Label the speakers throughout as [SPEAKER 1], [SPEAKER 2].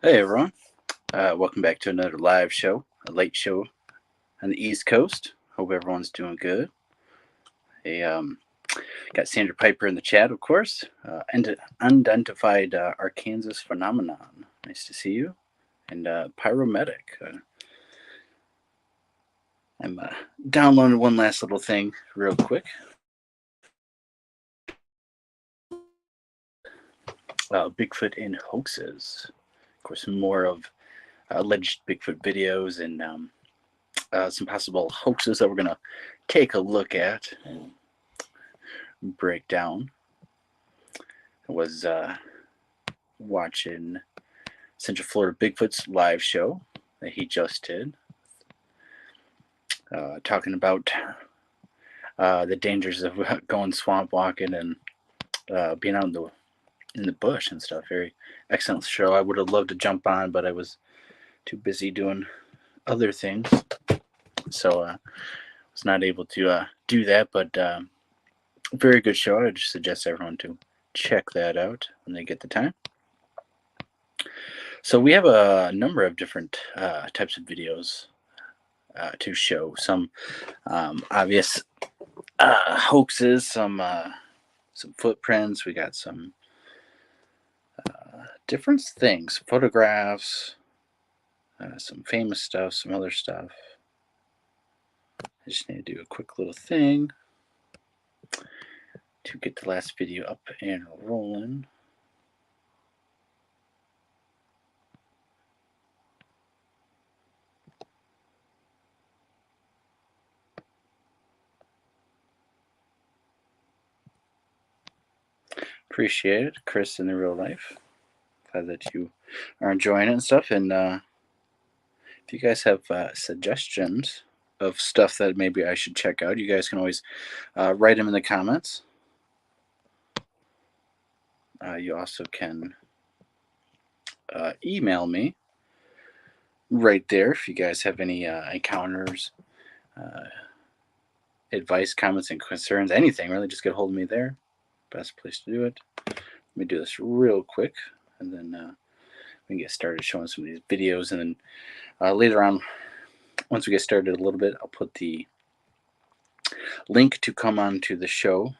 [SPEAKER 1] Hey everyone, welcome back to another live show, a late show on the East Coast. Hope everyone's doing good. Hey, got Sandra Piper in the chat, of course. Unidentified Arkansas phenomenon. Nice to see you. And Pyromedic. I'm downloading one last little thing real quick. Bigfoot and hoaxes. Of course, more of alleged Bigfoot videos and some possible hoaxes that we're going to take a look at and break down. I was watching Central Florida Bigfoot's live show that he just did, talking about the dangers of going swamp walking and being out in the bush and stuff. Very excellent show. I would have loved to jump on, but I was too busy doing other things, so I was not able to do that. But very good show. I would just suggest everyone to check that out when they get the time. So we have a number of different types of videos to show. Some obvious hoaxes, some footprints. We got some different things, photographs, some famous stuff, some other stuff. I just need to do a quick little thing to get the last video up and rolling. Appreciate it, Chris, in the real life. Glad that you are enjoying it and stuff. And if you guys have suggestions of stuff that maybe I should check out, you guys can always write them in the comments. You also can email me right there if you guys have any encounters, advice, comments, and concerns, anything really. Just get a hold of me there. Best place to do it. Let me do this real quick, and then we can get started showing some of these videos. And then later on, once we get started a little bit, I'll put the link to come on to the show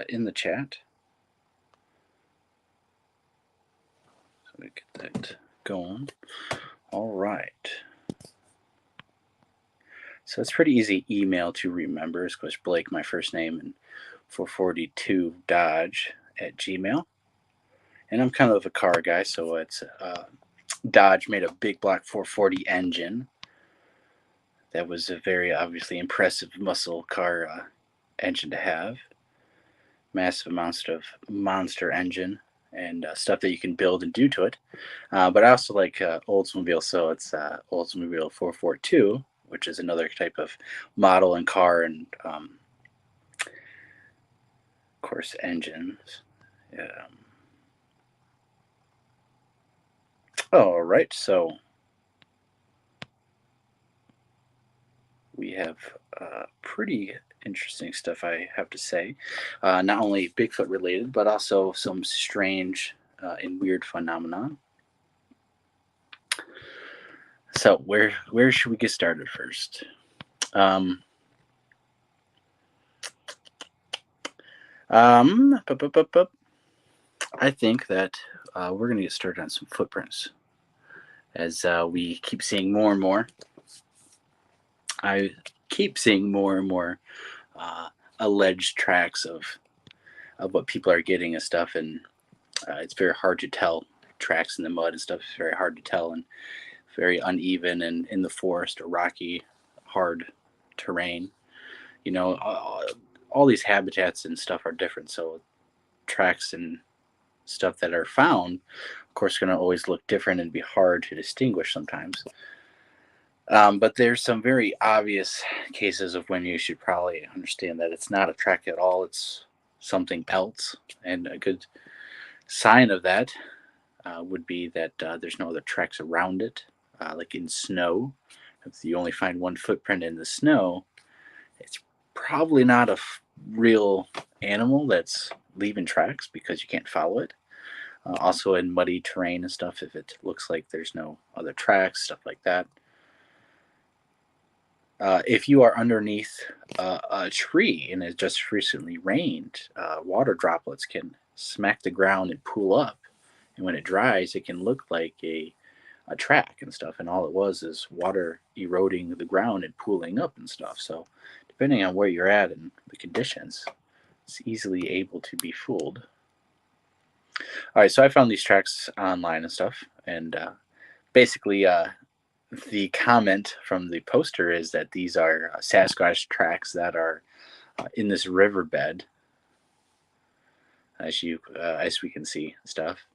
[SPEAKER 1] in the chat. So we get that going. All right. So it's pretty easy email to remember. It's because Blake, my first name, and 442 Dodge at Gmail. And I'm kind of a car guy, so it's Dodge made a big block 440 engine. That was a very obviously impressive muscle car engine to have. Massive amounts of monster engine and stuff that you can build and do to it. But I also like Oldsmobile, so it's Oldsmobile 442, which is another type of model and car and, of course, engines. All right, so we have pretty interesting stuff, I have to say. Not only Bigfoot related, but also some strange and weird phenomenon. So where should we get started first? I think that we're going to get started on some footprints as we keep seeing more and more. I keep seeing more and more alleged tracks of what people are getting and stuff, and it's very hard to tell. Tracks in the mud and stuff is very hard to tell and very uneven and in the forest or rocky, hard terrain. You know, all these habitats and stuff are different, so tracks and stuff that are found, of course, going to always look different and be hard to distinguish sometimes. But there's some very obvious cases of when you should probably understand that it's not a track at all, it's something else. And a good sign of that would be that there's no other tracks around it, like in snow. If you only find one footprint in the snow, it's probably not a real animal that's leaving tracks because you can't follow it. Also in muddy terrain and stuff, if it looks like there's no other tracks, stuff like that. If you are underneath a tree and it just recently rained, water droplets can smack the ground and pool up. And when it dries, it can look like a track and stuff. And all it was is water eroding the ground and pooling up and stuff. So, depending on where you're at and the conditions, it's easily able to be fooled. All right, so I found these tracks online and stuff. And basically, the comment from the poster is that these are Sasquatch tracks that are in this riverbed, as we can see stuff.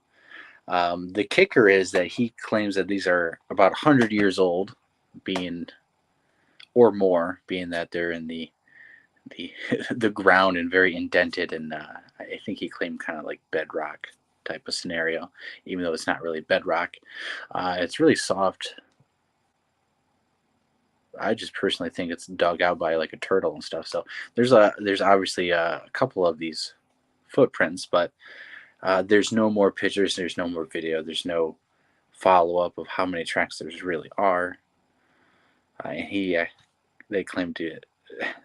[SPEAKER 1] The kicker is that he claims that these are about 100 years old, being or more, being that they're in the the ground and very indented, and I think he claimed kind of like bedrock type of scenario, even though it's not really bedrock. It's really soft. I just personally think it's dug out by like a turtle and stuff. So there's obviously a couple of these footprints, but there's no more pictures, there's no more video, there's no follow up of how many tracks there really are. And they claim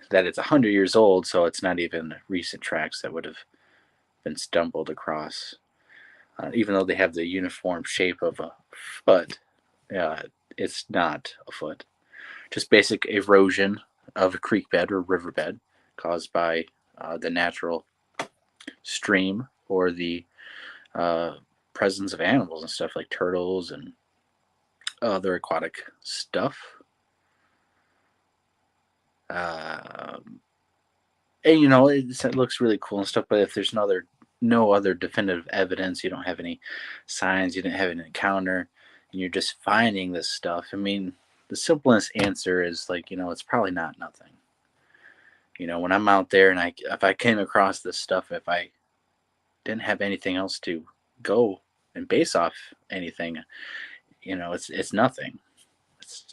[SPEAKER 1] that it's 100 years old, so it's not even recent tracks that would have been stumbled across. Even though they have the uniform shape of a foot, it's not a foot. Just basic erosion of a creek bed or riverbed caused by the natural stream or the presence of animals and stuff like turtles and other aquatic stuff. And it looks really cool and stuff, but if there's no other definitive evidence, you don't have any signs, you didn't have an encounter, and you're just finding this stuff. I mean, the simplest answer is like, it's probably not nothing. When I'm out there and if I came across this stuff, if I didn't have anything else to go and base off anything, it's nothing.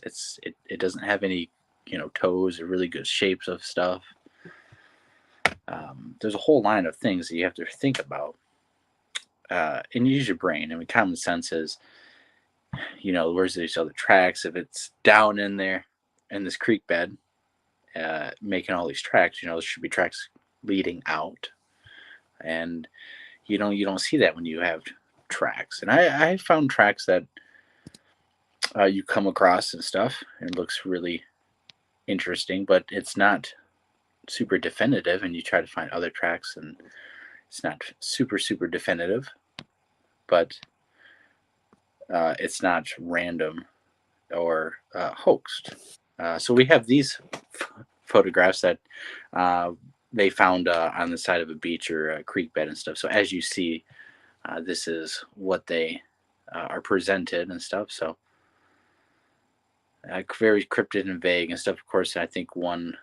[SPEAKER 1] It doesn't have any toes or really good shapes of stuff. There's a whole line of things that you have to think about, and use your brain. I mean, common sense is, where's these other tracks? If it's down in there in this creek bed, making all these tracks, there should be tracks leading out, and you don't see that when you have tracks. And I found tracks that you come across and stuff, and it looks really interesting, but it's not super definitive. And you try to find other tracks, and it's not super definitive, but it's not random or hoaxed. So we have these photographs that they found on the side of a beach or a creek bed and stuff. So as you see, this is what they are presented and stuff. So very cryptid and vague and stuff. Of course, I think one,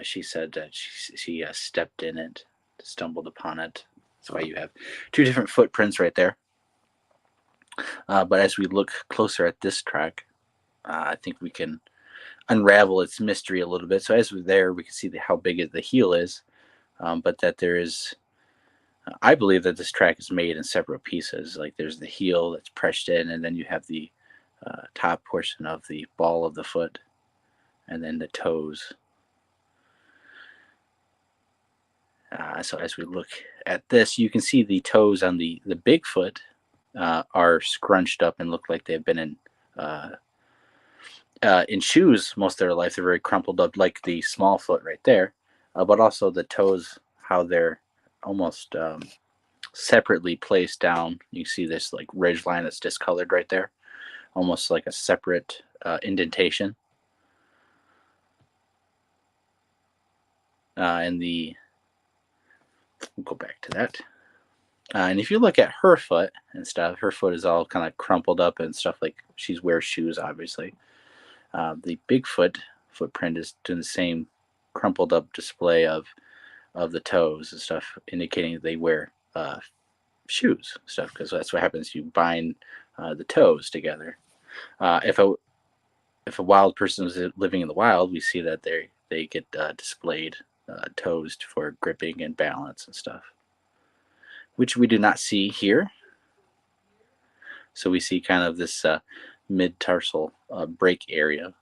[SPEAKER 1] she said that she stepped in it, stumbled upon it. That's why you have two different footprints right there. But as we look closer at this track, I think we can unravel its mystery a little bit. So as we're there, we can see how big the heel is, but that there is, I believe that this track is made in separate pieces. Like there's the heel that's pressed in, and then you have the top portion of the ball of the foot, and then the toes. So as we look at this, you can see the toes on the Bigfoot are scrunched up and look like they've been in shoes most of their life. They're very crumpled up, like the small foot right there. But also the toes, how they're almost separately placed down. You see this like ridge line that's discolored right there, almost like a separate indentation. And we'll go back to that. And if you look at her foot and stuff, her foot is all kind of crumpled up and stuff, like she wears shoes, obviously. The Bigfoot footprint is doing the same crumpled up display of the toes and stuff, indicating that they wear shoes and stuff, because that's what happens. You bind the toes together. If a wild person is living in the wild, we see that they get displayed toes for gripping and balance and stuff, which we do not see here. So we see kind of this mid-tarsal break area,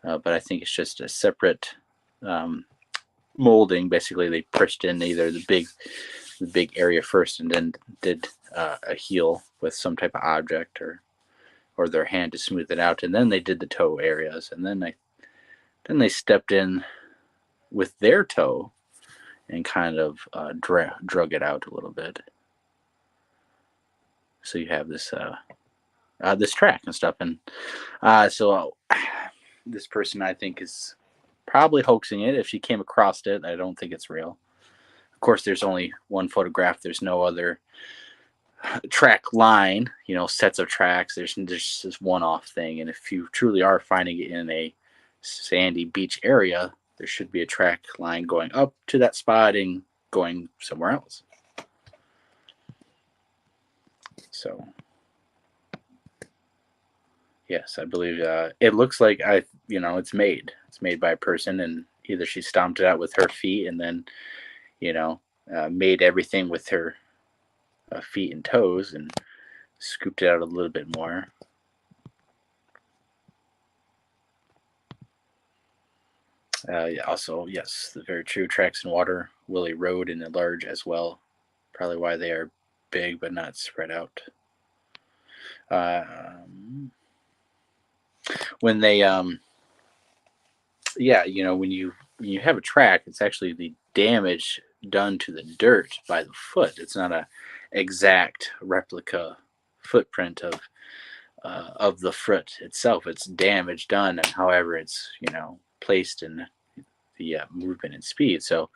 [SPEAKER 1] but I think it's just a separate molding. Basically, they pushed in either the big area first, and then did a heel with some type of object or their hand to smooth it out, and then they did the toe areas, and then they stepped in with their toe and kind of drug it out a little bit. So you have this this track and stuff, and so this person, I think, is probably hoaxing it. If she came across it, I don't think it's real. Of course, there's only one photograph. There's no other track line, sets of tracks. There's this one-off thing, and if you truly are finding it in a sandy beach area, there should be a track line going up to that spot and going somewhere else. So yes, I believe it looks like it's made by a person, and either she stomped it out with her feet and then made everything with her feet and toes and scooped it out a little bit more. Also, yes, the very true, tracks in water will erode and enlarge as well. Probably why they are big but not spread out. When they when you have a track, it's actually the damage done to the dirt by the foot. It's not a exact replica footprint of the foot itself. It's damage done, and however it's placed in the movement and speed. So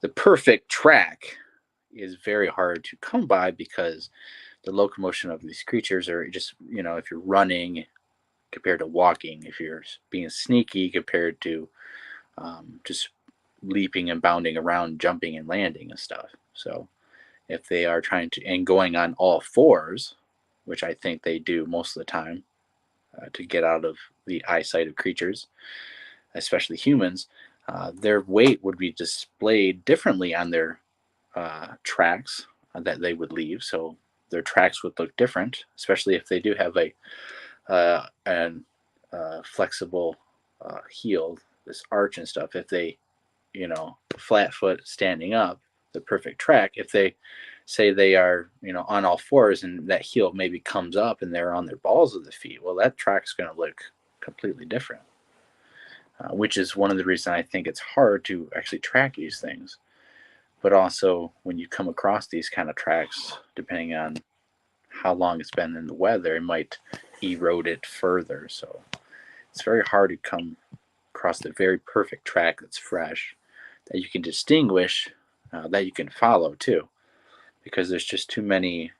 [SPEAKER 1] the perfect track is very hard to come by because the locomotion of these creatures are just if you're running compared to walking, if you're being sneaky compared to just leaping and bounding around, jumping and landing and stuff. So if they are trying to and going on all fours, which I think they do most of the time to get out of the eyesight of creatures, especially humans, their weight would be displayed differently on their tracks that they would leave. So their tracks would look different, especially if they do have an flexible heel, this arch and stuff. If they, flat foot standing up, the perfect track. If they say they are, on all fours and that heel maybe comes up and they're on their balls of the feet, well, that track's going to look completely different. Which is one of the reasons I think it's hard to actually track these things. But also, when you come across these kind of tracks, depending on how long it's been in the weather, it might erode it further. So it's very hard to come across the very perfect track that's fresh, that you can distinguish, that you can follow too. Because there's just too many.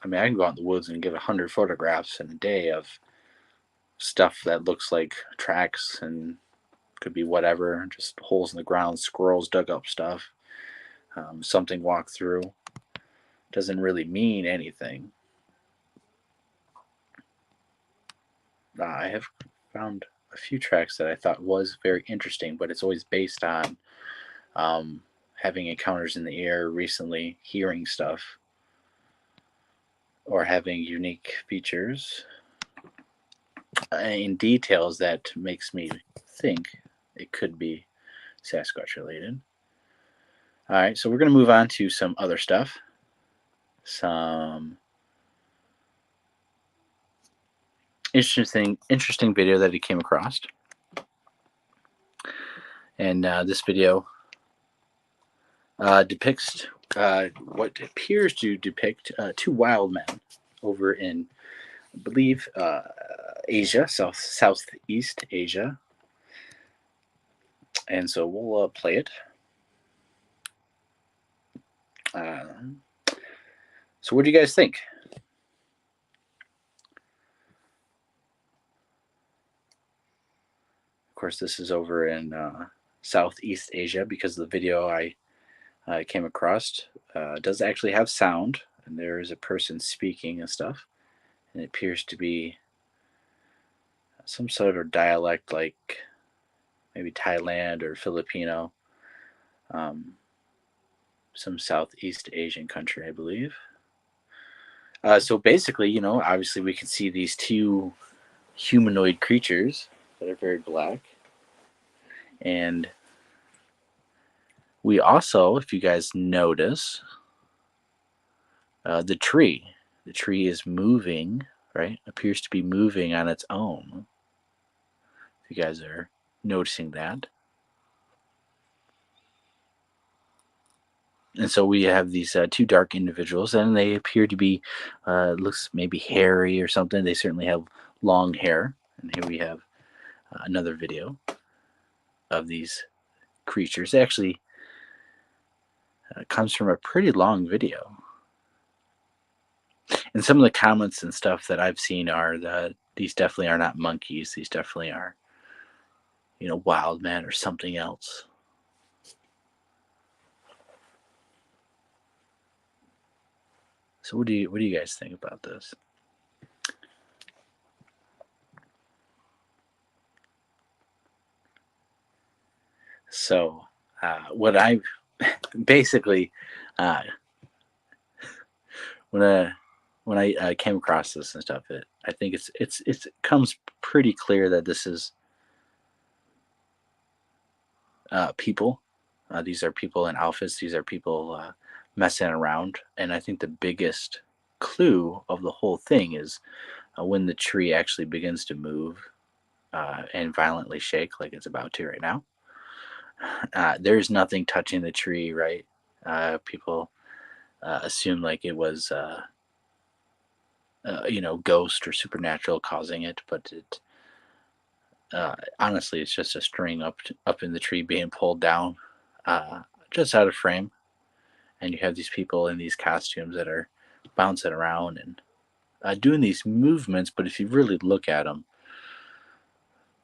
[SPEAKER 1] I mean, I can go out in the woods and get 100 photographs in a day of stuff that looks like tracks and could be whatever, just holes in the ground, squirrels dug up stuff, something walked through. Doesn't really mean anything. I have found a few tracks that I thought was very interesting, but it's always based on having encounters in the air recently, hearing stuff, or having unique features in details that makes me think it could be Sasquatch related. All right, so we're going to move on to some other stuff. Some interesting video that he came across. And this video depicts what appears to depict two wild men over in, I believe, Asia, Southeast Asia. And so we'll play it. So what do you guys think? Of course, this is over in Southeast Asia because the video I came across does actually have sound, and there is a person speaking and stuff, and it appears to be some sort of dialect, like maybe Thailand or Filipino, some Southeast Asian country, I believe. So basically, obviously we can see these two humanoid creatures that are very black. And we also, if you guys notice, the tree. The tree is moving, right? Appears to be moving on its own. If you guys are noticing that. And so we have these two dark individuals, and they appear to be, looks maybe hairy or something. They certainly have long hair. And here we have another video of these creatures. It actually comes from a pretty long video. And some of the comments and stuff that I've seen are that these definitely are not monkeys. These definitely are, wild men or something else. So what do you guys think about this? So what I basically uh, when I came across this and stuff, I think it comes pretty clear that this is people. These are people in outfits. These are people messing around, and I think the biggest clue of the whole thing is when the tree actually begins to move and violently shake, like it's about to right now. There's nothing touching the tree, right? People assume like it was, ghost or supernatural causing it, but honestly, it's just a string up in the tree being pulled down, uh, just out of frame, and you have these people in these costumes that are bouncing around and doing these movements. But if you really look at them,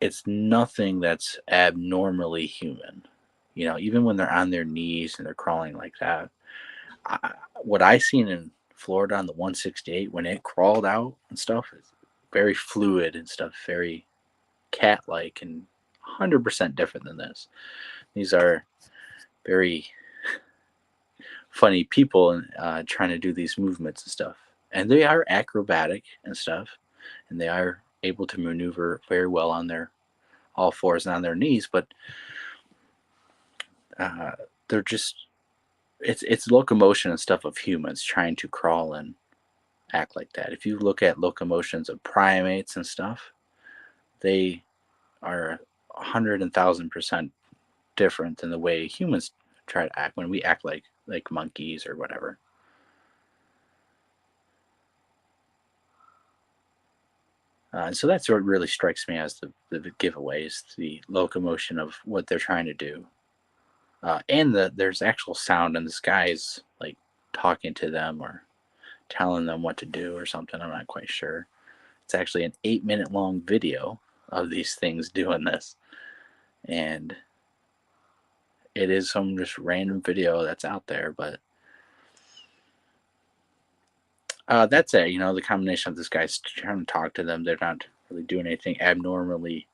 [SPEAKER 1] it's nothing that's abnormally human. Even when they're on their knees and they're crawling like that. What I seen in Florida on the 168 when it crawled out and stuff is very fluid and stuff, very cat-like, and 100% different than this. These are very funny people and trying to do these movements and stuff, and they are acrobatic and stuff, and they are able to maneuver very well on their all fours and on their knees, but uh, they're just it's locomotion and stuff of humans trying to crawl and act like that. If you look at locomotions of primates and stuff, they are 100,000% different than the way humans try to act when we act like monkeys or whatever. And so that's what really strikes me as the giveaways, the locomotion of what they're trying to do. And there's actual sound, and this guy's like talking to them or telling them what to do or something. I'm not quite sure. It's actually an 8-minute long video of these things doing this. And it is some just random video that's out there, but that's it. The combination of this guy's trying to talk to them. They're not really doing anything abnormally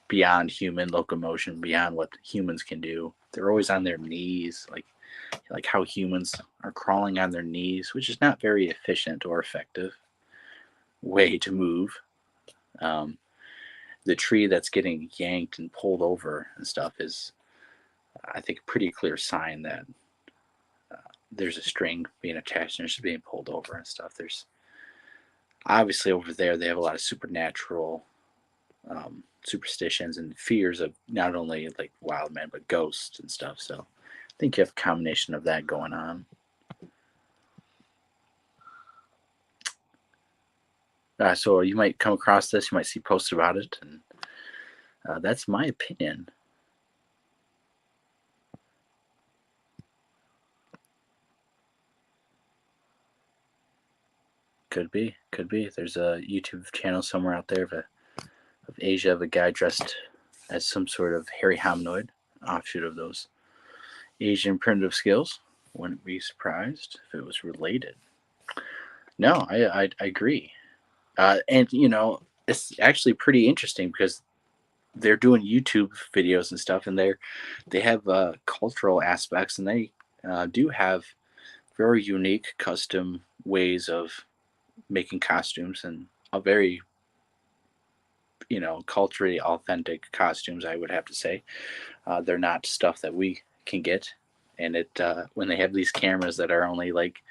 [SPEAKER 1] beyond human locomotion, beyond what humans can do. They're always on their knees, like how humans are crawling on their knees, which is not very efficient or effective way to move. Um, the tree that's getting yanked and pulled over and stuff is, I think, a pretty clear sign that there's a string being attached and it's being pulled over and stuff. There's obviously over there they have a lot of supernatural superstitions and fears of not only like wild men but ghosts and stuff. So I think you have a combination of that going on. So you might come across this, you might see posts about it, and that's my opinion. Could be, could be. There's a YouTube channel somewhere out there of Asia of a guy dressed as some sort of hairy hominoid, offshoot of those Asian primitive skills. Wouldn't be surprised if it was related. No, I agree, and it's actually pretty interesting because they're doing YouTube videos and stuff, and they have cultural aspects, and they do have very unique custom ways of making costumes, and a very, culturally authentic costumes, I would have to say. They're not stuff that we can get. And when they have these cameras that are only like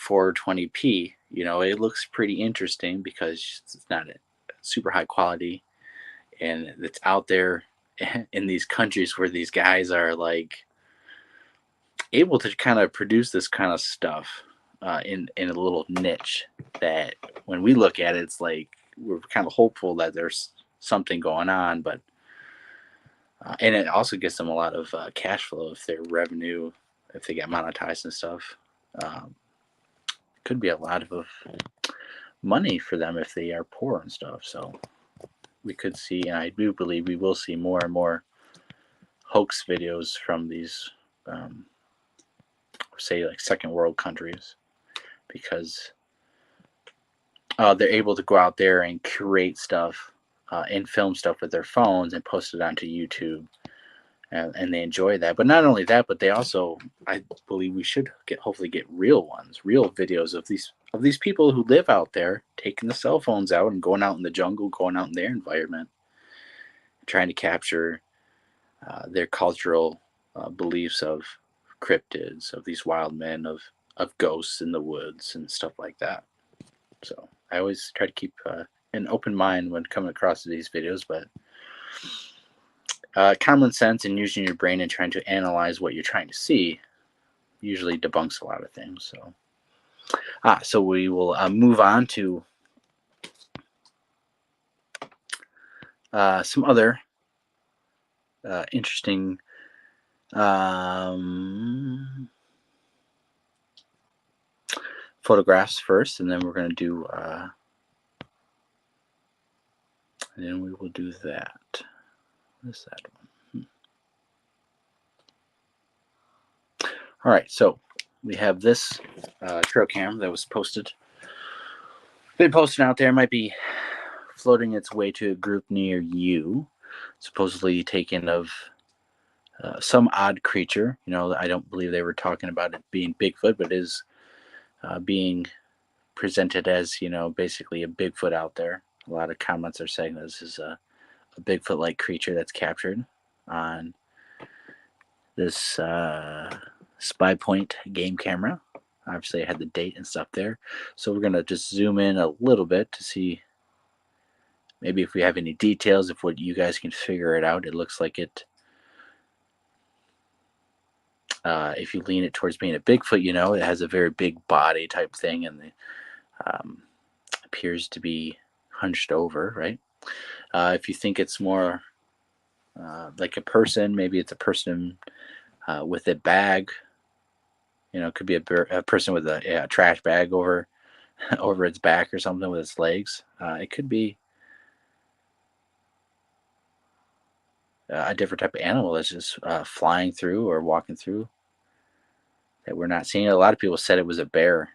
[SPEAKER 1] 420p, it looks pretty interesting because it's not a super high quality, and it's out there in these countries where these guys are like able to kind of produce this kind of stuff in a little niche that when we look at it, it's like we're kind of hopeful that there's something going on, but and it also gives them a lot of cash flow if their revenue, if they get monetized and stuff. Um, could be a lot of money for them if they are poor and stuff. So we could see, and I do believe we will see more and more hoax videos from these, say, like second world countries, because they're able to go out there and create stuff and film stuff with their phones and post it onto YouTube, and they enjoy that. But not only that, but they also, I believe, we should hopefully get real ones, real videos of these people who live out there, taking the cell phones out and going out in the jungle, going out in their environment, trying to capture their cultural beliefs of cryptids, of these wild men, of ghosts in the woods and stuff like that. So I always try to keep an open mind when coming across these videos, but common sense and using your brain and trying to analyze what you're trying to see usually debunks a lot of things. So we will move on to some other interesting photographs first, and then we're going to do, and then we will do that. What is that one? All right, so we have this trail cam that was been posted out there. It might be floating its way to a group near you, supposedly taken of some odd creature. I don't believe they were talking about it being Bigfoot, but it is being presented as, basically a Bigfoot out there. A lot of comments are saying this is a Bigfoot-like creature that's captured on this Spy Point game camera. Obviously, I had the date and stuff there. So we're going to just zoom in a little bit to see maybe if we have any details, if what you guys can figure it out. It looks like it, if you lean it towards being a Bigfoot, it has a very big body type thing, and appears to be hunched over, right? If you think it's more like a person, maybe it's a person with a bag. It could be a person with a trash bag over over its back or something with its legs. It could be a different type of animal that's just flying through or walking through that we're not seeing. A lot of people said it was a bear,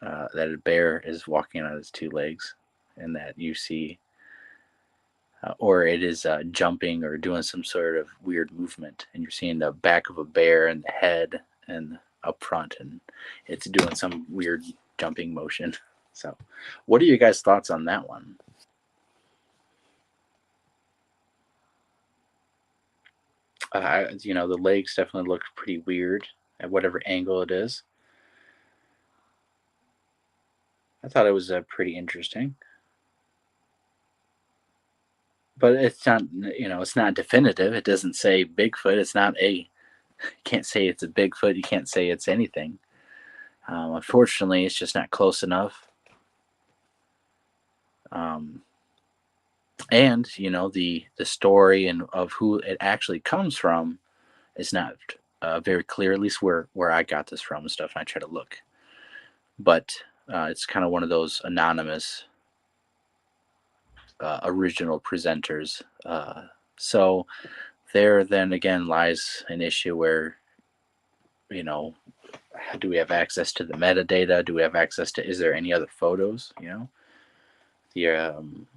[SPEAKER 1] that a bear is walking on its two legs, and that you see, or it is jumping or doing some sort of weird movement, and you're seeing the back of a bear and the head and up front, and it's doing some weird jumping motion. So, what are your guys' thoughts on that one? The legs definitely look pretty weird at whatever angle it is. I thought it was pretty interesting, but it's not. It's not definitive. It doesn't say Bigfoot. It's not a. You can't say it's a Bigfoot. You can't say it's anything. Unfortunately, it's just not close enough. And the story and of who it actually comes from is not very clear. At least where I got this from and stuff. And I try to look, but it's kind of one of those anonymous original presenters. So there, then again, lies an issue where, do we have access to the metadata? Do we have access to? Is there any other photos?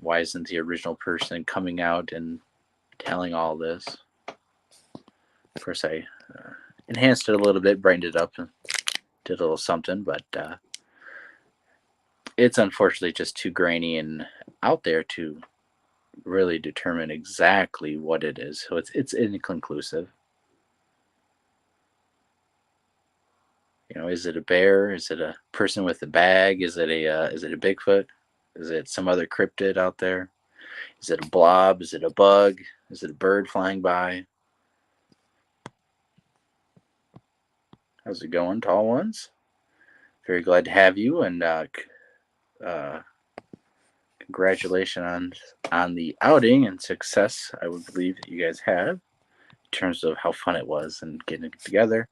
[SPEAKER 1] Why isn't the original person coming out and telling all this? Of course, I enhanced it a little bit, brightened it up, and did a little something, but it's unfortunately just too grainy and out there to really determine exactly what it is. So it's inconclusive. Is it a bear? Is it a person with a bag? Is it a Bigfoot? Is it some other cryptid out there? Is it a blob? Is it a bug? Is it a bird flying by? How's it going, tall ones? Very glad to have you, and uh, congratulations on the outing and success. I would believe that you guys had in terms of how fun it was and getting it together.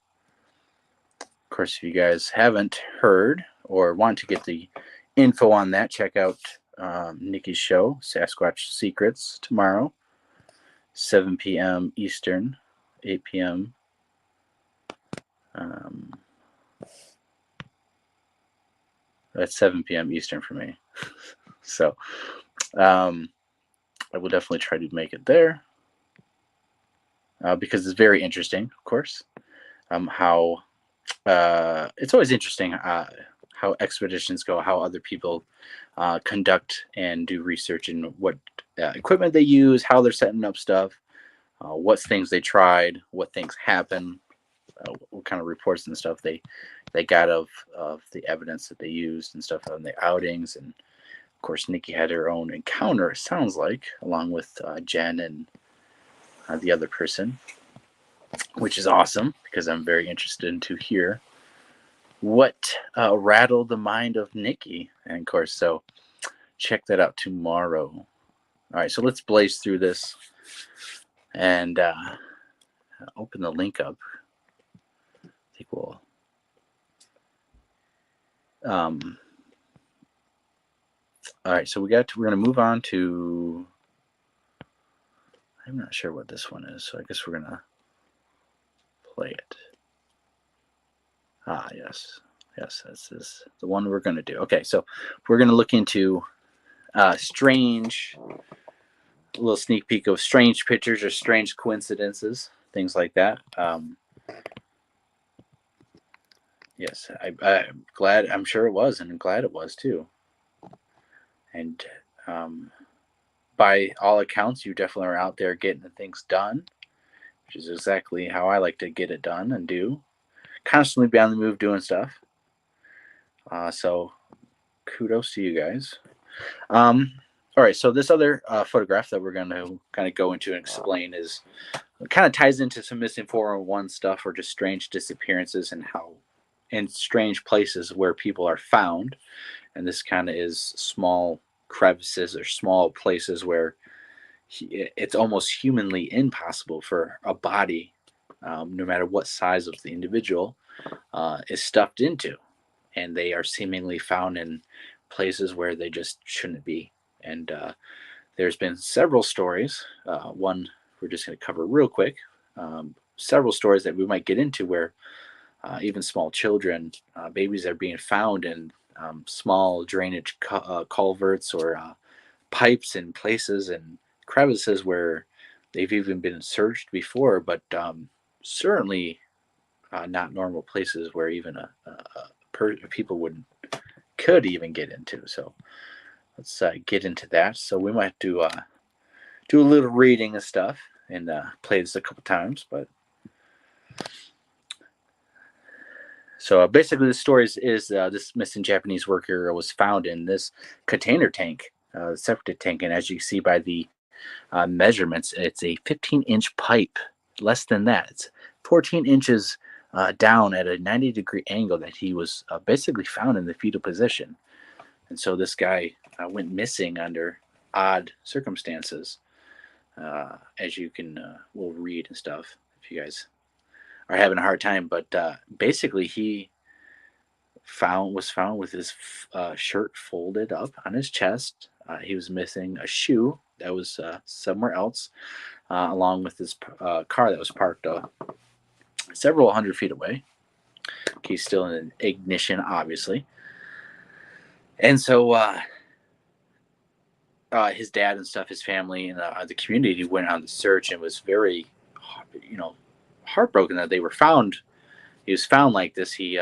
[SPEAKER 1] Of course, if you guys haven't heard or want to get the info on that, check out Nikki's show, Sasquatch Secrets, tomorrow, 7 p.m. Eastern, 8 p.m. Um, that's 7 p.m. Eastern for me. So I will definitely try to make it there because it's very interesting, of course, how it's always interesting how expeditions go, how other people conduct and do research, and what equipment they use, how they're setting up stuff, what things they tried, what things happen, what kind of reports and stuff they got of the evidence that they used and stuff on the outings. And of course, Nikki had her own encounter, it sounds like, along with Jen and the other person, which is awesome because I'm very interested to hear what rattled the mind of Nikki. And of course, so check that out tomorrow. All right, so let's blaze through this and open the link up. I think we'll. All right, so we're going to move on to. I'm not sure what this one is, so I guess we're going to play it. Ah, yes, this is the one we're going to do. Okay, so we're going to look into strange. A little sneak peek of strange pictures or strange coincidences, things like that. Yes, I'm glad. I'm sure it was, and I'm glad it was too. And by all accounts, you definitely are out there getting the things done, which is exactly how I like to get it done and do. Constantly be on the move doing stuff. So kudos to you guys. All right, so this other photograph that we're going to kind of go into and explain is kind of ties into some missing 401 stuff or just strange disappearances and how in strange places where people are found. And this kind of is small crevices or small places where it's almost humanly impossible for a body, no matter what size of the individual, is stuffed into. And they are seemingly found in places where they just shouldn't be. And there's been several stories. One we're just going to cover real quick. Several stories that we might get into where even small children, babies are being found in small drainage culverts or pipes in places and crevices where they've even been searched before, but certainly not normal places where even people could even get into. So let's get into that. So we might do a little reading of stuff and play this a couple times, but. So basically, the story is this missing Japanese worker was found in this container tank, septic tank, and as you see by the measurements, it's a 15-inch pipe, less than that. It's 14 inches down at a 90-degree angle that he was basically found in the fetal position. And so this guy went missing under odd circumstances, as you can we'll read and stuff if you guys are having a hard time. But basically, he was found with his shirt folded up on his chest. He was missing a shoe that was somewhere else, along with his car that was parked several hundred feet away. He's still in ignition, obviously. And so his dad and stuff, his family, and the community went on the search and was very, heartbroken that they were found. He was found like this. He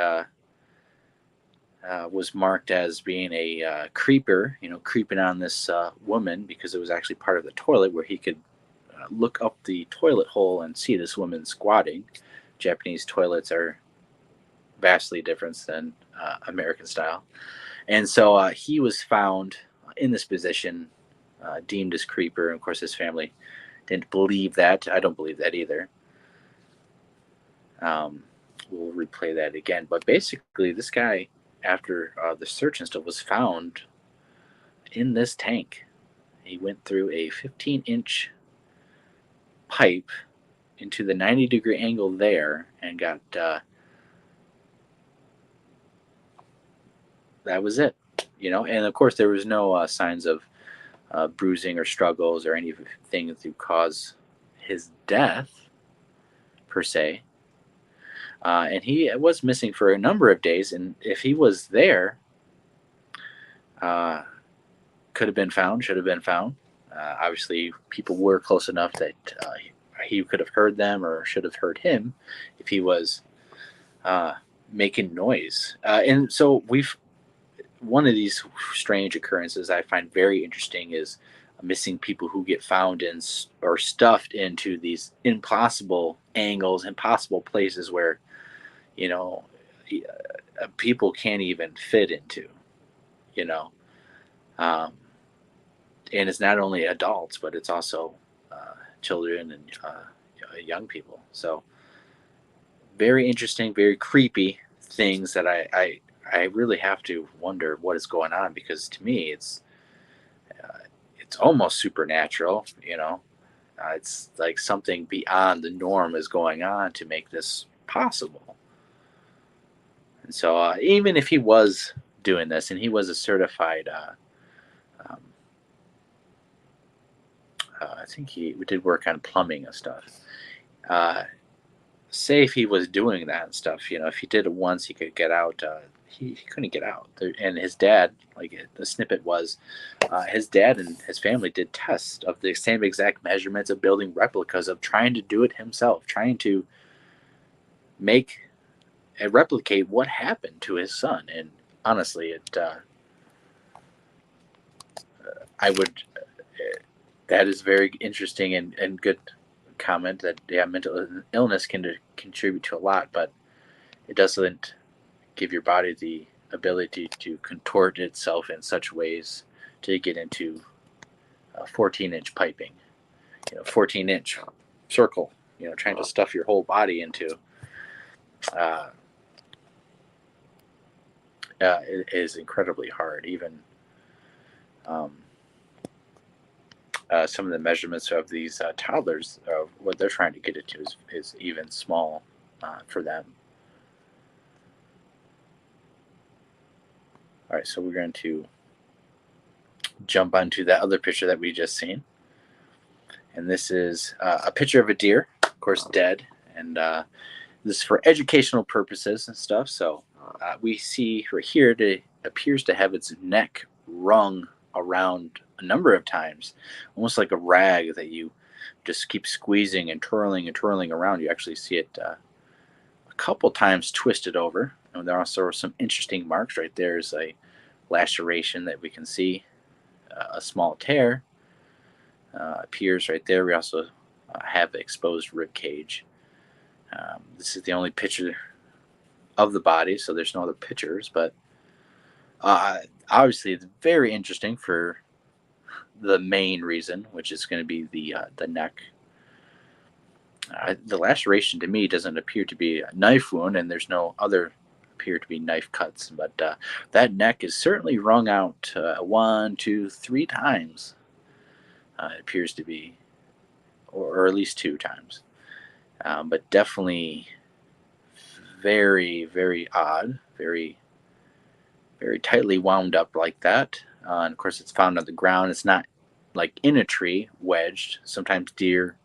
[SPEAKER 1] was marked as being a creeper, creeping on this woman because it was actually part of the toilet where he could look up the toilet hole and see this woman squatting. Japanese toilets are vastly different than American style. And so he was found in this position, deemed as creeper. And of course, his family didn't believe that. I don't believe that either. Um, we'll replay that again. But basically, this guy, after the search and stuff, was found in this tank. He went through a 15-inch pipe into the 90-degree angle there and got. That was it. And of course, there was no signs of bruising or struggles or anything to cause his death per se. And he was missing for a number of days. And if he was there, uh, could have been found, should have been found. Obviously, people were close enough that he could have heard them or should have heard him if he was making noise. And so one of these strange occurrences I find very interesting is missing people who get found in or stuffed into these impossible angles, impossible places where you know people can't even fit into. You know, um, and it's not only adults, but it's also children and young people. So very interesting, very creepy things that I really have to wonder what is going on because to me it's almost supernatural. It's like something beyond the norm is going on to make this possible. And so even if he was doing this and he was a certified um, I think he did work on plumbing and stuff. Uh, Say if he was doing that and stuff, if he did it once, he could get out. He couldn't get out. And his dad, like the snippet was, his dad and his family did tests of the same exact measurements of building replicas of trying to do it himself, trying to make and replicate what happened to his son. And honestly, I would, that is very interesting and good comment that yeah, mental illness can contribute to a lot, but it doesn't give your body the ability to contort itself in such ways to get into 14-inch piping, 14-inch circle, trying to stuff your whole body into. Uh, it is incredibly hard. Even um, some of the measurements of these toddlers, what they're trying to get it to is even small for them. All right, so we're going to jump onto that other picture that we just seen. And this is a picture of a deer, of course, dead. And this is for educational purposes and stuff. So we see right here it appears to have its neck wrung around a number of times, almost like a rag that you just keep squeezing and twirling around. You actually see it a couple times twisted over. And there also are some interesting marks right there. Is a laceration that we can see, a small tear appears right there. We also have exposed rib cage. This is the only picture of the body, so there's no other pictures. But obviously, it's very interesting for the main reason, which is going to be the neck. The laceration to me doesn't appear to be a knife wound, and there's no other appear to be knife cuts. But that neck is certainly wrung out 1, 2, 3 times. It appears to be, or at least 2 times. But definitely very, very odd, very, very tightly wound up like that. And of course, it's found on the ground. It's not like in a tree, wedged. Sometimes deer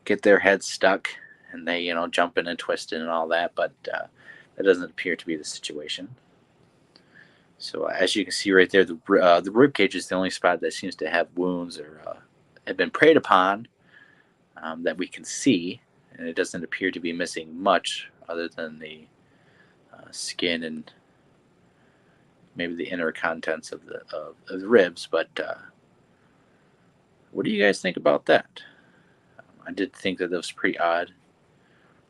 [SPEAKER 1] get their heads stuck and they, jumping and twisting and all that, but that doesn't appear to be the situation. So as you can see right there, the rib cage is the only spot that seems to have wounds or have been preyed upon that we can see, and it doesn't appear to be missing much other than the skin and maybe the inner contents of the ribs. But what do you guys think about that? I did think that was pretty odd.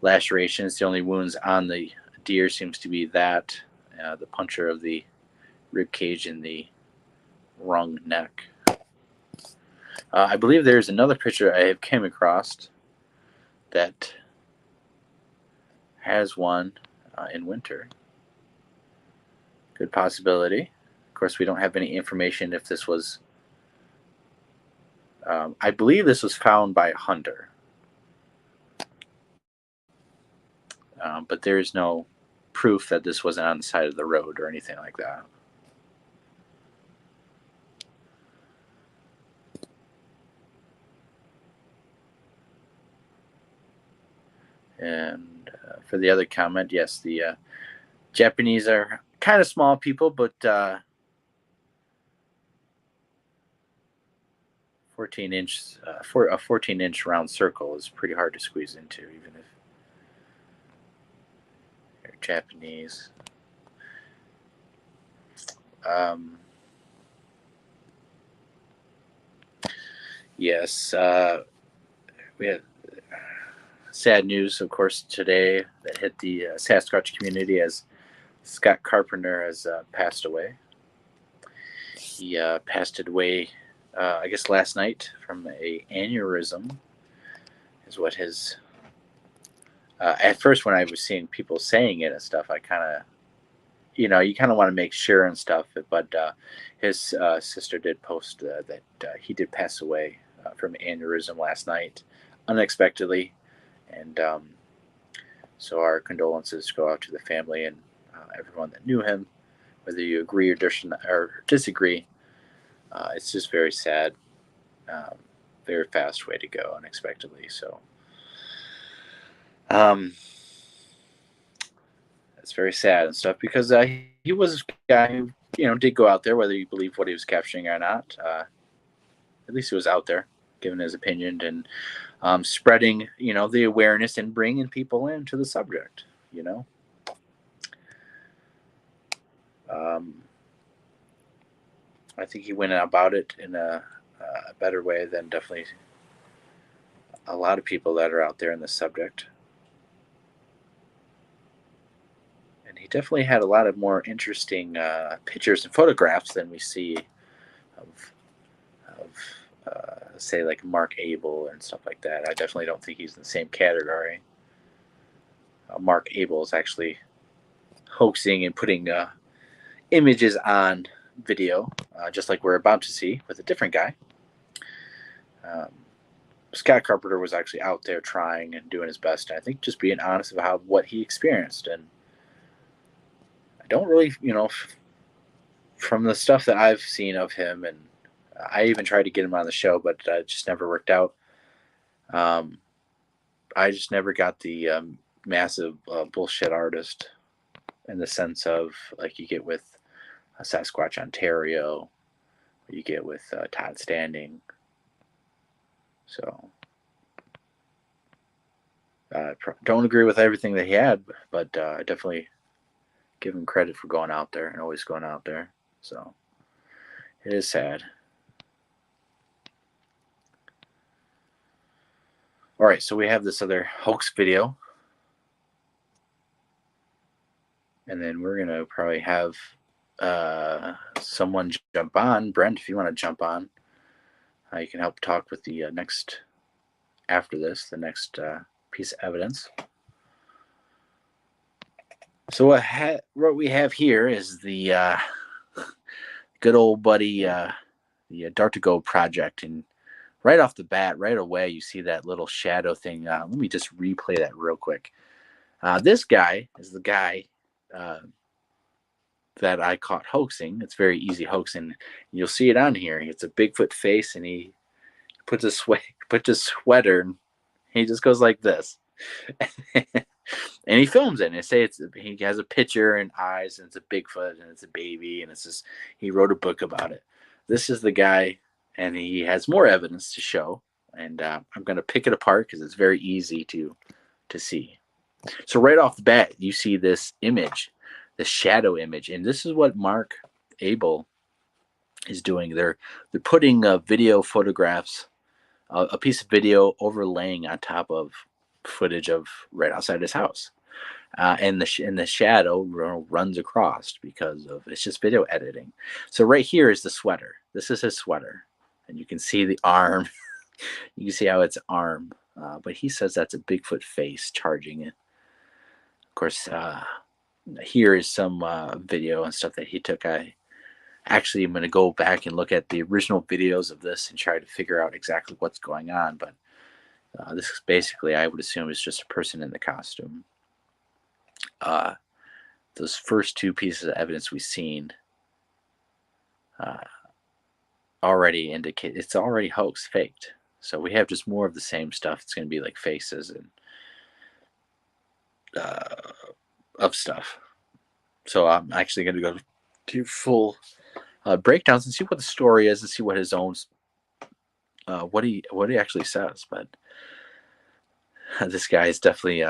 [SPEAKER 1] Lacerations. The only wounds on the deer seems to be that the puncture of the rib cage and the wrung neck. I believe there's another picture I have came across that has one in winter. Good possibility. Of course, we don't have any information if this was. I believe this was found by a hunter, but there is no proof that this wasn't on the side of the road or anything like that. And for the other comment, yes, the Japanese are kind of small people, but 14-inch for a 14-inch round circle is pretty hard to squeeze into, even if you're Japanese. Yes, we had sad news, of course, today that hit the Sasquatch community as Scott Carpenter has passed away. He passed away, I guess, last night from a aneurysm, is what his. At first, when I was seeing people saying it and stuff, I kind of, you kind of want to make sure and stuff. But his sister did post that he did pass away from aneurysm last night, unexpectedly, and so our condolences go out to the family and everyone that knew him, whether you agree or disagree. It's just very sad. Very fast way to go, unexpectedly. So, it's very sad and stuff because he was a guy who did go out there, whether you believe what he was capturing or not. At least he was out there giving his opinion and spreading the awareness and bringing people into the subject. I think he went about it in a better way than definitely a lot of people that are out there in the subject. And he definitely had a lot of more interesting pictures and photographs than we see of say, like Mark Abel and stuff like that. I definitely don't think he's in the same category. Mark Abel is actually hoaxing and putting images on video, just like we're about to see with a different guy. Scott Carpenter was actually out there trying and doing his best, and I think just being honest about what he experienced. And I don't really, from the stuff that I've seen of him, and I even tried to get him on the show, but it just never worked out. I just never got the massive bullshit artist in the sense of like you get with Sasquatch Ontario, you get with Todd Standing. So I don't agree with everything that he had, but I definitely give him credit for going out there and always going out there. So it is sad. All right, so we have this other hoax video. And then we're going to probably have someone jump on. Brent, if you want to jump on, you can help talk with the next piece of evidence. So what we have here is the good old buddy, the Dartigo project. And right off the bat, right away, you see that little shadow thing. Let me just replay that real quick. This guy is the guy that I caught hoaxing. It's very easy hoaxing. You'll see it on here. It's a Bigfoot face, and he puts his sweater, and he just goes like this. And he films it, and he has a picture and eyes, and it's a Bigfoot, and it's a baby, and it's just, he wrote a book about it. This is the guy, and he has more evidence to show, and I'm going to pick it apart because it's very easy to see. So right off the bat, you see this image, the shadow image, and this is what Mark Abel is doing. They're putting video photographs, a piece of video overlaying on top of footage of right outside his house, and the shadow runs across because of it's just video editing. So right here is the sweater. This is his sweater, and you can see the arm. You can see how it's arm, but he says that's a Bigfoot face charging it. Of course, here is some video and stuff that he took. I actually am going to go back and look at the original videos of this and try to figure out exactly what's going on. But this is basically, I would assume, is just a person in the costume. Those first two pieces of evidence we've seen already indicate it's already hoax, faked. So we have just more of the same stuff. It's going to be like faces and of stuff. So I'm actually going to go to full breakdowns and see what the story is and see what his own what he actually says. But this guy is definitely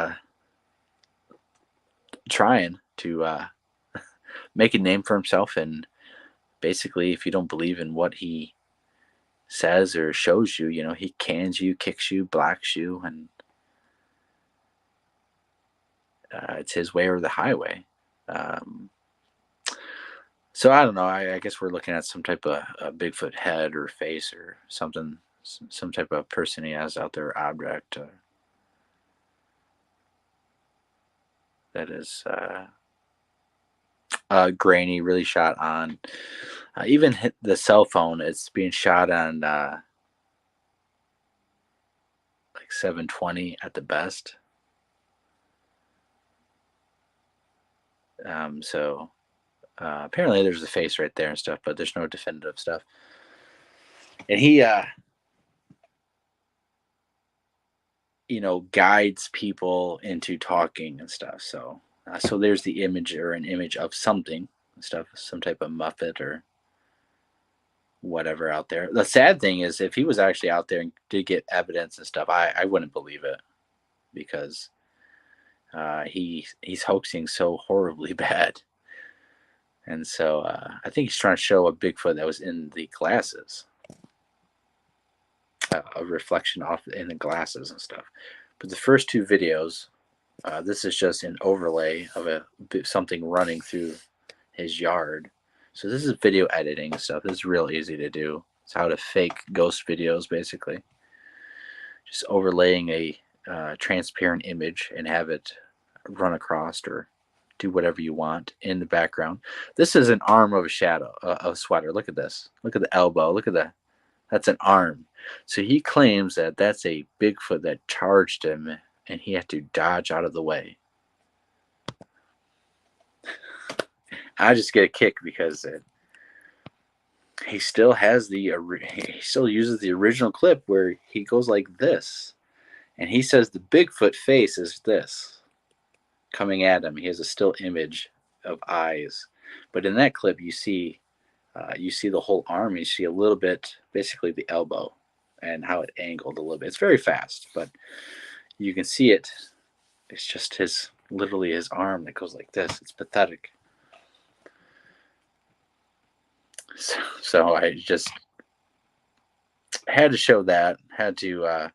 [SPEAKER 1] trying to make a name for himself, and basically, if you don't believe in what he says or shows you, you know, he cans you, kicks you, blocks you, and it's his way or the highway. So I don't know. I guess we're looking at some type of a Bigfoot head or face or something, some type of person he has out there, object that is grainy, really shot on. Even hit the cell phone, it's being shot on like 720 at the best. So apparently there's a face right there and stuff, but there's no definitive stuff. And he, you know, guides people into talking and stuff. So, so there's the image or an image of something and stuff, some type of Muppet or whatever out there. The sad thing is, if he was actually out there and did get evidence and stuff, I wouldn't believe it, because he's hoaxing so horribly bad. And so I think he's trying to show a Bigfoot that was in the glasses, a reflection off in the glasses and stuff. But the first two videos, this is just an overlay of something running through his yard. So this is video editing and stuff. This is real easy to do. It's how to fake ghost videos, basically. Just overlaying a transparent image and have it run across or do whatever you want in the background. This is an arm of a shadow, a sweater. Look at this. Look at the elbow. Look at that's an arm. So he claims that that's a Bigfoot that charged him and he had to dodge out of the way. I just get a kick because he still has he still uses the original clip where he goes like this, and he says the Bigfoot face is this coming at him. He has a still image of eyes, but in that clip you see the whole arm. You see a little bit, basically the elbow, and how it angled a little bit. It's very fast, but you can see it. It's just literally his arm that goes like this. It's pathetic. So I just had to show that. Had to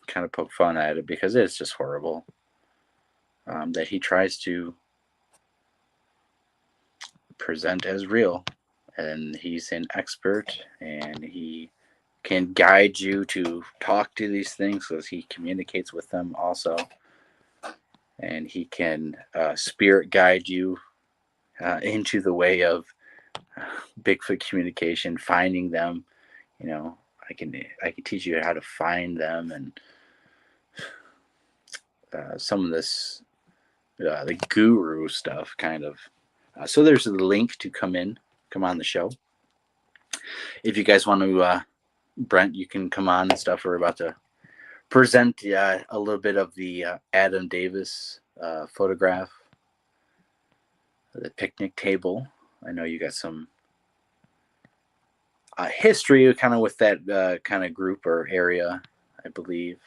[SPEAKER 1] kind of poke fun at it because it's just horrible that he tries to present as real, and he's an expert, and he can guide you to talk to these things because he communicates with them also, and he can spirit guide you into the way of Bigfoot communication, finding them. You know, I can teach you how to find them, and some of this the guru stuff kind of. So there's a link to come on the show. If you guys want to, Brent, you can come on and stuff. We're about to present a little bit of the Adam Davis photograph, the picnic table. I know you got some history kind of with that kind of group or area, I believe.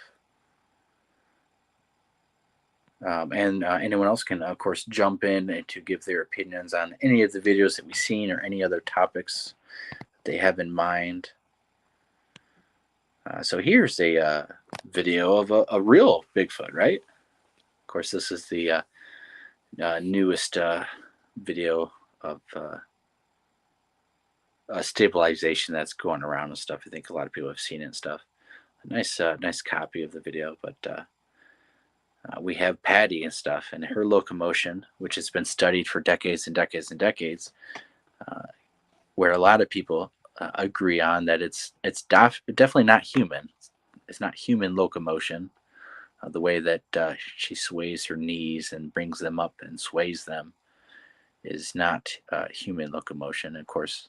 [SPEAKER 1] And anyone else can, of course, jump in and to give their opinions on any of the videos that we've seen or any other topics they have in mind. So here's a video of a real Bigfoot, right? Of course, this is the newest video of stabilization that's going around and stuff. I think a lot of people have seen it and stuff. A nice copy of the video, but we have Patty and stuff, and her locomotion, which has been studied for decades and decades and decades, where a lot of people agree on that definitely not human. It's not human locomotion. The way that she sways her knees and brings them up and sways them is not human locomotion. Of course,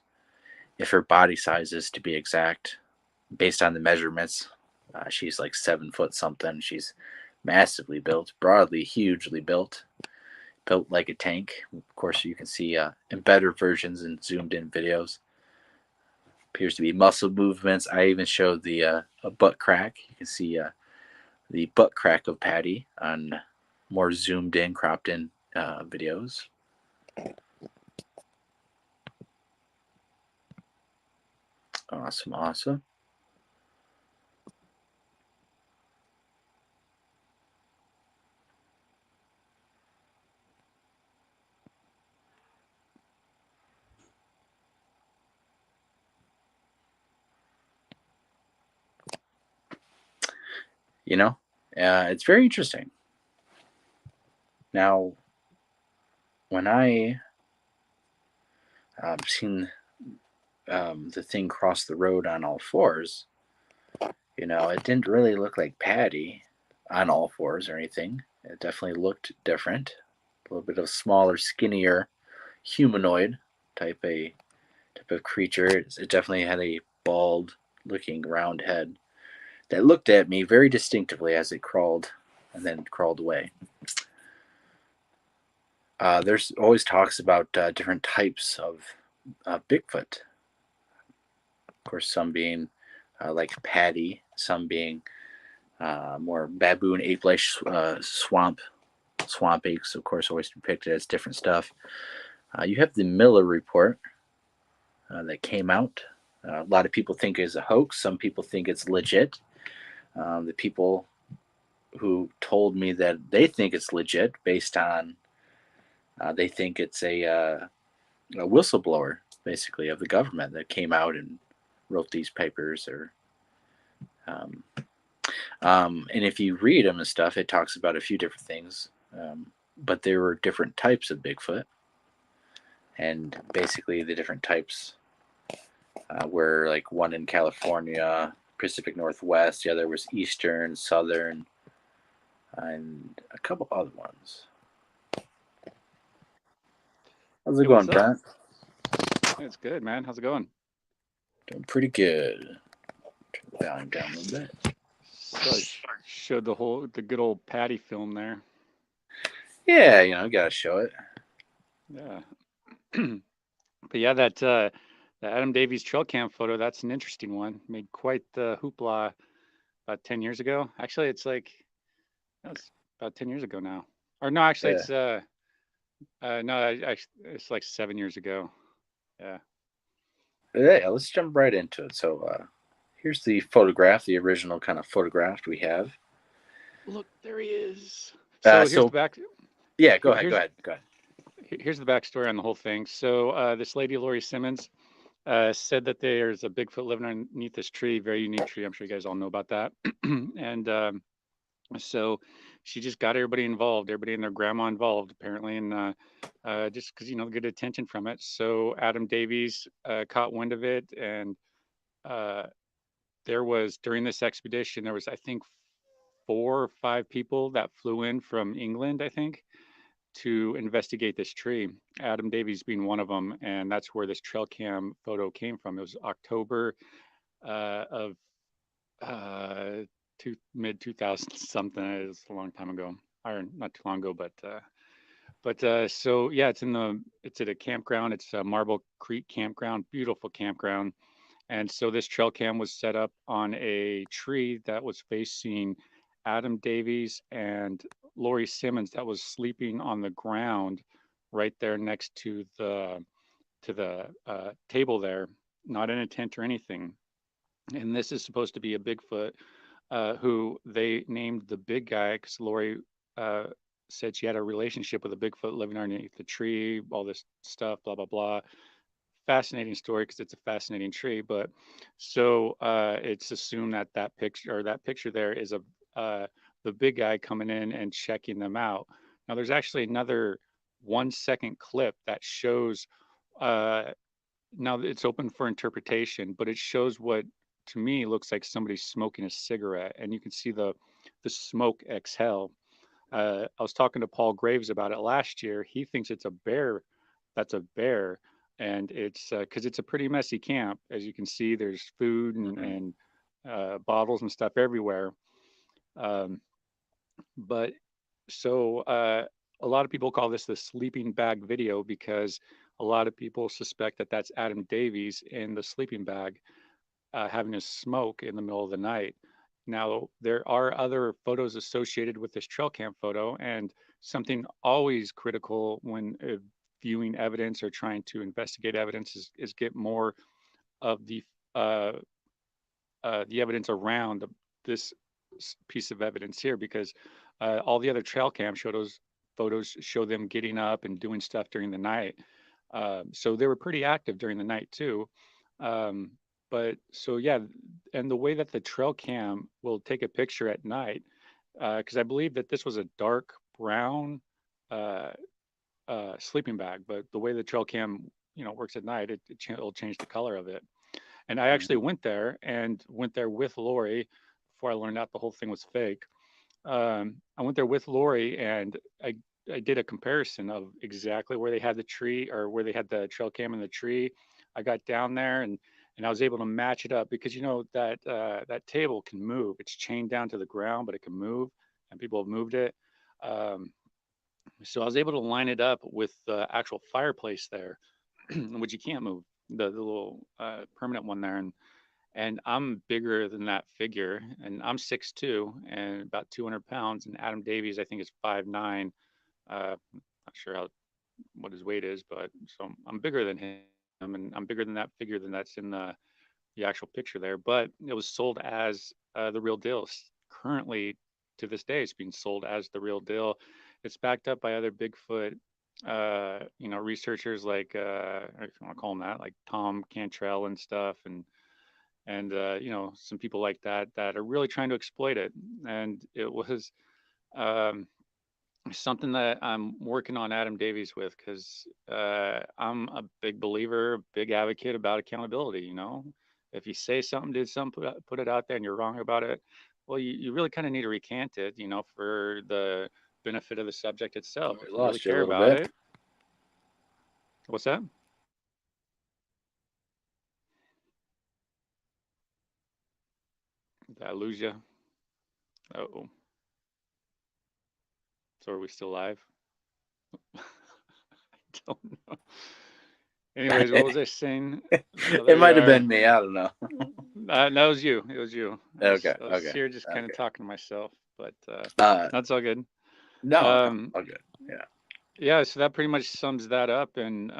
[SPEAKER 1] if her body size is to be exact, based on the measurements, she's like 7 foot something. She's massively built, broadly, hugely built like a tank. Of course, you can see in better versions and zoomed in videos. Appears to be muscle movements. I even showed the a butt crack. You can see the butt crack of Patty on more zoomed in, cropped in videos. Awesome. You know, it's very interesting. Now, when I seen the thing cross the road on all fours, it didn't really look like Patty on all fours or anything. It definitely looked different. A little bit of smaller, skinnier, humanoid type of creature. It definitely had a bald-looking round head that looked at me very distinctively as it crawled and then crawled away. There's always talks about different types of Bigfoot. Of course, some being like Patty, some being more baboon ape-like swamp apes. Of course, always depicted as different stuff. You have the Miller report that came out. A lot of people think it's a hoax. Some people think it's legit. The people who told me that they think it's legit based on they think it's a whistleblower, basically, of the government that came out and wrote these papers. And if you read them and stuff, it talks about a few different things. But there were different types of Bigfoot, and basically the different types were like one in California, Pacific Northwest. The other was Eastern, Southern, and a couple other ones. How's it going, Brent?
[SPEAKER 2] It's good, man. How's it going?
[SPEAKER 1] Doing pretty good. Turn the volume down a little bit.
[SPEAKER 2] So I showed the good old Patty film there.
[SPEAKER 1] Yeah, gotta show it.
[SPEAKER 2] Yeah. But yeah, that Adam Davies trail cam photo, that's an interesting one. Made quite the hoopla about 10 years ago. Actually, it's about 10 years ago now. Or no, actually, it's it's like 7 years ago. Yeah.
[SPEAKER 1] Yeah, let's jump right into it. So here's the photograph, the original kind of photograph we have.
[SPEAKER 2] Look, there he is. So here's the back.
[SPEAKER 1] Yeah, go ahead.
[SPEAKER 2] Here's the backstory on the whole thing. So this lady, Lori Simmons, said that there's a Bigfoot living underneath this tree, very unique tree. I'm sure you guys all know about that. And so she just got everybody involved, everybody and their grandma involved, apparently, and just because get attention from it. So Adam Davies caught wind of it, and there was during this expedition, there was I think 4 or 5 people that flew in from England, I think, to investigate this tree. Adam Davies being one of them, and that's where this trail cam photo came from. It was October of mid 2000 something. It was a long time ago, or not too long ago, but so yeah, it's at a campground. It's a Marble Creek campground, beautiful campground. And so this trail cam was set up on a tree that was facing Adam Davies and Lori Simmons that was sleeping on the ground right there next to the table there, not in a tent or anything. And this is supposed to be a Bigfoot who they named the big guy because Lori uh, said she had a relationship with a Bigfoot living underneath the tree, all this stuff, blah, blah, blah. Fascinating story because it's a fascinating tree. But so it's assumed that that picture there is the big guy coming in and checking them out. Now, there's actually another 1 second clip that shows. Uh, Now it's open for interpretation, but it shows what to me looks like somebody smoking a cigarette, and you can see the smoke exhale. I was talking to Paul Graves about it last year. He thinks it's a bear. That's a bear, and it's because it's a pretty messy camp. As you can see, there's food and bottles and stuff everywhere. Um, but so a lot of people call this the sleeping bag video because a lot of people suspect that that's Adam Davies in the sleeping bag having a smoke in the middle of the night. Now, there are other photos associated with this trail cam photo, and something always critical when viewing evidence or trying to investigate evidence is get more of uh, the evidence around this piece of evidence here, because all the other trail cam photos show them getting up and doing stuff during the night. So they were pretty active during the night too. Um, but so yeah, and the way that the trail cam will take a picture at night, because I believe that this was a dark brown uh, sleeping bag, but the way the trail cam works at night, it'll change the color of it. And I actually went there with Lori before I learned out the whole thing was fake. I went there with Lori and I did a comparison of exactly where they had the tree or where they had the trail cam in the tree. I got down there and I was able to match it up because that that table can move. It's chained down to the ground, but it can move, and people have moved it. Um, so I was able to line it up with the actual fireplace there, which you can't move, the little permanent one there. And I'm bigger than that figure, and I'm 6'2" and about 200 pounds. And Adam Davies, I think, is 5'9". Not sure what his weight is, but so I'm bigger than him, and I'm bigger than that figure than that's in the actual picture there. But it was sold as the real deal. Currently, to this day, it's being sold as the real deal. It's backed up by other Bigfoot, researchers like if you want to call them that, like Tom Cantrell and stuff, and some people like that are really trying to exploit it. And it was um, something that I'm working on Adam Davies with because I'm a big believer, big advocate about accountability. If you say something, did something, put it out there, and you're wrong about it, well, you really kind of need to recant it, for the benefit of the subject itself.
[SPEAKER 1] We
[SPEAKER 2] If you really
[SPEAKER 1] lost you a
[SPEAKER 2] care
[SPEAKER 1] little
[SPEAKER 2] about
[SPEAKER 1] bit.
[SPEAKER 2] it. What's that? Did I lose you? Oh, so are we still live? I don't know. Anyways, what was I saying? The
[SPEAKER 1] It might have
[SPEAKER 2] other,
[SPEAKER 1] been me. I don't know.
[SPEAKER 2] that was you. It was you.
[SPEAKER 1] Okay.
[SPEAKER 2] I was
[SPEAKER 1] Okay.
[SPEAKER 2] here just kind of
[SPEAKER 1] Okay.
[SPEAKER 2] talking to myself, but
[SPEAKER 1] Uh,
[SPEAKER 2] that's all good.
[SPEAKER 1] no, no.
[SPEAKER 2] Um,
[SPEAKER 1] All good. Yeah.
[SPEAKER 2] yeah, so that pretty much sums that up, and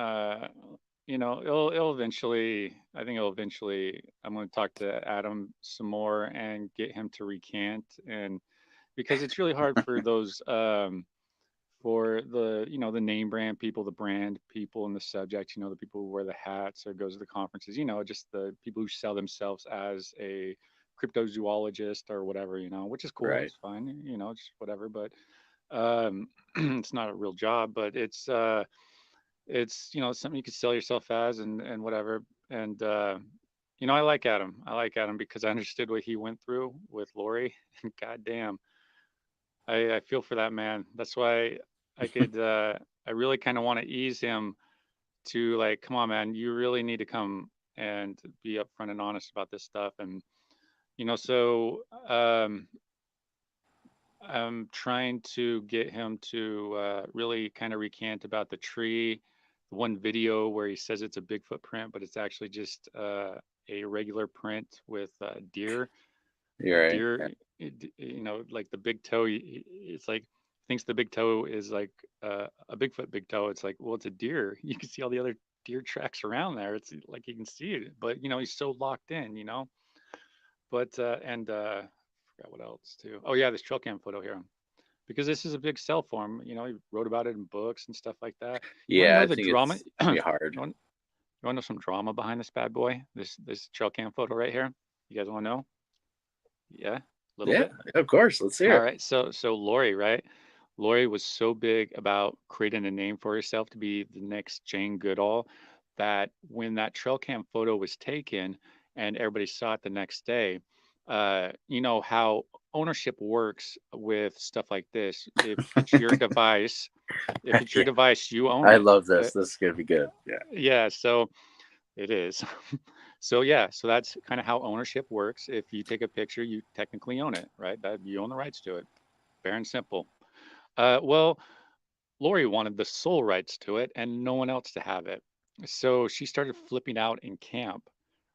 [SPEAKER 2] it'll eventually. I think it'll eventually. I'm going to talk to Adam some more and get him to recant, and because it's really hard for those for the name brand people, the brand people, and the subject, the people who wear the hats or goes to the conferences, just the people who sell themselves as a cryptozoologist or whatever, which is cool,
[SPEAKER 1] Right.
[SPEAKER 2] it's fine, just whatever. But it's not a real job, but it's something you could sell yourself as, and whatever. And I like Adam because I understood what he went through with Lori. And goddamn, I feel for that man. That's why I could I really kind of want to ease him to, like, come on, man, you really need to come and be upfront and honest about this stuff. And so I'm trying to get him to really kind of recant about the tree. The one video where he says it's a Bigfoot print, but it's actually just a regular print with deer.
[SPEAKER 1] You're right.
[SPEAKER 2] Deer, like the big toe. It's like thinks the big toe is like a Bigfoot big toe. It's like, well, it's a deer. You can see all the other deer tracks around there. It's like you can see it, but he's so locked in. But forgot what else too. Oh yeah, this trail cam photo here, because this is a big sell for him. He wrote about it in books and stuff like that. You want to
[SPEAKER 1] Yeah,
[SPEAKER 2] know
[SPEAKER 1] I
[SPEAKER 2] the
[SPEAKER 1] think
[SPEAKER 2] drama?
[SPEAKER 1] it's
[SPEAKER 2] you
[SPEAKER 1] gonna be hard.
[SPEAKER 2] want you want to know some drama behind this bad boy? This trail cam photo right here. You guys want to know? Yeah, a little
[SPEAKER 1] Yeah,
[SPEAKER 2] bit.
[SPEAKER 1] of course. Let's hear
[SPEAKER 2] All
[SPEAKER 1] it.
[SPEAKER 2] right. So Lori, right? Lori was so big about creating a name for herself to be the next Jane Goodall that when that trail cam photo was taken and everybody saw it the next day, you know how ownership works with stuff like this. If it's your device,
[SPEAKER 1] Yeah,
[SPEAKER 2] you own
[SPEAKER 1] I
[SPEAKER 2] it.
[SPEAKER 1] love this. This is gonna be good. Yeah.
[SPEAKER 2] Yeah. So it is. So yeah, so that's kind of how ownership works. If you take a picture, you technically own it, right? That you own the rights to it. Fair and simple. Well, Lori wanted the sole rights to it and no one else to have it. So she started flipping out in camp,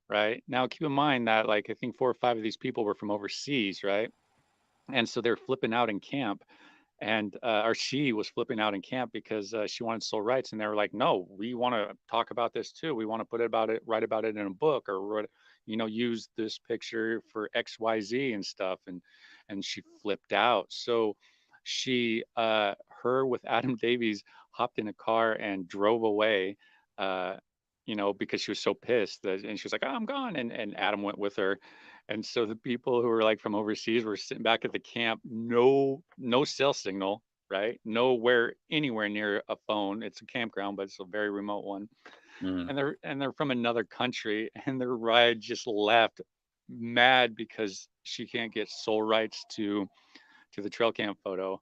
[SPEAKER 2] right? Now keep in mind that like I think 4 or 5 of these people were from overseas, right? And so they're flipping out in camp, and or she was flipping out in camp because she wanted sole rights, and they were like, no, we want to talk about this too. We want to write about it in a book, or use this picture for XYZ and stuff. And she flipped out. So her with Adam Davies hopped in a car and drove away. uh because she was so pissed and she was like, oh, I'm gone, and Adam went with her. And so the people who were like from overseas were sitting back at the camp, no cell signal, right? Nowhere anywhere near a phone. It's a campground, but it's a very remote one.
[SPEAKER 1] Mm.
[SPEAKER 2] And they're from another country, and their ride just left mad because she can't get sole rights to the trail cam photo.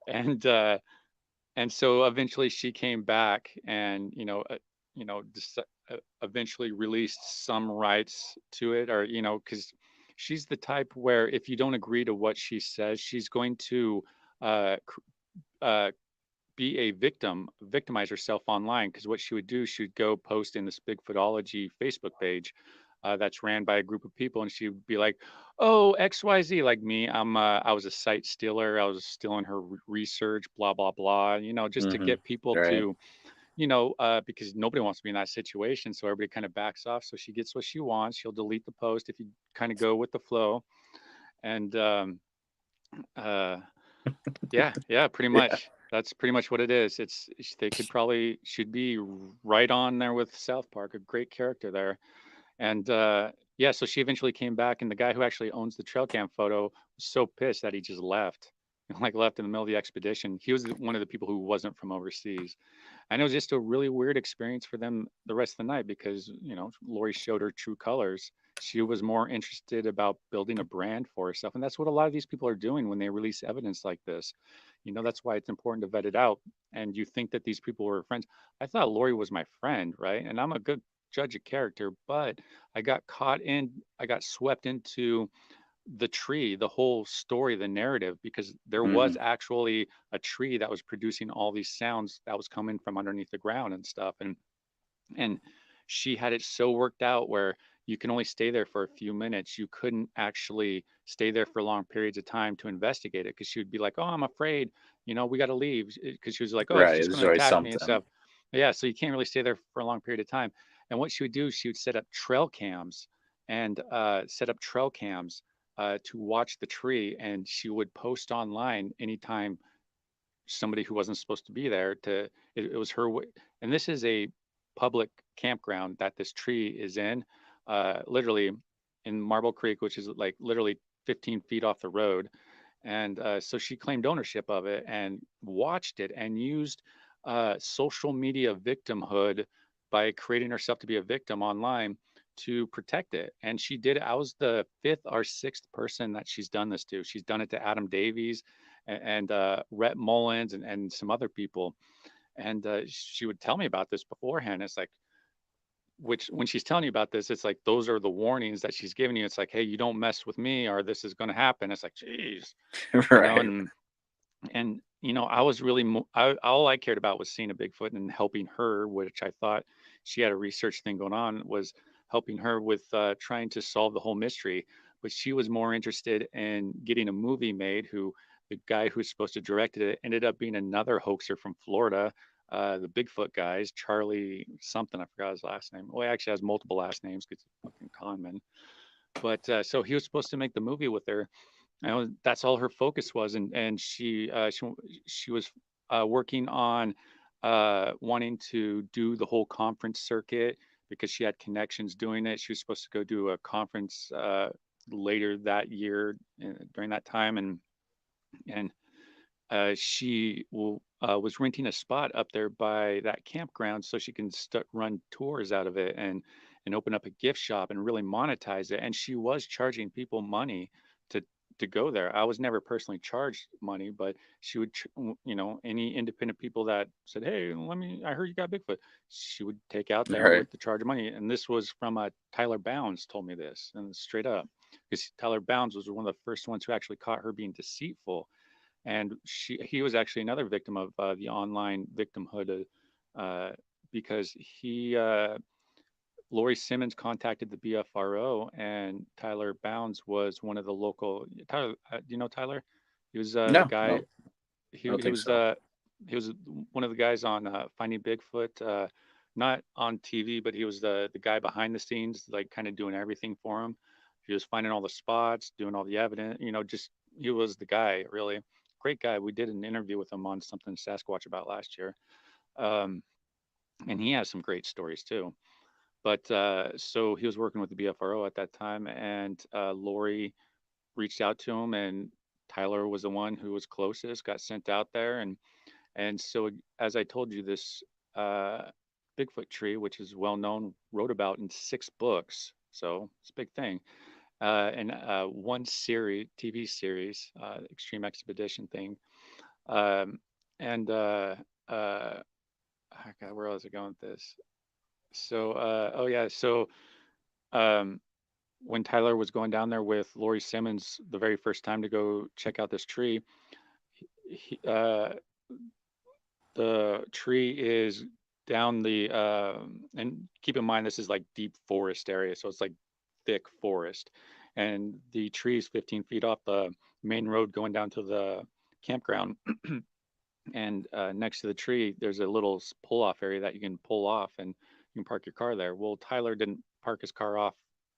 [SPEAKER 2] And and so eventually she came back and eventually released some rights to it, or because she's the type where if you don't agree to what she says, she's going to uh, uh, be a victimize herself online. Because what she would do, she would go post in this Bigfootology Facebook page that's ran by a group of people, and she would be like, "Oh, XYZ, like me, I was a site stealer. I was stealing her research, blah blah blah." Just to
[SPEAKER 1] Hmm.
[SPEAKER 2] get people
[SPEAKER 1] Right.
[SPEAKER 2] to, because nobody wants to be in that situation, so everybody kind of backs off. So she gets what she wants. She'll delete the post if you kind of go with the flow, and uh, yeah, pretty
[SPEAKER 1] Yeah.
[SPEAKER 2] much. That's pretty much what it is. They should be right on there with South Park, a great character there. And yeah, so she eventually came back, and the guy who actually owns the trail cam photo was so pissed that he just left, like left in the middle of the expedition. He was one of the people who wasn't from overseas. And it was just a really weird experience for them the rest of the night because, Lori showed her true colors. She was more interested about building a brand for herself. And that's what a lot of these people are doing when they release evidence like this. That's why it's important to vet it out. And you think that these people were friends. I thought Lori was my friend, right? And I'm a good judge of character, but I got swept into the tree, the whole story, the narrative, because there was
[SPEAKER 1] Hmm.
[SPEAKER 2] actually a tree that was producing all these sounds that was coming from underneath the ground and stuff. And she had it so worked out where you can only stay there for a few minutes. You couldn't actually stay there for long periods of time to investigate it because she would be like, "Oh, I'm afraid, we got to leave," because she was like, "Oh, it's
[SPEAKER 1] Right.
[SPEAKER 2] just going
[SPEAKER 1] There's
[SPEAKER 2] to
[SPEAKER 1] always
[SPEAKER 2] attack me and
[SPEAKER 1] something.
[SPEAKER 2] stuff." Yeah, so you can't really stay there for a long period of time. And what she would do, she would set up trail cams and to watch the tree, and she would post online anytime somebody who wasn't supposed to be there it was her way. And this is a public campground that this tree is in, literally in Marble Creek, which is like literally 15 feet off the road. And so she claimed ownership of it and watched it and used social media victimhood by creating herself to be a victim online to protect it. And she did it. I was the fifth or sixth person that she's done this to. She's done it to Adam Davies and Rhett Mullins and some other people. And she would tell me about this beforehand. It's like, which when she's telling you about this, it's like those are the warnings that she's giving you. It's like, hey, you don't mess with me, or this is going to happen. It's like, geez,
[SPEAKER 1] Right.
[SPEAKER 2] and I was really all I cared about was seeing a Bigfoot and helping her, which I thought she had a research thing going on, was helping her with trying to solve the whole mystery. But she was more interested in getting a movie made, who the guy who's supposed to direct it ended up being another hoaxer from Florida. The Bigfoot guys, Charlie something, I forgot his last name. Well, he actually has multiple last names because he's a fucking con man. But so he was supposed to make the movie with her. And that's all her focus was, and she was working on wanting to do the whole conference circuit because she had connections doing it. She was supposed to go do a conference later that year during that time, and was renting a spot up there by that campground so she can run tours out of it and open up a gift shop and really monetize it. And she was charging people money to go there. I was never personally charged money, but she would, any independent people that said, "Hey, I heard you got Bigfoot," she would take out
[SPEAKER 1] All
[SPEAKER 2] there
[SPEAKER 1] right.
[SPEAKER 2] with the charge of money. And this was from Tyler Bounds told me this, and straight up, because Tyler Bounds was one of the first ones who actually caught her being deceitful, and he was actually another victim of the online victimhood, because Lori Simmons contacted the BFRO, and Tyler Bounds was one of the local. Tyler, do you know Tyler? He was the
[SPEAKER 1] No,
[SPEAKER 2] guy.
[SPEAKER 1] no, I
[SPEAKER 2] He
[SPEAKER 1] don't
[SPEAKER 2] he
[SPEAKER 1] think
[SPEAKER 2] was
[SPEAKER 1] so.
[SPEAKER 2] uh he was one of the guys on Finding Bigfoot, not on TV, but he was the guy behind the scenes, like kind of doing everything for him. He was finding all the spots, doing all the evidence, just he was the guy, really. Great guy. We did an interview with him on something Sasquatch about last year. Um, and he has some great stories too. But so he was working with the BFRO at that time, and Lori reached out to him, and Tyler was the one who was closest, got sent out there, and so, as I told you, this uh, Bigfoot tree, which is well known, wrote about in 6 books. So it's a big thing. And one TV series, Extreme Expedition thing. Um, and oh God, where was I going with this? So, oh yeah, so um, when Tyler was going down there with Lori Simmons the very first time to go check out this tree, he, the tree is down and keep in mind this is like deep forest area, so it's like thick forest, and the tree is 15 feet off the main road going down to the campground. And next to the tree there's a little pull off area that you can pull off and you can park your car there. Well, Tyler didn't park his car off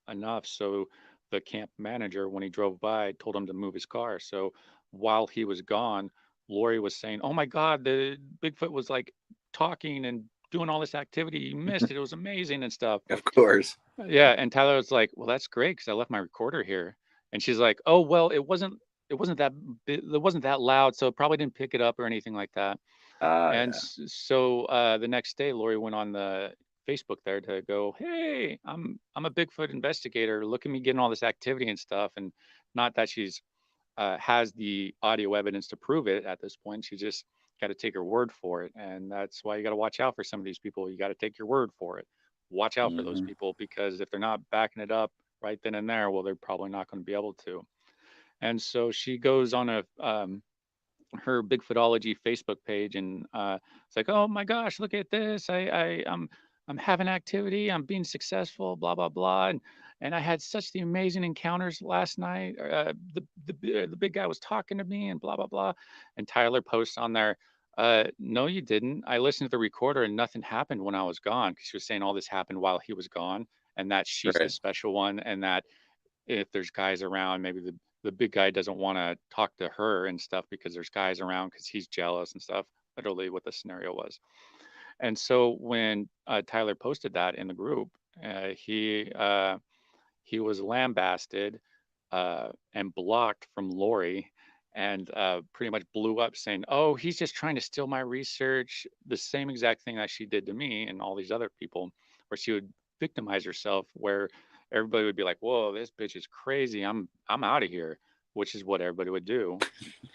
[SPEAKER 2] enough, so the camp manager, when he drove by, told him to move his car. So while he was gone, Lori was saying, "Oh my God, the Bigfoot was like talking and doing all this activity. You missed it. It was amazing and stuff."
[SPEAKER 1] Of course.
[SPEAKER 2] Yeah, and Tyler was like, "Well, that's great because I left my recorder here." And she's like, "Oh, well, it wasn't that loud, so it probably didn't pick it up or anything like that." And
[SPEAKER 1] Yeah.
[SPEAKER 2] so the next day, Lori went on the Facebook there to go, "Hey, I'm a Bigfoot investigator. Look at me getting all this activity and stuff." And not that she's has the audio evidence to prove it at this point. She just got to take her word for it, and that's why you got to watch out for some of these people. You got to take your word for it. Watch out for those
[SPEAKER 1] Hmm.
[SPEAKER 2] people, because if they're not backing it up right then and there, well, they're probably not going to be able to. And so she goes on her Bigfootology Facebook page, and it's like, "Oh my gosh, look at this! I'm having activity. I'm being successful. Blah blah blah." And I had such the amazing encounters last night. The big guy was talking to me, and blah blah blah. And Tyler posts on there, "No, you didn't. I listened to the recorder, and nothing happened when I was gone." Because she was saying all this happened while he was gone, and that she's the
[SPEAKER 1] Right.
[SPEAKER 2] special one, and that if there's guys around, maybe the big guy doesn't want to talk to her and stuff because there's guys around because he's jealous and stuff. Literally, what the scenario was. And so when Tyler posted that in the group, uh, he uh, he was lambasted and blocked from Lori, and pretty much blew up saying, "Oh, he's just trying to steal my research." The same exact thing that she did to me and all these other people, where she would victimize herself, where everybody would be like, "Whoa, this bitch is crazy. I'm out of here," which is what everybody would do,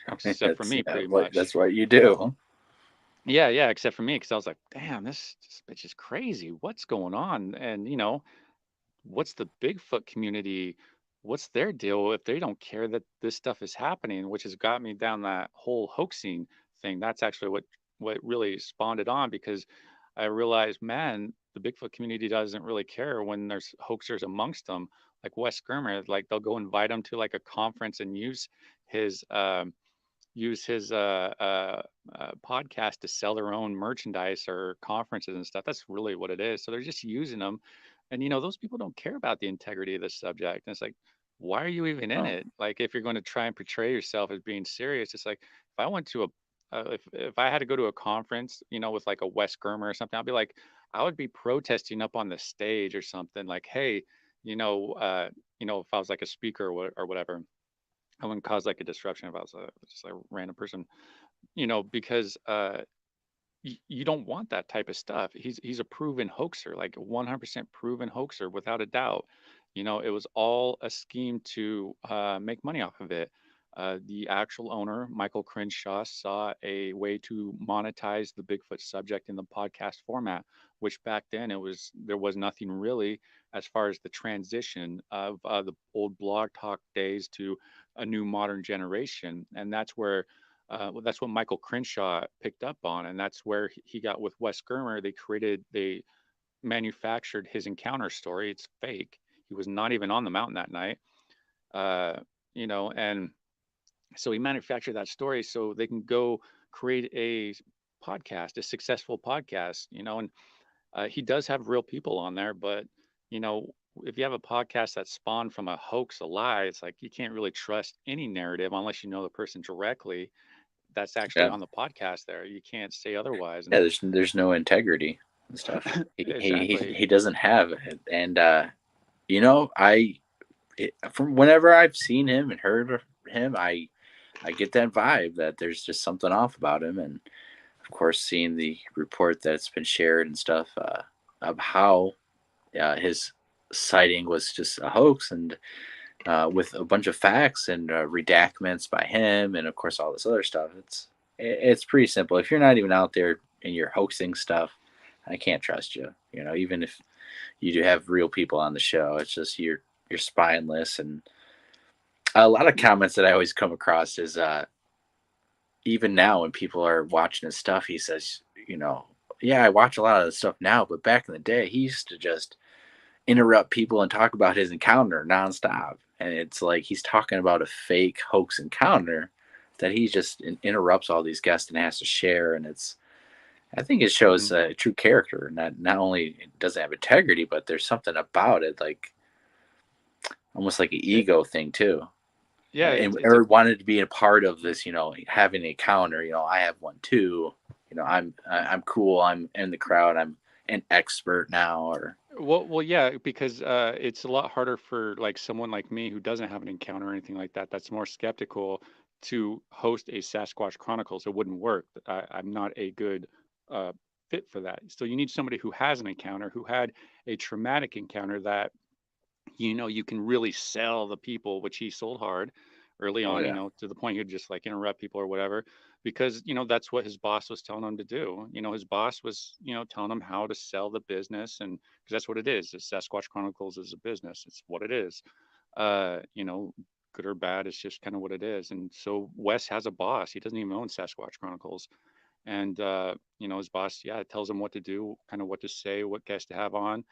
[SPEAKER 2] except for
[SPEAKER 1] That's
[SPEAKER 2] me,
[SPEAKER 1] yeah.
[SPEAKER 2] pretty
[SPEAKER 1] What
[SPEAKER 2] much.
[SPEAKER 1] that's what you do.
[SPEAKER 2] Yeah, yeah, except for me, because I was like, "Damn, this bitch is crazy. What's going on?" And what's the Bigfoot community? What's their deal if they don't care that this stuff is happening? Which has got me down that whole hoaxing thing. That's actually what really spawned it on, because I realized, man, the Bigfoot community doesn't really care when there's hoaxers amongst them. Like Wes Germer, like they'll go invite him to like a conference and use his use his podcast to sell their own merchandise or conferences and stuff. That's really what it is. So they're just using them, and those people don't care about the integrity of the subject. And it's like, why are you even in
[SPEAKER 1] Oh,
[SPEAKER 2] it? Like, if you're going to try and portray yourself as being serious, it's like, if I went to a if I had to go to a conference, with like a Wes Germer or something, I'd be like, I would be protesting up on the stage or something like, hey, if I was like a speaker or whatever, I wouldn't cause like a disruption if I was just a random person, because you don't want that type of stuff. He's a proven hoaxer, like a 100% proven hoaxer without a doubt. It was all a scheme to make money off of it. The actual owner, Michael Crenshaw, saw a way to monetize the Bigfoot subject in the podcast format, which back then there was nothing really as far as the transition of the old blog talk days to a new modern generation, and well, that's what Michael Crenshaw picked up on, and that's where he got with Wes Germer. They manufactured his encounter story. It's fake. He was not even on the mountain that night, uh, and so he manufactured that story so they can go create a podcast, a successful podcast, and he does have real people on there, but you know, if you have a podcast that spawned from a hoax, a lie, it's like you can't really trust any narrative unless you know the person directly that's actually
[SPEAKER 1] yeah.
[SPEAKER 2] on the podcast there. You can't say otherwise.
[SPEAKER 1] Yeah,
[SPEAKER 2] And
[SPEAKER 1] there's no integrity and stuff.
[SPEAKER 2] exactly.
[SPEAKER 1] He doesn't have it. And I from whenever I've seen him and heard of him, I get that vibe that there's just something off about him. And of course, seeing the report that's been shared and stuff of how his sighting was just a hoax, and with a bunch of facts and redactments by him, and of course all this other stuff. It's pretty simple. If you're not even out there and you're hoaxing stuff, I can't trust you. Even if you do have real people on the show, it's just you're spineless. And a lot of comments that I always come across is even now when people are watching his stuff, he says, yeah, I watch a lot of the stuff now, but back in the day, he used to just interrupt people and talk about his encounter nonstop. And it's like he's talking about a fake hoax encounter that he just interrupts all these guests and has to share. And I think it shows
[SPEAKER 2] Mhm.
[SPEAKER 1] a true character. Not only it doesn't have integrity, but there's something about it, like almost like an
[SPEAKER 2] It,
[SPEAKER 1] ego thing too.
[SPEAKER 2] yeah,
[SPEAKER 1] And
[SPEAKER 2] it's a
[SPEAKER 1] or wanted to be a part of this, having an encounter. I have one too. I'm cool. I'm in the crowd. I'm an expert now. Or
[SPEAKER 2] well, yeah, because it's a lot harder for like someone like me who doesn't have an encounter or anything like that. That's more skeptical to host a Sasquatch Chronicles. It wouldn't work. I'm not a good uh, fit for that. So you need somebody who has an encounter, who had a traumatic encounter that you can really sell the people, which he sold hard early
[SPEAKER 1] oh
[SPEAKER 2] on,
[SPEAKER 1] yeah,
[SPEAKER 2] to the point he'd just like interrupt people or whatever, because, that's what his boss was telling him to do. His boss was, telling him how to sell the business. And because that's what it is. The Sasquatch Chronicles is a business. It's what it is. Uh, you know, Good or bad, it's just kind of what it is. And so Wes has a boss. He doesn't even own Sasquatch Chronicles. And his boss, yeah, tells him what to do, kind of what to say, what guests to have on.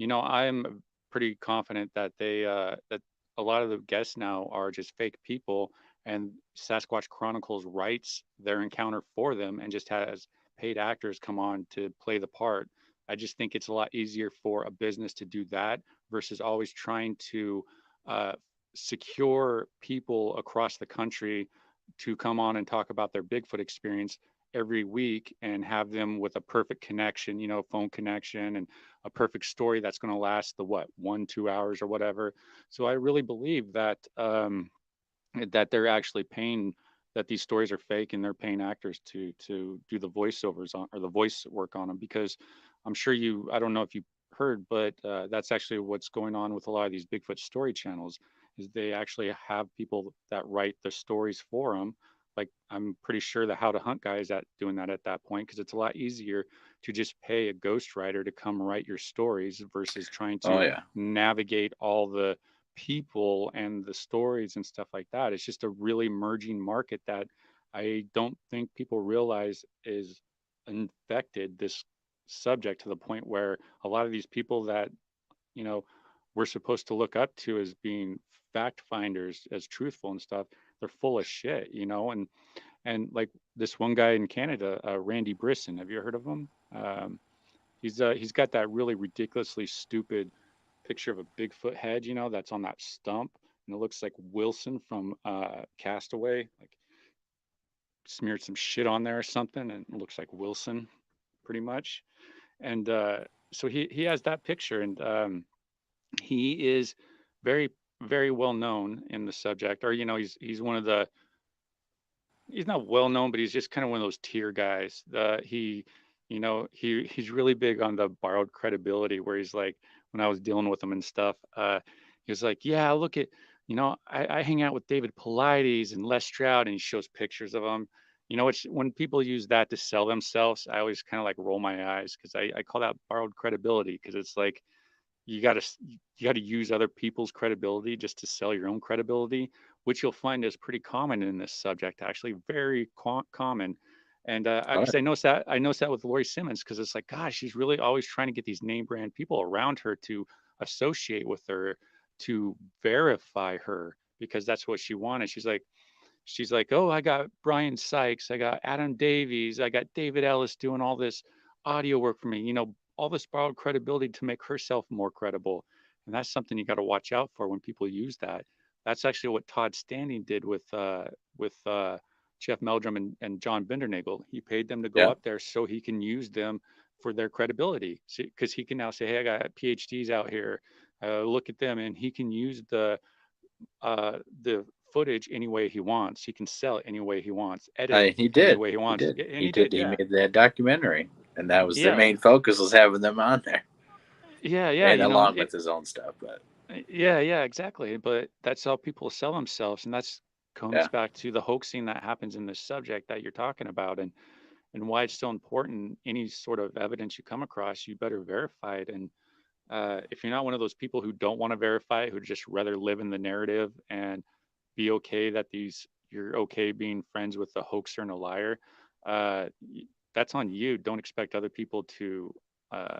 [SPEAKER 2] I'm pretty confident that that a lot of the guests now are just fake people, and Sasquatch Chronicles writes their encounter for them and just has paid actors come on to play the part. I just think it's a lot easier for a business to do that versus always trying to uh, secure people across the country to come on and talk about their Bigfoot experience every week and have them with a perfect connection, phone connection, and a perfect story that's going to last the what 1 2 hours or whatever. So I really believe that that they're actually paying, that these stories are fake, and they're paying actors to do the voiceovers on, or the voice work on them, because I'm sure I don't know if you heard, but that's actually what's going on with a lot of these Bigfoot story channels, is they actually have people that write the stories for them. Like, I'm pretty sure the How to Hunt guy is at doing that at that point, because it's a lot easier to just pay a ghostwriter to come write your stories versus trying
[SPEAKER 1] oh
[SPEAKER 2] to
[SPEAKER 1] yeah,
[SPEAKER 2] navigate all the people and the stories and stuff like that. It's just a really emerging market that I don't think people realize is infected this subject, to the point where a lot of these people that, you know, we're supposed to look up to as being fact finders, as truthful and stuff, they're full of shit, and And like this one guy in Canada, Randy Brisson, have you heard of him? He's got that really ridiculously stupid picture of a Bigfoot head, that's on that stump, and it looks like Wilson from Castaway, like smeared some shit on there or something, and it looks like Wilson, pretty much. And so he has that picture, and he is very very well known in the subject, or he's one of the he's not well known, but he's just kind of one of those tier guys. He's really big on the borrowed credibility, where he's like, when I was dealing with him and stuff, he was like, yeah, look at, I hang out with David Paulides and Les Stroud, and he shows pictures of them. It's when people use that to sell themselves, I always kind of like roll my eyes, because I call that borrowed credibility, because it's like you got to use other people's credibility just to sell your own credibility, which you'll find is pretty common in this subject, actually very common. And
[SPEAKER 1] All
[SPEAKER 2] because
[SPEAKER 1] right.
[SPEAKER 2] I noticed that with Lori Simmons, because it's like, gosh, she's really always trying to get these name brand people around her to associate with her, to verify her, because that's what she wanted. She's like, oh, I got Brian Sykes, I got Adam Davies, I got David Ellis doing all this audio work for me, all this borrowed credibility to make herself more credible. And that's something you got to watch out for when people use that. That's actually what Todd Standing did with Jeff Meldrum and John Bindernagel. He paid them to go
[SPEAKER 1] Yeah.
[SPEAKER 2] up there so he can use them for their credibility. Because he can now say, hey, I got PhDs out here. Look at them. And he can use the footage any way he wants. He can sell it any way he wants, edit it
[SPEAKER 1] He
[SPEAKER 2] any
[SPEAKER 1] did.
[SPEAKER 2] way he
[SPEAKER 1] He
[SPEAKER 2] wants.
[SPEAKER 1] did.
[SPEAKER 2] And
[SPEAKER 1] He
[SPEAKER 2] he
[SPEAKER 1] did.
[SPEAKER 2] did,
[SPEAKER 1] He
[SPEAKER 2] yeah.
[SPEAKER 1] made that documentary, and that was their
[SPEAKER 2] Yeah.
[SPEAKER 1] main focus, was having them on there,
[SPEAKER 2] Yeah, yeah,
[SPEAKER 1] and along with his own stuff. But
[SPEAKER 2] yeah, yeah, exactly. But that's how people sell themselves, and that's comes
[SPEAKER 1] yeah,
[SPEAKER 2] back to the hoaxing that happens in this subject that you're talking about, and why it's so important. Any sort of evidence you come across, you better verify it. And if you're not one of those people who don't want to verify it, who just rather live in the narrative and be okay that you're okay being friends with a hoaxer and a liar, that's on you. Don't expect other people to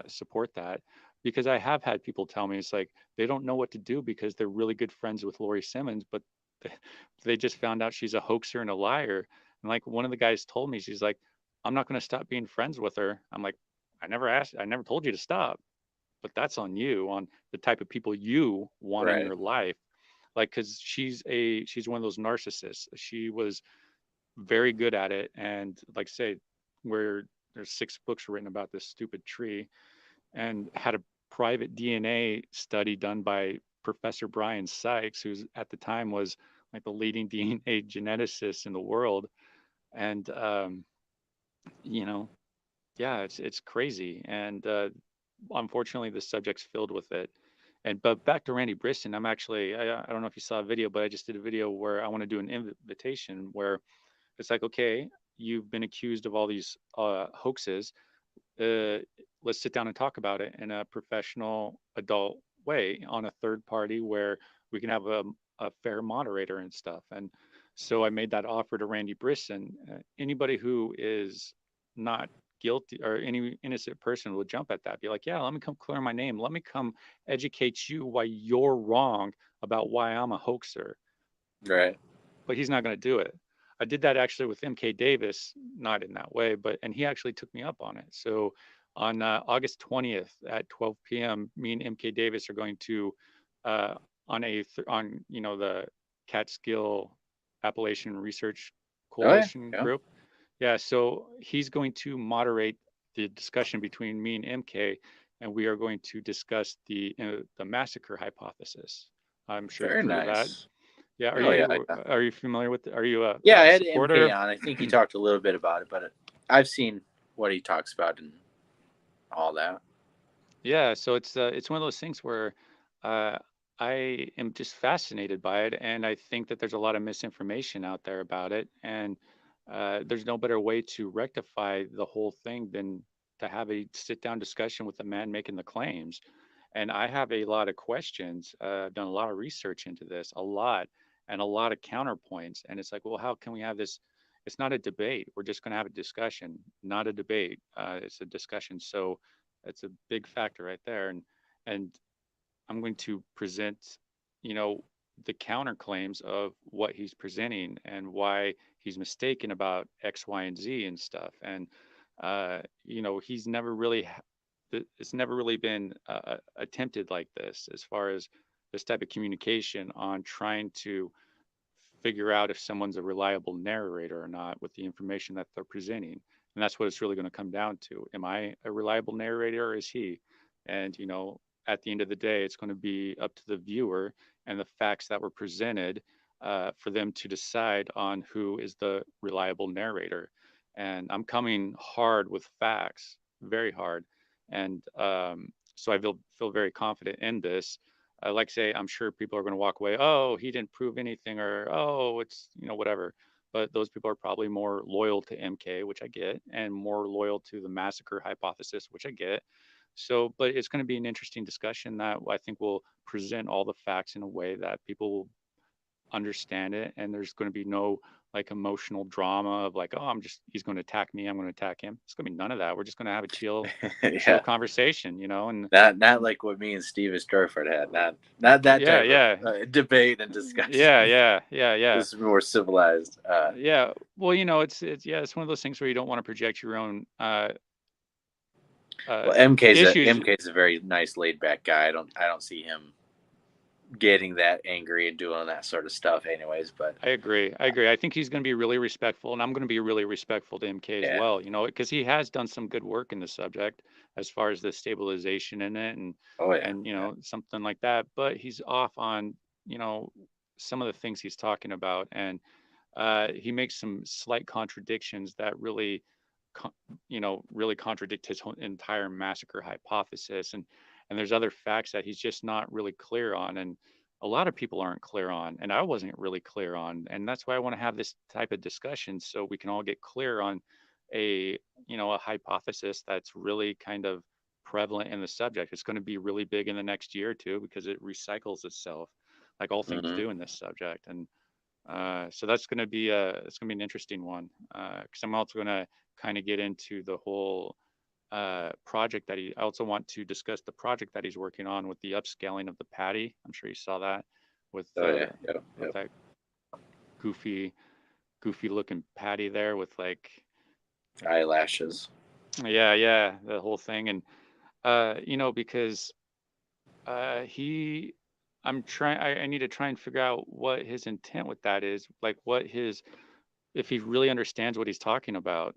[SPEAKER 2] support that, because I have had people tell me it's like they don't know what to do because they're really good friends with Lori Simmons, but they, they just found out she's a hoaxer and a liar. And like one of the guys told me, she's like, I'm not going to stop being friends with her. I'm like, I never told you to stop, but that's on you, on the type of people you want in
[SPEAKER 1] right.
[SPEAKER 2] your life. Like, because she's one of those narcissists. She was very good at it, and like I say, where there's 6 books written about this stupid tree, and had a private DNA study done by Professor Brian Sykes, who's at the time was like the leading DNA geneticist in the world. And you know yeah, it's crazy. And unfortunately the subject's filled with it. And but back to Randy Brisson, I don't know if you saw a video, but I just did a video where I want to do an invitation where it's like, okay, you've been accused of all these hoaxes. uh, let's sit down and talk about it in a professional adult way, on a third party, where we can have a fair moderator and stuff. And so I made that offer to Randy Brisson. Anybody who is not guilty, or any innocent person, will jump at that, be like, yeah, let me come clear my name, let me come educate you why you're wrong about why I'm a hoaxer.
[SPEAKER 1] Right.
[SPEAKER 2] But he's not going to do it. I did that actually with MK Davis, not in that way, and he actually took me up on it. So on August 20th at 12 p.m., me and MK Davis are going to uh, on the Catskill Appalachian Research
[SPEAKER 1] Oh yeah.
[SPEAKER 2] Coalition
[SPEAKER 1] Yeah.
[SPEAKER 2] group. Yeah, so he's going to moderate the discussion between me and MK, and we are going to discuss the massacre hypothesis. I'm sure you've
[SPEAKER 1] Very
[SPEAKER 2] heard of that.
[SPEAKER 1] nice.
[SPEAKER 2] Yeah,
[SPEAKER 1] Oh yeah. Yeah.
[SPEAKER 2] are you familiar with are you
[SPEAKER 1] Yeah, I
[SPEAKER 2] a
[SPEAKER 1] had
[SPEAKER 2] supporter
[SPEAKER 1] MK
[SPEAKER 2] of?
[SPEAKER 1] on. I think he talked a little bit about it, but I've seen what he talks about and all that.
[SPEAKER 2] Yeah, so it's one of those things where uh I am just fascinated by it, and I think that there's a lot of misinformation out there about it, and there's no better way to rectify the whole thing than to have a sit down discussion with the man making the claims. And I have a lot of questions. I've done a lot of research into this, a lot, and a lot of counterpoints. And it's like, well, how can we have this? It's not a debate. We're just going to have a discussion, not a debate. It's a discussion. So it's a big factor right there. And I'm going to present, you know, the counterclaims of what he's presenting and why he's mistaken about X, Y, and Z and stuff. And he's never really it's never really been attempted like this, as far as this type of communication on trying to figure out if someone's a reliable narrator or not with the information that they're presenting. And that's what it's really going to come down to. Am I a reliable narrator or is he? And, at the end of the day, it's going to be up to the viewer and the facts that were presented for them to decide on who is the reliable narrator. And I'm coming hard with facts, very hard. And so I feel very confident in this. Like say, I'm sure people are going to walk away. Oh, he didn't prove anything, or oh, it's whatever. But those people are probably more loyal to MK, which I get, and more loyal to the massacre hypothesis, which I get. So, but it's going to be an interesting discussion that I think will present all the facts in a way that people will understand it, and there's going to be no like emotional drama of like, oh, he's going to attack me, I'm going to attack him. It's going to be none of that. We're just going to have a chill
[SPEAKER 1] Yeah.
[SPEAKER 2] conversation, and
[SPEAKER 1] Not like what me and Steve Stroford had. Not that
[SPEAKER 2] yeah,
[SPEAKER 1] type of
[SPEAKER 2] yeah,
[SPEAKER 1] debate and discussion.
[SPEAKER 2] yeah.
[SPEAKER 1] This is more civilized.
[SPEAKER 2] Yeah. Well, it's one of those things where you don't want to project your own
[SPEAKER 1] Well, MK's
[SPEAKER 2] issues.
[SPEAKER 1] a very nice, laid back guy. I don't see him getting that angry and doing that sort of stuff, anyways. But
[SPEAKER 2] I agree. I think he's going to be really respectful, and I'm going to be really respectful to MK as
[SPEAKER 1] yeah,
[SPEAKER 2] well. Because he has done some good work in the subject as far as the stabilization in it, and
[SPEAKER 1] oh yeah,
[SPEAKER 2] and
[SPEAKER 1] yeah.
[SPEAKER 2] something like that. But he's off on some of the things he's talking about, and he makes some slight contradictions that really, really contradict his whole entire massacre hypothesis. And there's other facts that he's just not really clear on, and a lot of people aren't clear on, and I wasn't really clear on, and that's why I want to have this type of discussion so we can all get clear on a hypothesis that's really kind of prevalent in the subject. It's going to be really big in the next year or two because it recycles itself, like all things
[SPEAKER 1] Mm-hmm.
[SPEAKER 2] do in this subject. And so that's going to be an interesting one, because I'm also going to kind of get into the whole project that I also want to discuss the project that he's working on with the upscaling of the patty. I'm sure you saw that with
[SPEAKER 1] Oh yeah, yep,
[SPEAKER 2] with
[SPEAKER 1] yep.
[SPEAKER 2] that goofy looking patty there with like
[SPEAKER 1] Eyelashes.
[SPEAKER 2] yeah, the whole thing. And because he I'm trying I need to try and figure out what his intent with that is, like what his if he really understands what he's talking about.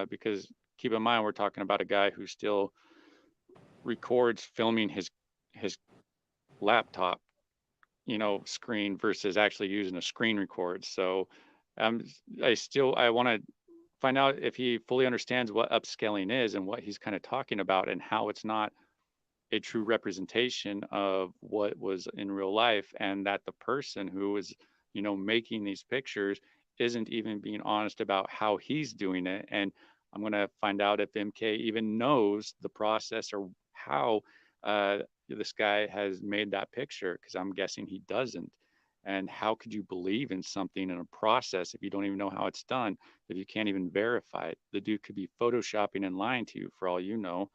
[SPEAKER 2] Because keep in mind, we're talking about a guy who still records filming his laptop, screen versus actually using a screen record. So um, I want to find out if he fully understands what upscaling is and what he's kind of talking about, and how it's not a true representation of what was in real life, and that the person who is making these pictures isn't even being honest about how he's doing it. And I'm going to find out if MK even knows the process or how uh, this guy has made that picture, because I'm guessing he doesn't. And how could you believe in something in a process if you don't even know how it's done, if you can't even verify it? The dude could be photoshopping and lying to you for all you know.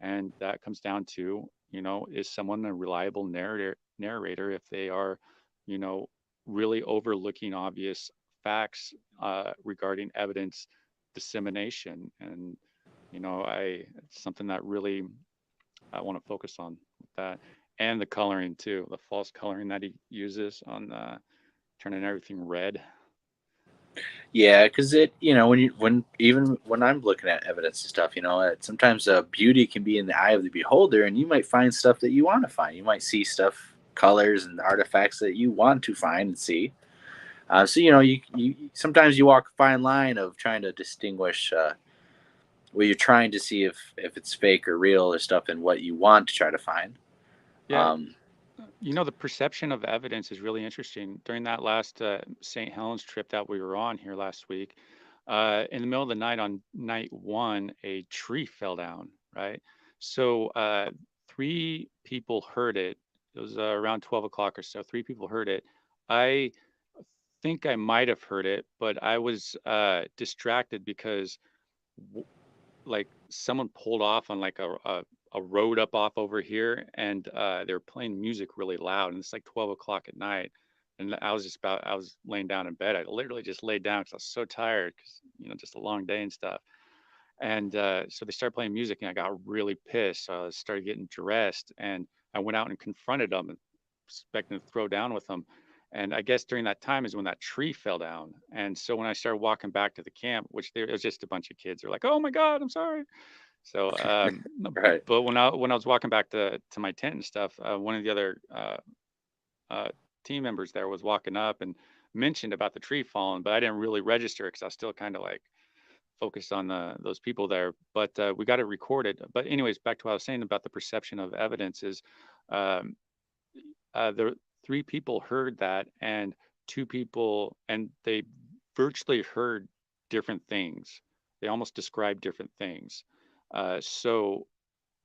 [SPEAKER 2] And that comes down to, is someone a reliable narrator if they are, you know, really overlooking obvious facts regarding evidence dissemination. And, it's something that really I want to focus on with that. And the coloring too, the false coloring that he uses on turning everything red.
[SPEAKER 1] Yeah, because when I'm looking at evidence and stuff, sometimes beauty can be in the eye of the beholder, and you might find stuff that you want to find. You might see stuff, colors, and artifacts that you want to find and see. So you sometimes you walk a fine line of trying to distinguish what you're trying to see if it's fake or real or stuff, and what you want to try to find.
[SPEAKER 2] Yeah,
[SPEAKER 1] Um,
[SPEAKER 2] the perception of evidence is really interesting. During that last St. Helens trip that we were on here last week, in the middle of the night on night one, a tree fell down, right? So three people heard it. It was around 12 o'clock or so. Three people heard it. I think I might have heard it, but I was distracted because like someone pulled off on like a a road up off over here, and they were playing music really loud, and it's like 12 o'clock at night. And I was laying down in bed. I literally just laid down because I was so tired, because just a long day and stuff. And so they started playing music, and I got really pissed. So I started getting dressed, and I went out and confronted them, and expecting to throw down with them. And I guess during that time is when that tree fell down. And so when I started walking back to the camp, which it was just a bunch of kids, they're like, "Oh my God, I'm sorry." So,
[SPEAKER 1] Right.
[SPEAKER 2] but when I was walking back to my tent and stuff, one of the other uh, team members there was walking up and mentioned about the tree falling, but I didn't really register because I was still kind of like focused on those people there. But we got it recorded. But anyways, back to what I was saying about the perception of evidence is, um, the three people heard that, and two people, and they virtually heard different things. They almost described different things. So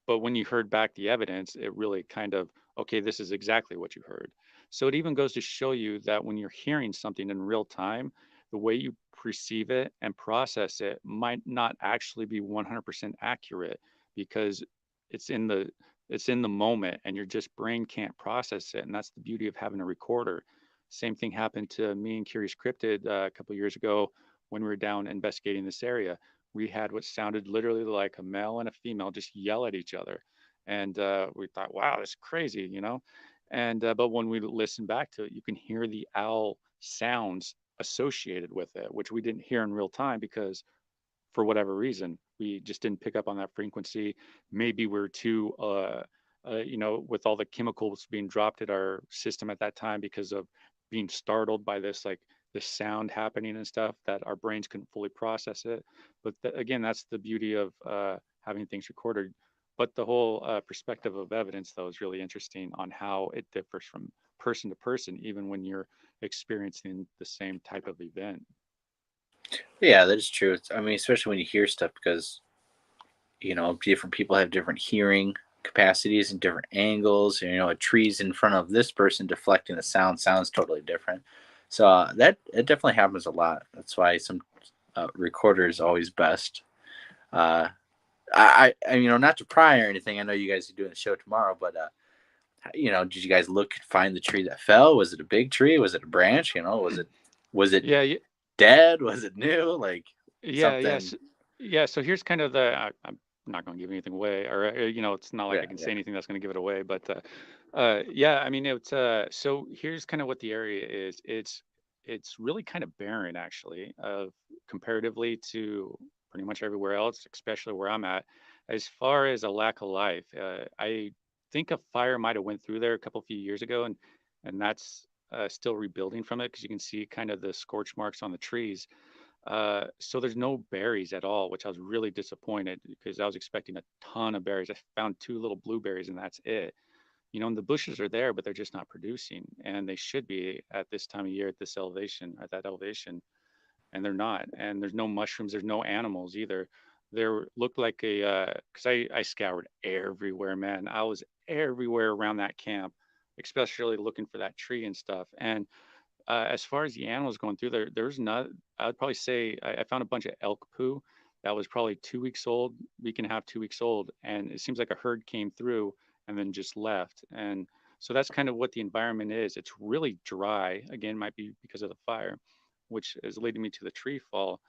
[SPEAKER 2] but when you heard back the evidence, it really kind of, okay, this is exactly what you heard. So it even goes to show you that when you're hearing something in real time, the way you perceive it and process it might not actually be 100% accurate, because it's in the it's in the moment, and your just brain can't process it. And that's the beauty of having a recorder. Same thing happened to me and Curious Cryptid a couple of years ago when we were down investigating this area. We had what sounded literally like a male and a female just yell at each other. And we thought, wow, that's crazy. And but when we listen back to it, you can hear the owl sounds associated with it, which we didn't hear in real time because for whatever reason, we just didn't pick up on that frequency. Maybe we're too, with all the chemicals being dropped at our system at that time because of being startled by this sound happening and stuff, that our brains couldn't fully process it. But again, that's the beauty of having things recorded. But the whole perspective of evidence, though, is really interesting on how it differs from person to person, even when you're experiencing the same type of event.
[SPEAKER 1] Yeah, that is true. I mean, especially when you hear stuff, because different people have different hearing capacities and different angles. A tree's in front of this person deflecting the sound sounds totally different. So that it definitely happens a lot. That's why some recorder is always best. Uh, not to pry or anything. I know you guys are doing the show tomorrow, but did you guys look and find the tree that fell? Was it a big tree? Was it a branch? Was it
[SPEAKER 2] Yeah, yeah,
[SPEAKER 1] dead? Was it new? Like
[SPEAKER 2] yeah,
[SPEAKER 1] something?
[SPEAKER 2] yes. Yeah, so here's kind of I'm not going to give anything away, or it's not like
[SPEAKER 1] Yeah,
[SPEAKER 2] I can
[SPEAKER 1] yeah.
[SPEAKER 2] say anything that's going to give it away, but yeah, I mean, so here's kind of what the area is. It's really kind of barren, actually, comparatively to pretty much everywhere else, especially where I'm at. As far as a lack of life, I think a fire might have went through there a few years ago, and that's still rebuilding from it, because you can see kind of the scorch marks on the trees. So there's no berries at all, which I was really disappointed, because I was expecting a ton of berries. I found two little blueberries, and that's it. And the bushes are there, but they're just not producing, and they should be at this time of year, at this elevation, at that elevation, and they're not. And there's no mushrooms, there's no animals either. There looked like because I scoured everywhere, man. I was everywhere around that camp, especially looking for that tree and stuff. And as far as the animals going through there, there's not. I would probably say I found a bunch of elk poo that was probably 2 weeks old, week and a half, 2 weeks old, and it seems like a herd came through and then just left. And so that's kind of what the environment is. It's really dry. Again, might be because of the fire, which is leading me to the tree fall.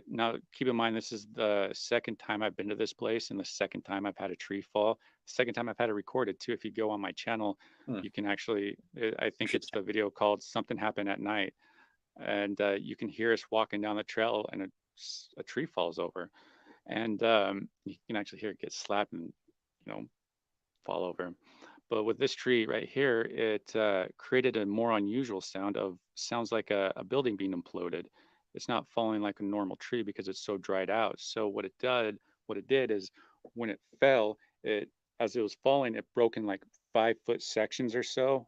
[SPEAKER 2] Now, keep in mind, this is the second time I've been to this place, and the second time I've had a tree fall. The second time I've had it recorded too. If you go on my channel,
[SPEAKER 1] Hmm.
[SPEAKER 2] you can actually, I think it's the video called "Something Happened at Night," and you can hear us walking down the trail, and a tree falls over, and you can actually hear it get slapped and you know fall over. But with this tree right here, it created a more unusual sounds like a building being imploded. It's not falling like a normal tree because it's so dried out. So what it did is, when it fell, it as it was falling, it broke in like 5 foot sections or so,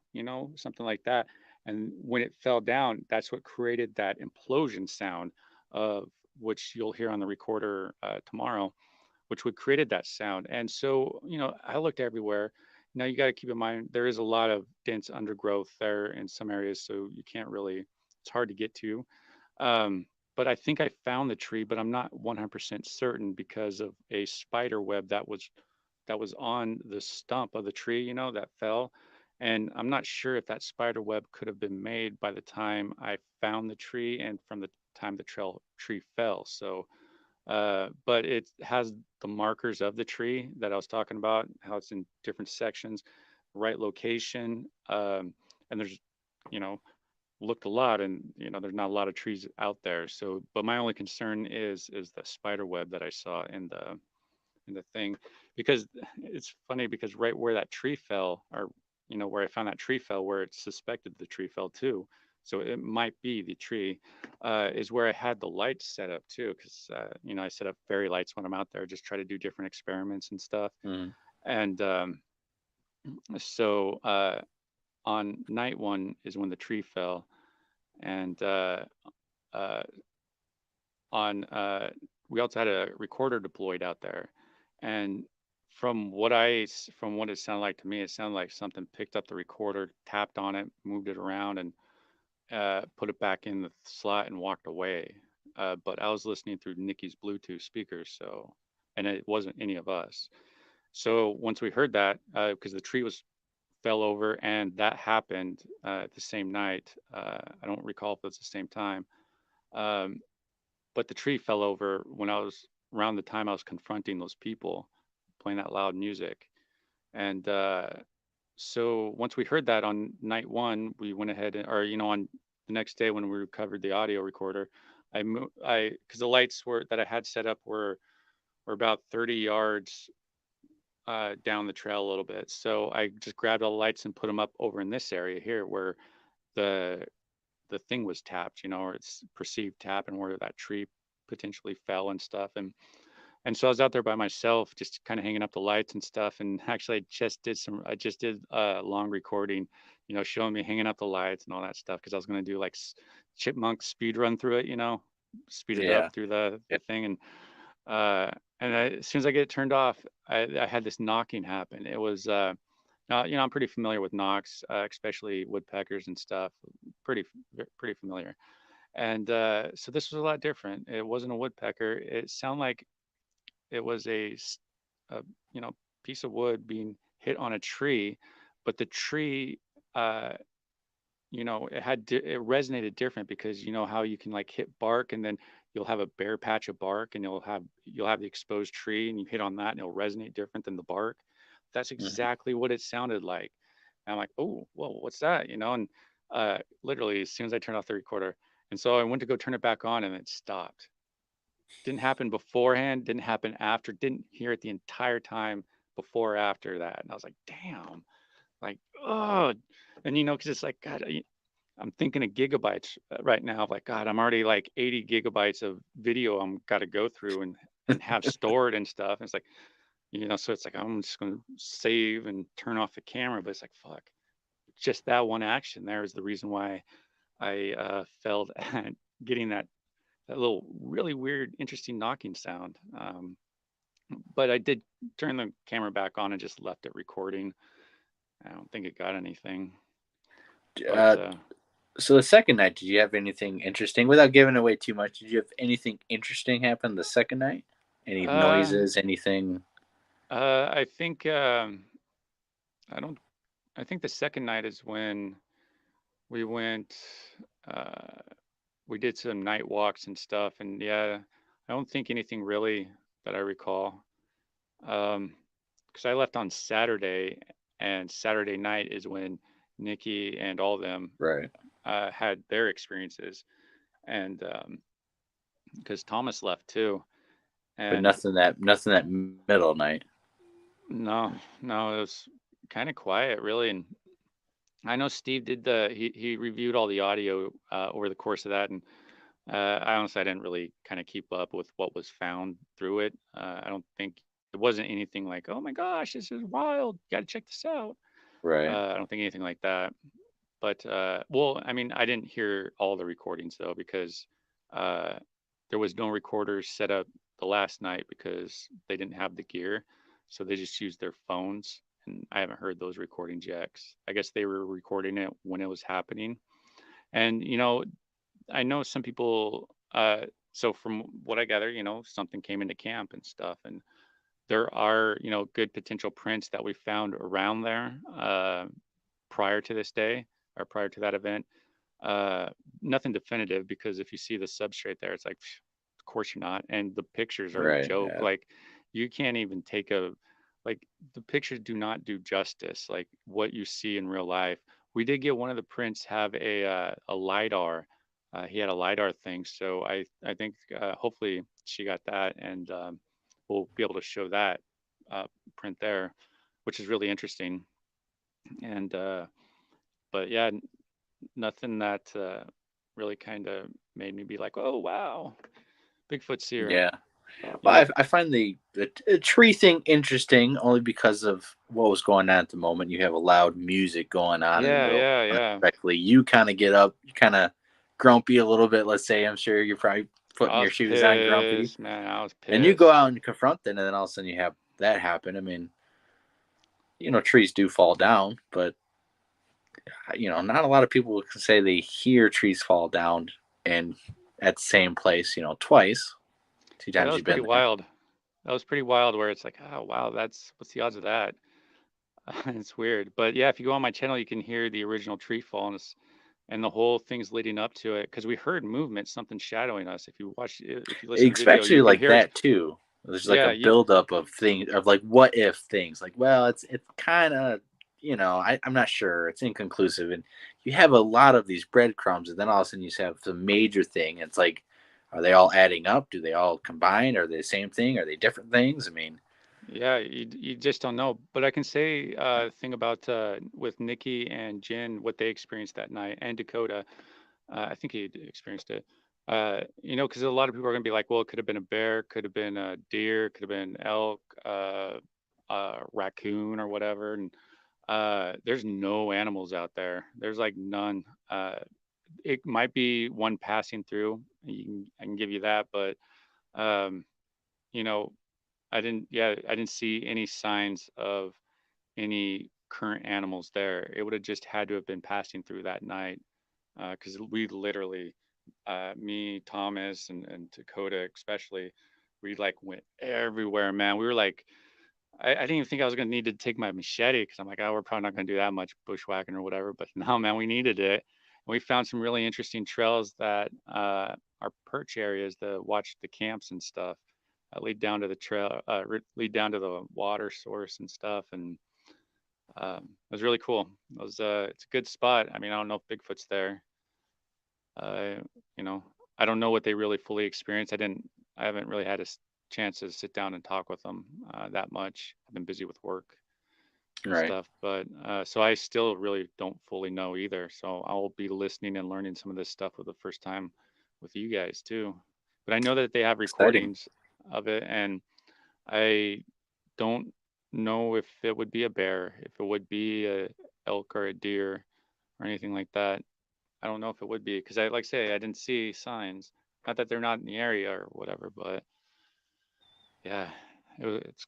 [SPEAKER 2] something like that. And when it fell down, that's what created that implosion sound, of which you'll hear on the recorder tomorrow, which would created that sound. And so, I looked everywhere. Now you got to keep in mind there is a lot of dense undergrowth there in some areas, so you can't really. It's hard to get to. But I think I found the tree, but I'm not 100% certain because of a spider web that was that was on the stump of the tree, that fell. And I'm not sure if that spider web could have been made by the time I found the tree and from the time the tree fell. So, but it has the markers of the tree that I was talking about, how it's in different sections, right location, and there's, you know, looked a lot, and there's not a lot of trees out there. So, but my only concern is the spider web that I saw in the thing, because it's funny because right where that tree fell, or where I found that tree fell, where it suspected the tree fell too. So it might be the tree, is where I had the lights set up too, because I set up fairy lights when I'm out there, just try to do different experiments and stuff.
[SPEAKER 1] Mm.
[SPEAKER 2] And so on night one is when the tree fell, and uh, on we also had a recorder deployed out there, and from what it sounded like to me, it sounded like something picked up the recorder, tapped on it, moved it around, and put it back in the slot and walked away. But I was listening through Nikki's Bluetooth speakers, so, and it wasn't any of us. So once we heard that, because the tree was fell over and that happened at the same night. I don't recall if it was the same time. Um, but the tree fell over when I was around the time I was confronting those people playing that loud music. And so once we heard that on night one, we went ahead and, or, on the next day when we recovered the audio recorder, because the lights that I had set up were about 30 yards down the trail a little bit. So I just grabbed all the lights and put them up over in this area here where the the thing was tapped, or it's perceived tap, and where that tree potentially fell and stuff. And so I was out there by myself, just kind of hanging up the lights and stuff. And actually, I just did a long recording, showing me hanging up the lights and all that stuff, because I was going to do like chipmunk speed run through it, speed it up
[SPEAKER 1] Yeah.
[SPEAKER 2] through the
[SPEAKER 1] Yeah.
[SPEAKER 2] thing. As soon as I get it turned off, I had this knocking happen. It was, I'm pretty familiar with knocks, especially woodpeckers and stuff. Pretty familiar. And so this was a lot different. It wasn't a woodpecker. It sounded like it was a piece of wood being hit on a tree, but the tree, uh, it resonated different, because how you can like hit bark, and then you'll have a bare patch of bark, and you'll have the exposed tree, and you hit on that and it'll resonate different than the bark. That's
[SPEAKER 1] Mhm.
[SPEAKER 2] exactly what it sounded like. And I'm like, oh, well, what's that? And literally as soon as I turned off the recorder, and so I went to go turn it back on, and it stopped. Didn't happen beforehand, didn't happen after, didn't hear it the entire time before or after that. And I was like, damn, like, oh, and because it's like, God, I'm thinking of gigabytes right now, of like, God, I'm already like 80 gigabytes of video I'm got to go through and have stored and stuff. And it's like, so it's like, I'm just going to save and turn off the camera. But it's like, fuck, just that one action there is the reason why I failed at getting that little really weird, interesting knocking sound. But I did turn the camera back on and just left it recording. I don't think it got anything. But
[SPEAKER 1] Uh, so the second night, did you have anything interesting? Without giving away too much, did you have anything interesting happen the second night? Any
[SPEAKER 2] uh,
[SPEAKER 1] noises? Anything?
[SPEAKER 2] I think I don't. I think the second night is when we went. Uh, we did some night walks and stuff, and yeah, I don't think anything really that I recall. Because I left on Saturday, and Saturday night is when Nikki and all of them
[SPEAKER 1] Right.
[SPEAKER 2] had their experiences, and because Thomas left too,
[SPEAKER 1] But
[SPEAKER 2] and
[SPEAKER 1] nothing that middle night.
[SPEAKER 2] no, no, it was kind of quiet, really. And I know Steve did he reviewed all the audio over the course of that, and I didn't really kind of keep up with what was found through it. I don't think it wasn't anything like, oh my gosh, this is wild, you got to check this out.
[SPEAKER 1] Right.
[SPEAKER 2] I don't think anything like that. But well, I mean, I didn't hear all the recordings though, because uh, there was no recorders set up the last night because they didn't have the gear, so they just used their phones. And I haven't heard those recordings yet. I guess they were recording it when it was happening. And I know some people. So from what I gather, something came into camp and stuff, and there are, good potential prints that we found around there prior to this day or prior to that event. Uh, Nothing definitive, because if you see the substrate there, it's like, of course you're not. And the pictures are a
[SPEAKER 1] Right.
[SPEAKER 2] joke.
[SPEAKER 1] Yeah.
[SPEAKER 2] Like, you can't even like, the pictures do not do justice, like what you see in real life. We did get one of the prints have a LiDAR. He had a LiDAR thing. So I think hopefully she got that, and we'll be able to show that uh, print there, which is really interesting. And, but yeah, nothing that really kind of made me be like, oh, wow, Bigfoot's here.
[SPEAKER 1] Yeah. Well,
[SPEAKER 2] Yep.
[SPEAKER 1] I find the tree thing interesting only because of what was going on at the moment. You have a loud music going on in the
[SPEAKER 2] Yeah,
[SPEAKER 1] middle,
[SPEAKER 2] yeah, yeah.
[SPEAKER 1] unexpectedly. You kind of get up, you kind of grumpy a little bit. Let's say, I'm sure you're probably putting
[SPEAKER 2] I
[SPEAKER 1] your
[SPEAKER 2] was
[SPEAKER 1] shoes on, grumpy,
[SPEAKER 2] pissed, man. I was
[SPEAKER 1] and you go
[SPEAKER 2] pissed.
[SPEAKER 1] out and confront them, and then all of a sudden you have that happen. I mean, trees do fall down, but not a lot of people can say they hear trees fall down and at the same place, twice, two
[SPEAKER 2] Yeah, that
[SPEAKER 1] times
[SPEAKER 2] was
[SPEAKER 1] you've
[SPEAKER 2] pretty
[SPEAKER 1] been there.
[SPEAKER 2] wild. That was pretty wild, where it's like, oh, wow, what's the odds of that? It's weird. But yeah, if you go on my channel, you can hear the original tree fall, and the whole thing's leading up to it, because we heard movement, something shadowing us. If you listen to the video, you
[SPEAKER 1] Especially
[SPEAKER 2] can
[SPEAKER 1] like
[SPEAKER 2] hear it.
[SPEAKER 1] that too. There's like a
[SPEAKER 2] Yeah,
[SPEAKER 1] buildup of things of like what if things. Like, well, it's kind of I'm not sure. It's inconclusive, and you have a lot of these breadcrumbs, and then all of a sudden you have the major thing. It's like, are they all adding up? Do they all combine? Are they the same thing? Are they different things? I mean,
[SPEAKER 2] yeah, you just don't know. But I can say thing about with Nikki and Jen, what they experienced that night, and Dakota. I think he experienced it. Because a lot of people are gonna be like, well, it could have been a bear, could have been a deer, could have been elk, raccoon, or whatever. And there's no animals out there. There's like none. It might be one passing through. I can give you that, but um, you know, I didn't. Yeah, I didn't see any signs of any current animals there. It would have just had to have been passing through that night, because we literally, me, Thomas, and Dakota especially, we like went everywhere, man. We were like, I didn't even think I was gonna need to take my machete, because I'm like, oh, we're probably not gonna do that much bushwhacking or whatever. But no, man, we needed it. And we found some really interesting trails that are perch areas to watch the camps and stuff. Lead down to the trail, lead down to the water source and stuff, and it was really cool. It's a good spot. I mean, I don't know if Bigfoot's there. Uh, you know, I don't know what they really fully experienced. I haven't really had a chance to sit down and talk with them that much. I've been busy with work and
[SPEAKER 1] right.
[SPEAKER 2] stuff, but so I still really don't fully know either. So I'll be listening and learning some of this stuff for the first time with you guys too. But I know that they have
[SPEAKER 1] Exciting.
[SPEAKER 2] recordings of it, and I don't know if it would be a bear, if it would be a elk or a deer or anything like that. I don't know if it would be, because I like say I didn't see signs. Not that they're not in the area or whatever, but yeah, it's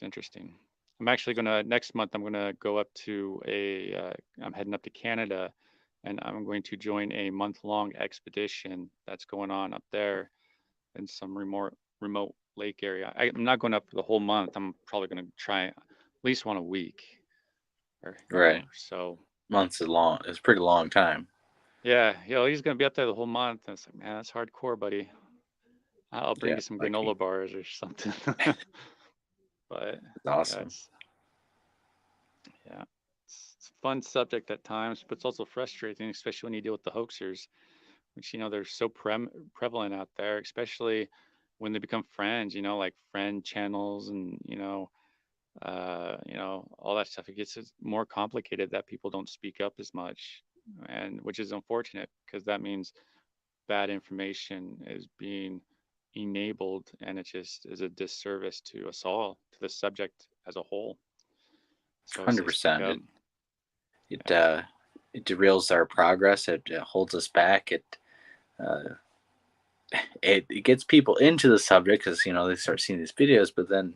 [SPEAKER 2] interesting. I'm actually gonna next month. I'm gonna go up to a. I'm heading up to Canada, and I'm going to join a month-long expedition that's going on up there in some remote lake area. I'm not going up for the whole month. I'm probably gonna try at least one a week, or
[SPEAKER 1] Right.
[SPEAKER 2] so.
[SPEAKER 1] Months is long. It's a pretty long time.
[SPEAKER 2] Yeah, he's gonna be up there the whole month. And it's like, man, that's hardcore, buddy. I'll bring
[SPEAKER 1] Yeah.
[SPEAKER 2] you some
[SPEAKER 1] Like,
[SPEAKER 2] granola bars or something. But
[SPEAKER 1] it's
[SPEAKER 2] yeah,
[SPEAKER 1] awesome.
[SPEAKER 2] yeah, it's a fun subject at times, but it's also frustrating, especially when you deal with the hoaxers, which they're so prevalent out there, especially when they become friends. Like friend channels, and all that stuff. It gets more complicated that people don't speak up as much, and which is unfortunate, because that means bad information is being enabled, and it just is a disservice to us all, to the subject as a whole. So I
[SPEAKER 1] Hundred
[SPEAKER 2] say speak
[SPEAKER 1] percent.
[SPEAKER 2] up.
[SPEAKER 1] It
[SPEAKER 2] Yeah.
[SPEAKER 1] uh, it derails our progress. It holds us back. Uh, it gets people into the subject because they start seeing these videos, but then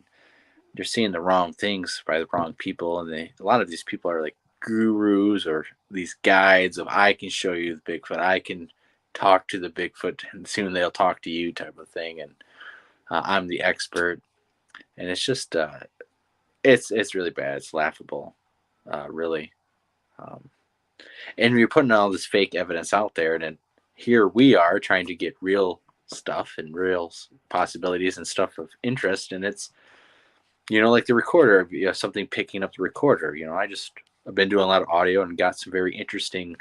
[SPEAKER 1] they're seeing the wrong things by the wrong people, and a lot of these people are like gurus or these guides of I can show you the Bigfoot, I can talk to the Bigfoot, and soon they'll talk to you type of thing, and I'm the expert. and it's just it's really bad. It's laughable, really. Um, and you're putting all this fake evidence out there, and then here we are trying to get real stuff and real possibilities and stuff of interest, and it's like the recorder, something picking up the recorder. I've been doing a lot of audio and got some very interesting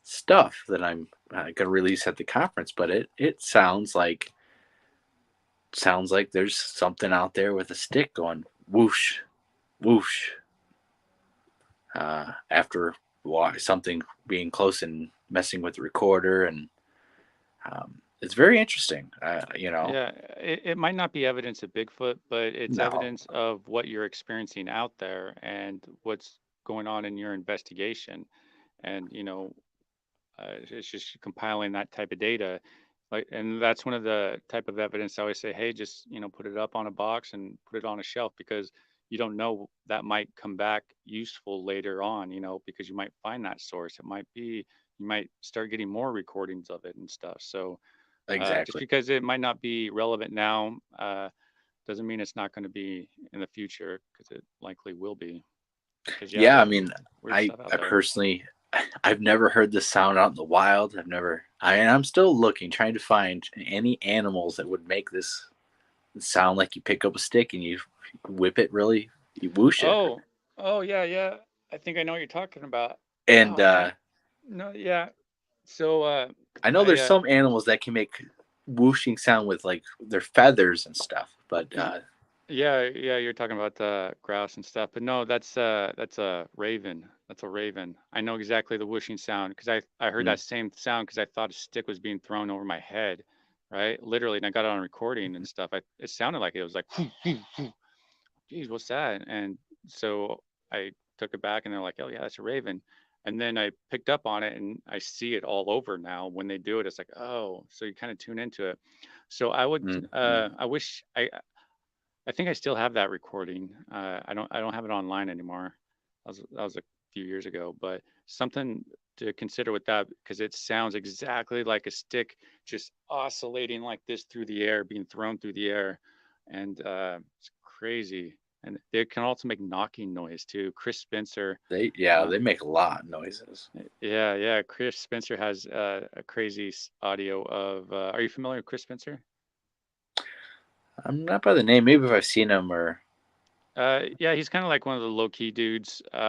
[SPEAKER 1] stuff that I'm going to release at the conference, but it sounds like there's something out there with a stick going whoosh whoosh after something being close and messing with the recorder, and it's very interesting.
[SPEAKER 2] Yeah, it might not be evidence of Bigfoot, but it's
[SPEAKER 1] No,
[SPEAKER 2] evidence of what you're experiencing out there and what's going on in your investigation. And, it's just compiling that type of data. Like, and that's one of the type of evidence I always say, hey, just, put it up on a box and put it on a shelf because you don't know that might come back useful later on, because you might find that source. It might be, you might start getting more recordings of it and stuff. So, just
[SPEAKER 1] exactly.
[SPEAKER 2] because it might not be relevant now, doesn't mean it's not going to be in the future because it likely will be. Because yeah,
[SPEAKER 1] Yeah, I
[SPEAKER 2] there's
[SPEAKER 1] mean,
[SPEAKER 2] weird
[SPEAKER 1] I
[SPEAKER 2] stuff out
[SPEAKER 1] I
[SPEAKER 2] there.
[SPEAKER 1] personally, I've never heard this sound out in the wild. I'm still looking, trying to find any animals that would make this sound like you pick up a stick and you whip it really, you whoosh it.
[SPEAKER 2] Oh, oh yeah, yeah. I think I know what you're talking about.
[SPEAKER 1] And
[SPEAKER 2] Oh man, no, yeah. So
[SPEAKER 1] I know
[SPEAKER 2] I
[SPEAKER 1] there's some animals that can make whooshing sound with like their feathers and stuff, but
[SPEAKER 2] y- yeah, yeah, you're talking about the grouse and stuff, but no, that's a raven. That's a raven. I know exactly the whooshing sound because I heard
[SPEAKER 1] mm,
[SPEAKER 2] that same sound because I thought a stick was being thrown over my head, right? Literally, and I got it on recording and stuff. It sounded like it was like, geez, what's that? And so I took it back and they're like, oh yeah, that's a raven. And then I picked up on it and I see it all over now. When they do it, it's like, oh, so you kind of tune into it. So I wish I think I still have that recording. I don't have it online anymore. That was a few years ago, but something to consider with that because it sounds exactly like a stick just oscillating like this through the air, being thrown through the air, and it's crazy. And they can also make knocking noise too. Chris Spencer, uh,
[SPEAKER 1] they make a lot of noises.
[SPEAKER 2] yeah, yeah, Chris Spencer has a crazy audio of. Are you familiar with Chris Spencer?
[SPEAKER 1] I'm not by the name. Maybe if I've seen him or.
[SPEAKER 2] Yeah, he's kind of like one of the low key dudes. But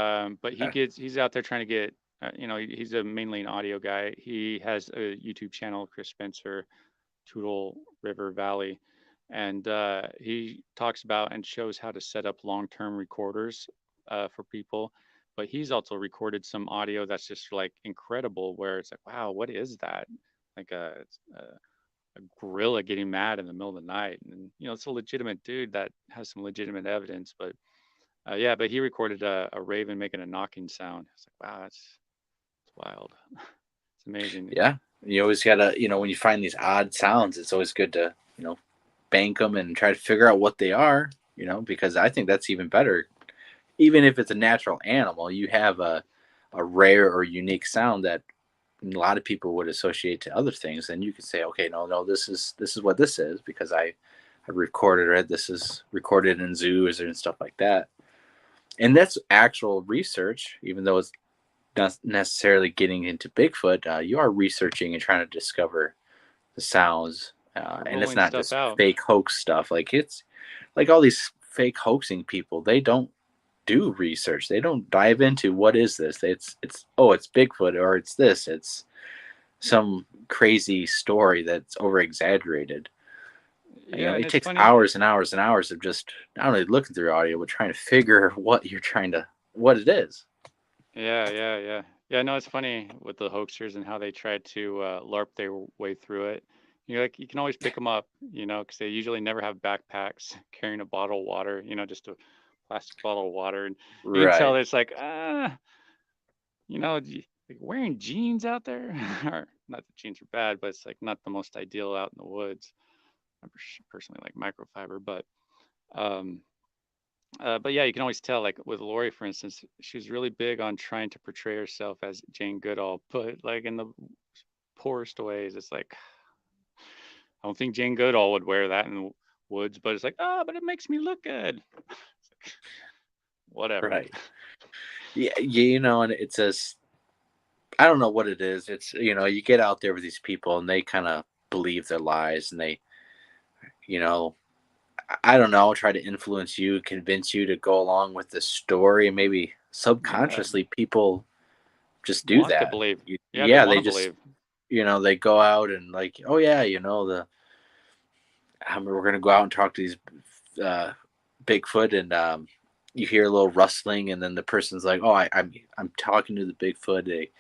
[SPEAKER 1] Uh,
[SPEAKER 2] he's out there trying to get, he's a mainly an audio guy. He has a YouTube channel, Chris Spencer, Toutle River Valley, and he talks about and shows how to set up long-term recorders for people. But he's also recorded some audio that's just like incredible, where it's like, wow, what is that? Like a gorilla getting mad in the middle of the night, and it's a legitimate dude that has some legitimate evidence, but yeah, but he recorded a raven making a knocking sound. It's like, wow, that's wild. It's amazing.
[SPEAKER 1] yeah, you always gotta, when you find these odd sounds, it's always good to, bank them and try to figure out what they are. Because I think that's even better. Even if it's a natural animal, you have a rare or unique sound that a lot of people would associate to other things, and you could say, okay, no, this is what this is because I recorded it. This is recorded in zoos and stuff like that. And that's actual research, even though it's not necessarily getting into Bigfoot. You are researching and trying to discover the sounds, and it's
[SPEAKER 2] Ruling
[SPEAKER 1] not
[SPEAKER 2] stuff
[SPEAKER 1] just
[SPEAKER 2] out.
[SPEAKER 1] fake hoax stuff. Like it's like all these fake hoaxing people. They don't do research. They don't dive into what is this. It's oh, it's Bigfoot, or it's this. It's some crazy story that's over exaggerated.
[SPEAKER 2] Yeah, and
[SPEAKER 1] It
[SPEAKER 2] it's
[SPEAKER 1] takes
[SPEAKER 2] funny.
[SPEAKER 1] hours and hours and hours of just not only looking through audio but trying to figure what it is.
[SPEAKER 2] Yeah, yeah, yeah. Yeah, no, it's funny with the hoaxers and how they try to LARP their way through it. Like you can always pick them up, because they usually never have backpacks carrying a bottle of water, just a plastic bottle of water, and you can tell
[SPEAKER 1] Right.
[SPEAKER 2] it's like like wearing jeans out there, or not that jeans are bad, but it's like not the most ideal out in the woods. I personally like microfiber, um, but yeah, you can always tell. Like with Lori, for instance, she was really big on trying to portray herself as Jane Goodall, but like in the poorest ways. It's like I don't think Jane Goodall would wear that in woods, but it's like, oh, but it makes me look good. Whatever.
[SPEAKER 1] Right. Yeah, and it's I don't know what it is. It's you get out there with these people and they kind of believe their lies, and they, you know, I don't know, try to influence you, convince you to go along with the story. Maybe
[SPEAKER 2] Yeah,
[SPEAKER 1] subconsciously people just do
[SPEAKER 2] want to
[SPEAKER 1] that.
[SPEAKER 2] believe. Yeah, they
[SPEAKER 1] Yeah,
[SPEAKER 2] want
[SPEAKER 1] they
[SPEAKER 2] to
[SPEAKER 1] just,
[SPEAKER 2] believe.
[SPEAKER 1] they go out and like, oh yeah, we're gonna go out and talk to these Bigfoot, and you hear a little rustling, and then the person's like, oh, I'm talking to the Bigfoot. They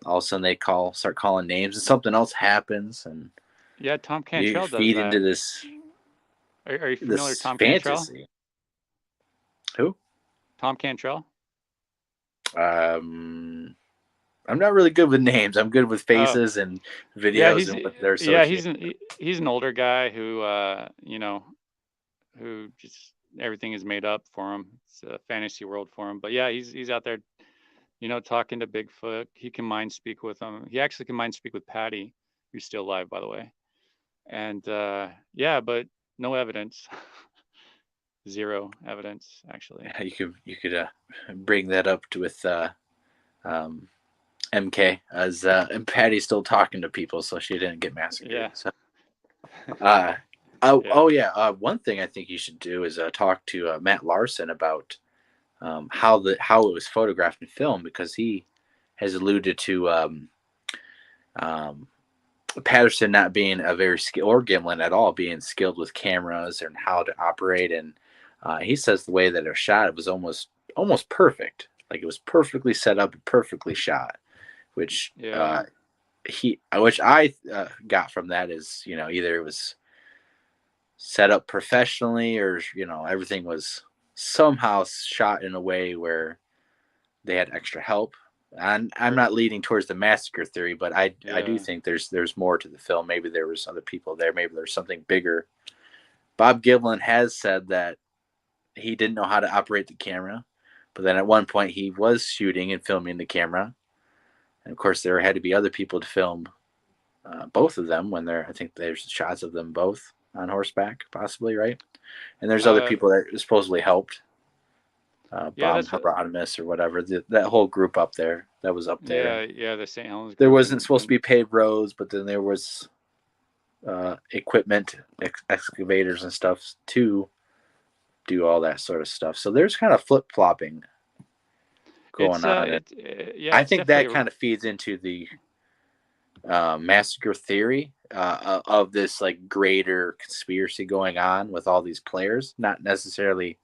[SPEAKER 1] all of a sudden start calling names, and something else happens, and
[SPEAKER 2] Yeah, Tom
[SPEAKER 1] you
[SPEAKER 2] Cantrell does
[SPEAKER 1] feed into
[SPEAKER 2] that.
[SPEAKER 1] this
[SPEAKER 2] Are you familiar with
[SPEAKER 1] this
[SPEAKER 2] Tom Cantrell?
[SPEAKER 1] fantasy. Who?
[SPEAKER 2] Tom Cantrell?
[SPEAKER 1] Um, I'm not really good with names. I'm good with
[SPEAKER 2] Oh,
[SPEAKER 1] faces and
[SPEAKER 2] yeah,
[SPEAKER 1] videos and what they're
[SPEAKER 2] yeah,
[SPEAKER 1] associated.
[SPEAKER 2] he's an older guy who who just everything is made up for him. It's a fantasy world for him. But yeah, he's out there, talking to Bigfoot. He can mind speak with him. He actually can mind speak with Patty, who's still alive, by the way. And yeah, but no evidence. Zero evidence, actually.
[SPEAKER 1] You could bring that up with um, MK, as and Patty's still talking to people, so she didn't get massacred.
[SPEAKER 2] Yeah.
[SPEAKER 1] So uh, oh,
[SPEAKER 2] Yeah.
[SPEAKER 1] oh yeah, one thing I think you should do is talk to Matt Larson about how it was photographed and filmed, because he has alluded to um, Patterson not being a very skilled, or Gimlin at all being skilled with cameras and how to operate. And he says the way that it was shot, it was almost perfect. Like it was perfectly set up and perfectly shot, which
[SPEAKER 2] Yeah.
[SPEAKER 1] which I got from that is, either it was set up professionally, or everything was somehow shot in a way where they had extra help. And I'm
[SPEAKER 2] Or
[SPEAKER 1] not leading towards the massacre theory, but I do
[SPEAKER 2] yeah.
[SPEAKER 1] think there's more to the film. Maybe there was other people there. Maybe there's something bigger. Bob Giblin has said that he didn't know how to operate the camera, but then at one point he was shooting and filming the camera, and of course there had to be other people to film both of them when they're. I think there's shots of them both on horseback, possibly, right? And there's other
[SPEAKER 2] Uh
[SPEAKER 1] people that supposedly helped.
[SPEAKER 2] yeah,
[SPEAKER 1] Bomb
[SPEAKER 2] that's what
[SPEAKER 1] Hieronymus or whatever, that whole group up there that was up there. And
[SPEAKER 2] yeah, the St. Helens
[SPEAKER 1] there
[SPEAKER 2] group
[SPEAKER 1] wasn't supposed to be paved roads, but then there was equipment, excavators and stuff to do all that sort of stuff. So there's kind of flip flopping going on, and
[SPEAKER 2] yeah,
[SPEAKER 1] I
[SPEAKER 2] it's
[SPEAKER 1] think that
[SPEAKER 2] definitely
[SPEAKER 1] kind of feeds into the massacre theory of this like greater conspiracy going on with all these players. Not necessarily,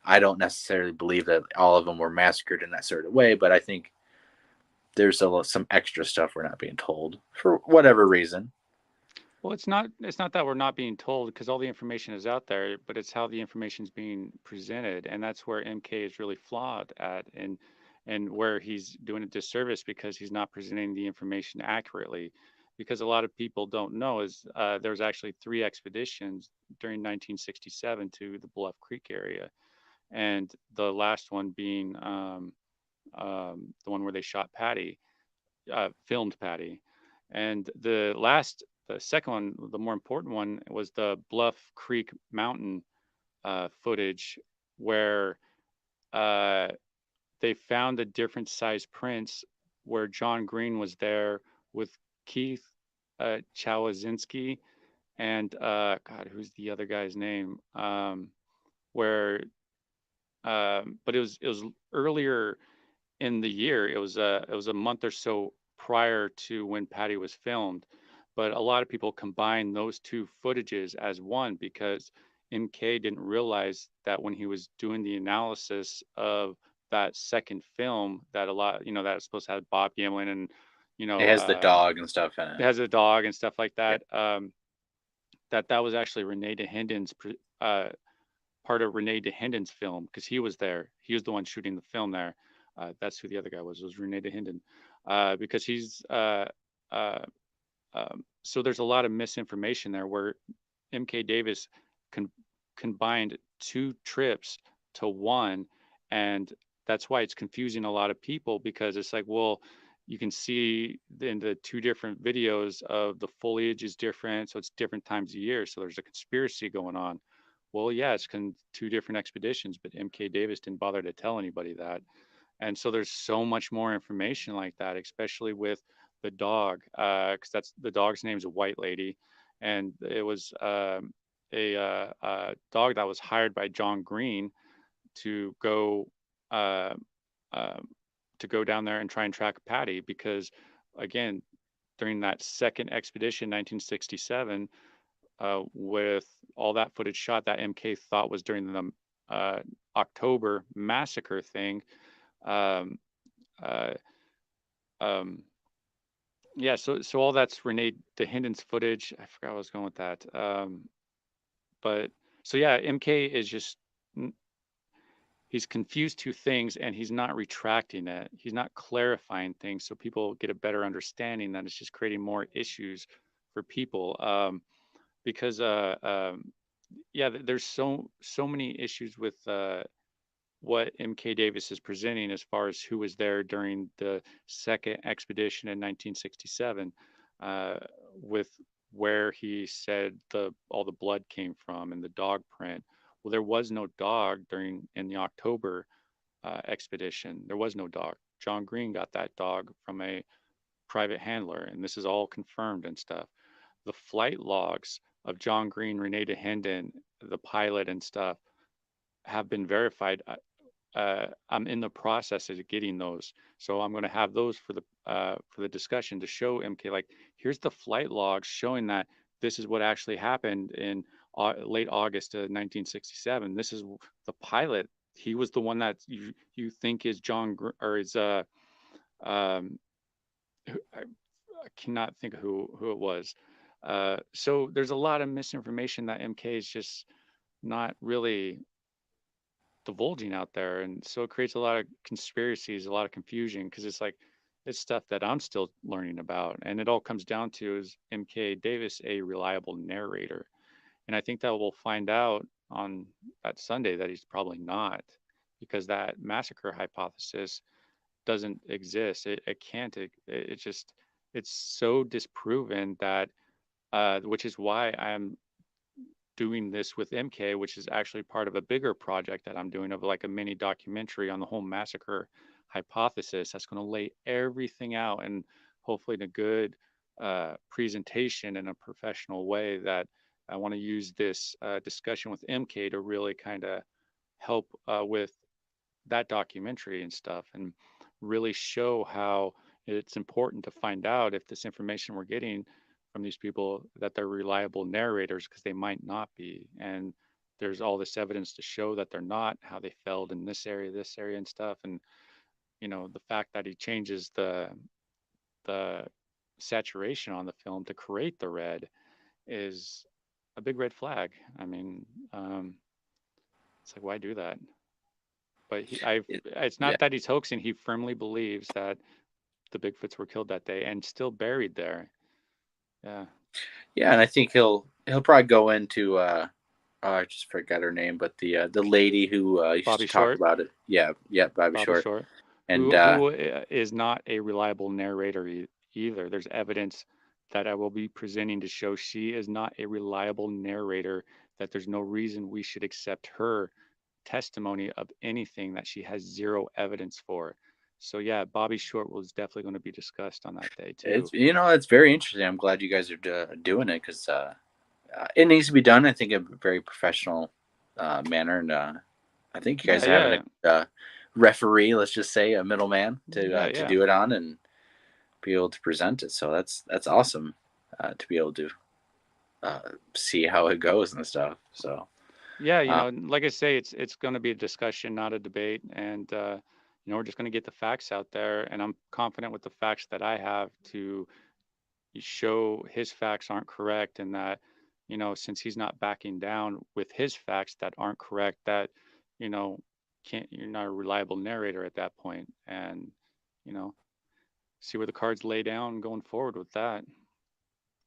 [SPEAKER 1] I don't necessarily believe that all of them were massacred in that sort of way, but I think there's some extra stuff we're not being told for whatever reason.
[SPEAKER 2] well, it's not that we're not being told because all the information is out there, but it's how the information is being presented, and that's where MK is really flawed at, and where he's doing a disservice because he's not presenting the information accurately. Because a lot of people don't know is there was actually 3 expeditions during 1967 to the Bluff Creek area, and the last one being the one where they shot Patty, filmed Patty, and the second one, the more important one, was the Bluff Creek Mountain footage, where uh, they found the different size prints, where John Green was there with Keith Chawazinski and God, who's the other guy's name? Where but it was earlier in the year. It was a month or so prior to when Patty was filmed, but a lot of people combine those two footages as one because MK didn't realize that when he was doing the analysis of that second film that a lot, that it's supposed to have Bob Gimlin and you
[SPEAKER 1] It
[SPEAKER 2] know
[SPEAKER 1] has the
[SPEAKER 2] um,
[SPEAKER 1] dog and stuff in
[SPEAKER 2] it
[SPEAKER 1] it.
[SPEAKER 2] has a dog and stuff like
[SPEAKER 1] Yeah.
[SPEAKER 2] that. That was actually Renee DeHenden's part of Renee DeHenden's film because he was there. He was the one shooting the film there. That's who the other guy was Renee DeHenden. Because he's uh, so there's a lot of misinformation there where MK Davis con- combined two trips to one, and that's why it's confusing a lot of people because it's like, well, you can see in the two different videos of the foliage is different, so it's different times of year, so there's a conspiracy going on. well, yeah, it's two different expeditions, but MK Davis didn't bother to tell anybody that. And so there's so much more information like that, especially with the dog, because that's the dog's name's a White Lady, and it was a dog that was hired by John Green to go uh, uh, to go down there and try and track Patty, because again, during that second expedition, 1967, with all that footage shot that MK thought was during the October massacre thing. Um, uh, um, yeah, so all that's Renee DeHinden's footage. I forgot I was going with that. But so yeah, MK is just he's confused two things, and he's not retracting it. He's not clarifying things so people get a better understanding, that it's just creating more issues for people. Because yeah, there's so many issues with what MK Davis is presenting as far as who was there during the second expedition in 1967, uh, with where he said all the blood came from and the dog print. Well, there was no dog in the October expedition. There was no dog. John Green got that dog from a private handler, and this is all confirmed and stuff. The flight logs of John Green, Renee DeHinden, the pilot and stuff, have been verified. I'm in the process of getting those, so I'm going to have those for the discussion to show MK, like, here's the flight logs showing that this is what actually happened in late August of 1967. This is the pilot. He was the one that you think is or is um I cannot think of who it was. So there's a lot of misinformation that MK is just not really divulging out there, and so it creates a lot of conspiracies, a lot of confusion, because it's like it's stuff that I'm still learning about, and it all comes down to, is MK Davis a reliable narrator? And I think that we'll find out on that Sunday that he's probably not, because that massacre hypothesis doesn't exist. It can't. It just it's so disproven that which is why I'm doing this with MK, which is actually part of a bigger project that I'm doing, of like a mini documentary on the whole massacre hypothesis, that's going to lay everything out, and hopefully in a good presentation in a professional way, that I want to use this discussion with MK to really kind of help with that documentary and stuff, and really show how it's important to find out if this information we're getting from these people, that they're reliable narrators, because they might not be. And there's all this evidence to show that they're not, how they failed in this area and stuff. And the fact that he changes the saturation on the film to create the red is a big red flag. I mean, it's like, why do that? But it's
[SPEAKER 1] Yeah,
[SPEAKER 2] not that he's hoaxing. He firmly believes that the Bigfoots were killed that day and still buried there. Yeah.
[SPEAKER 1] yeah, and I think he'll probably go into I just forgot her name, but the lady who used
[SPEAKER 2] Bobby
[SPEAKER 1] to talk
[SPEAKER 2] Short,
[SPEAKER 1] about it. Yeah, yeah, Bobby
[SPEAKER 2] Bobby
[SPEAKER 1] Short,
[SPEAKER 2] Short,
[SPEAKER 1] and
[SPEAKER 2] who is not a reliable narrator either. There's evidence that I will be presenting to show she is not a reliable narrator, that there's no reason we should accept her testimony of anything that she has zero evidence for. So yeah, Bobby Short was definitely going to be discussed on that day too.
[SPEAKER 1] it's very interesting. I'm glad you guys are doing it, because it needs to be done, I think, in a very professional manner, and I think you
[SPEAKER 2] Yeah,
[SPEAKER 1] guys are having
[SPEAKER 2] yeah,
[SPEAKER 1] a referee, let's just say a middleman,
[SPEAKER 2] yeah,
[SPEAKER 1] to
[SPEAKER 2] yeah.
[SPEAKER 1] do it on and be able to present it. So that's awesome, to be able to uh, see how it goes and stuff. So
[SPEAKER 2] Yeah,
[SPEAKER 1] uh,
[SPEAKER 2] like I say, it's going to be a discussion, not a debate, and we're just going to get the facts out there, and I'm confident with the facts that I have to show his facts aren't correct, and that since he's not backing down with his facts that aren't correct, that you know can't you're not a reliable narrator at that point, and you know see where the cards lay down going forward with that.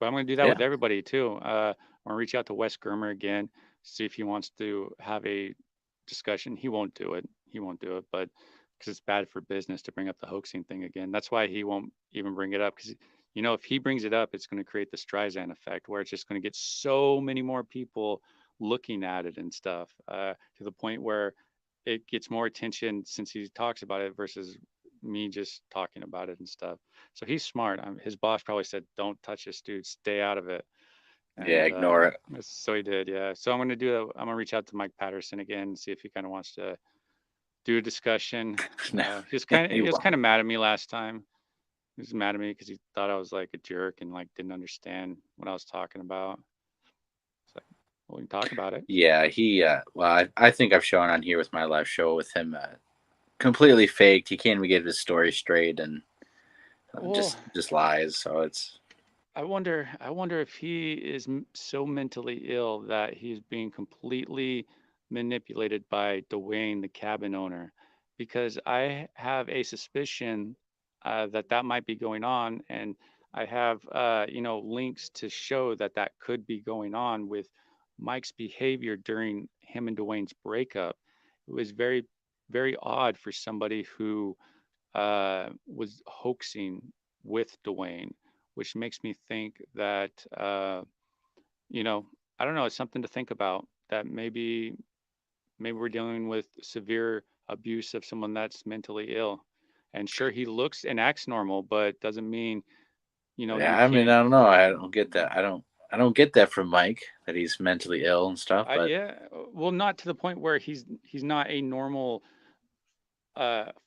[SPEAKER 2] But I'm going to do that
[SPEAKER 1] yeah,
[SPEAKER 2] with everybody too. I'm going to reach out to Wes Germer again, see if he wants to have a discussion. He won't do it. He won't do it, but because it's bad for business to bring up the hoaxing thing again. That's why he won't even bring it up. Because if he brings it up, it's going to create the Streisand effect, where it's just going to get so many more people looking at it and stuff, to the point where it gets more attention since he talks about it versus me just talking about it and stuff. So he's smart. His boss probably said, "Don't touch this, dude. Stay out of it."
[SPEAKER 1] Yeah,
[SPEAKER 2] And
[SPEAKER 1] ignore it.
[SPEAKER 2] so he did. Yeah. So I'm gonna reach out to Mike Patterson again and see if he kind of wants to do a discussion.
[SPEAKER 1] No,
[SPEAKER 2] He
[SPEAKER 1] he
[SPEAKER 2] was kind
[SPEAKER 1] won't.
[SPEAKER 2] of mad at me last time. He was mad at me because he thought I was like a jerk and like didn't understand what I was talking about. It's like, well, we can talk about it.
[SPEAKER 1] Yeah, he. Well, I think I've shown on here with my live show with him. Completely faked. He can't even get his story straight, and
[SPEAKER 2] Well,
[SPEAKER 1] just lies. So it's
[SPEAKER 2] I wonder if he is so mentally ill that he's being completely manipulated by Dwayne, the cabin owner, because I have a suspicion that that might be going on, and I have links to show that that could be going on with Mike's behavior during him and Dwayne's breakup. It was very, very odd for somebody who was hoaxing with Dwayne, which makes me think that, you know, I don't know, it's something to think about that maybe we're dealing with severe abuse of someone that's mentally ill. And sure, he looks and acts normal, but doesn't mean,
[SPEAKER 1] yeah.
[SPEAKER 2] you
[SPEAKER 1] I mean,
[SPEAKER 2] can't.
[SPEAKER 1] I don't know. I don't get that. I don't get that from Mike that he's mentally ill and stuff. But
[SPEAKER 2] Yeah, well, not to the point where he's not a normal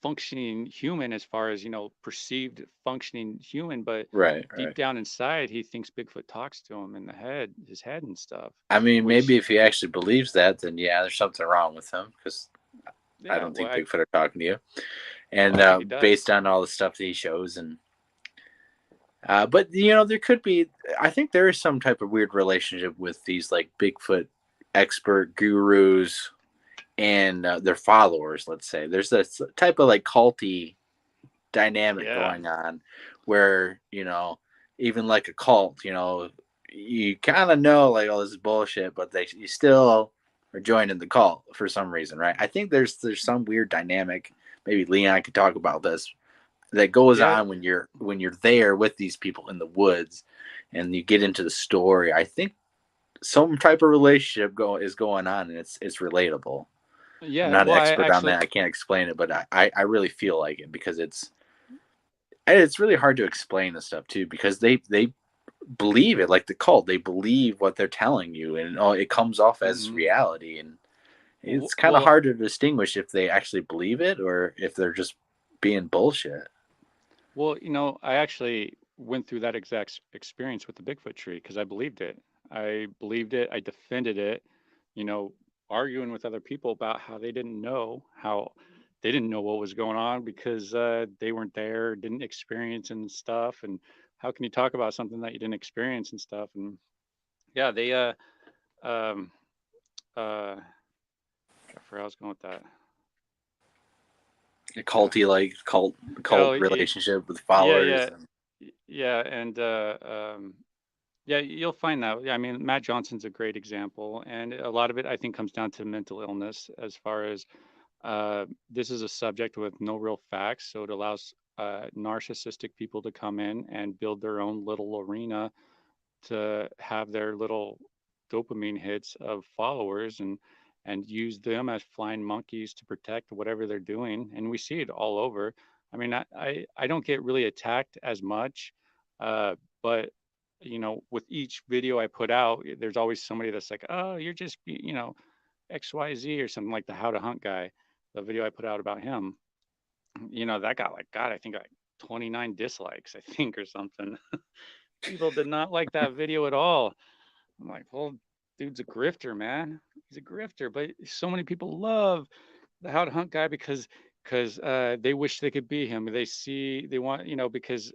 [SPEAKER 2] functioning human as far as perceived functioning human, but
[SPEAKER 1] right,
[SPEAKER 2] deep
[SPEAKER 1] right.
[SPEAKER 2] down inside he thinks Bigfoot talks to him in the head, his head and stuff,
[SPEAKER 1] I mean, maybe
[SPEAKER 2] which
[SPEAKER 1] if he actually believes that, then yeah, there's something wrong with him because I
[SPEAKER 2] yeah,
[SPEAKER 1] don't
[SPEAKER 2] well
[SPEAKER 1] think
[SPEAKER 2] I
[SPEAKER 1] Bigfoot are talking to you.
[SPEAKER 2] well
[SPEAKER 1] And
[SPEAKER 2] I think he
[SPEAKER 1] based
[SPEAKER 2] does.
[SPEAKER 1] on all the stuff that he shows, and but there could be. I think there is some type of weird relationship with these like Bigfoot expert gurus and their followers. Let's say there's this type of like culty dynamic
[SPEAKER 2] Yeah,
[SPEAKER 1] going on where even like a cult, you kind of know like, oh, this is bullshit, but you still are joining the cult for some reason, right? I think there's some weird dynamic. Maybe Leon could talk about this, that goes
[SPEAKER 2] yeah,
[SPEAKER 1] on when you're there with these people in the woods and you get into the story. I think some type of relationship is going on, and it's relatable. I'm
[SPEAKER 2] yeah.
[SPEAKER 1] not an
[SPEAKER 2] Well, I
[SPEAKER 1] expert on
[SPEAKER 2] actually,
[SPEAKER 1] that. I can't explain it, but I really feel like it because it's really hard to explain this stuff too, because they believe it, like the cult. They believe what they're telling you, and it comes off as
[SPEAKER 2] mhm.
[SPEAKER 1] reality. And it's kind of
[SPEAKER 2] Well,
[SPEAKER 1] hard to distinguish if they actually believe it or if they're just being bullshit.
[SPEAKER 2] I actually went through that exact experience with the Bigfoot tree because I believed it. I believed it. I defended it, you know, arguing with other people about how they didn't know what was going on because they weren't there, didn't experience and stuff. And how can you talk about something that you didn't experience and stuff? And yeah, um, I forgot where I was going with that.
[SPEAKER 1] A
[SPEAKER 2] Uh,
[SPEAKER 1] culty, like cult
[SPEAKER 2] oh,
[SPEAKER 1] relationship with
[SPEAKER 2] yeah,
[SPEAKER 1] followers.
[SPEAKER 2] yeah,
[SPEAKER 1] And
[SPEAKER 2] yeah, and yeah, you'll find that. Yeah, I mean, Matt Johnson's a great example, and a lot of it I think comes down to mental illness. As far as this is a subject with no real facts, so it allows narcissistic people to come in and build their own little arena to have their little dopamine hits of followers and use them as flying monkeys to protect whatever they're doing. And we see it all over. I mean, I don't get really attacked as much, but with each video I put out, there's always somebody that's like, oh, you're just XYZ or something, like the how to hunt guy. The video I put out about him, that got like, God, I think like 29 dislikes, I think, or something. People did not like that video at all. I'm like, well, dude's a grifter, man. He's a grifter. But so many people love the how to hunt guy because they wish they could be him. They want, because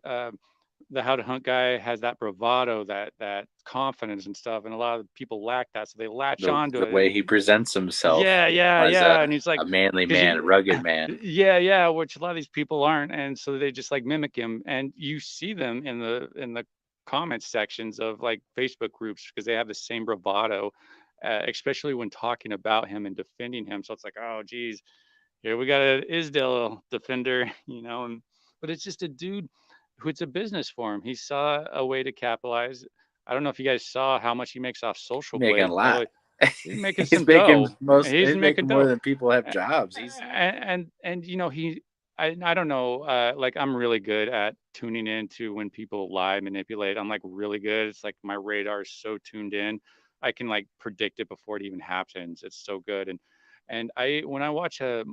[SPEAKER 2] the how to hunt guy has that bravado, that confidence and stuff, and a lot of people lack that, so they latch onto
[SPEAKER 1] the
[SPEAKER 2] it.
[SPEAKER 1] way
[SPEAKER 2] And
[SPEAKER 1] he presents himself,
[SPEAKER 2] yeah, yeah,
[SPEAKER 1] as
[SPEAKER 2] yeah. And he's like,
[SPEAKER 1] a manly
[SPEAKER 2] because
[SPEAKER 1] man, a
[SPEAKER 2] he,
[SPEAKER 1] rugged man.
[SPEAKER 2] yeah, yeah, which a lot of these people aren't, and so they just like mimic him, and you see them in the comment sections of like Facebook groups because they have the same bravado, especially when talking about him and defending him. So it's like, oh, geez, here we got a Isdale defender, and but it's just a dude who it's a business for him. He saw a way to capitalize. I don't know if you guys saw how much he makes off Social
[SPEAKER 1] Making a
[SPEAKER 2] Blade. By the way,
[SPEAKER 1] lot.
[SPEAKER 2] He's making some
[SPEAKER 1] He's making
[SPEAKER 2] dough.
[SPEAKER 1] most.
[SPEAKER 2] He's
[SPEAKER 1] He's
[SPEAKER 2] making
[SPEAKER 1] making more
[SPEAKER 2] dough.
[SPEAKER 1] than people have
[SPEAKER 2] A-
[SPEAKER 1] jobs. He's
[SPEAKER 2] and I don't know, like I'm really good at tuning into when people lie, manipulate. I'm like really good. It's like my radar is so tuned in. I can like predict it before it even happens. It's so good. And I when I watch a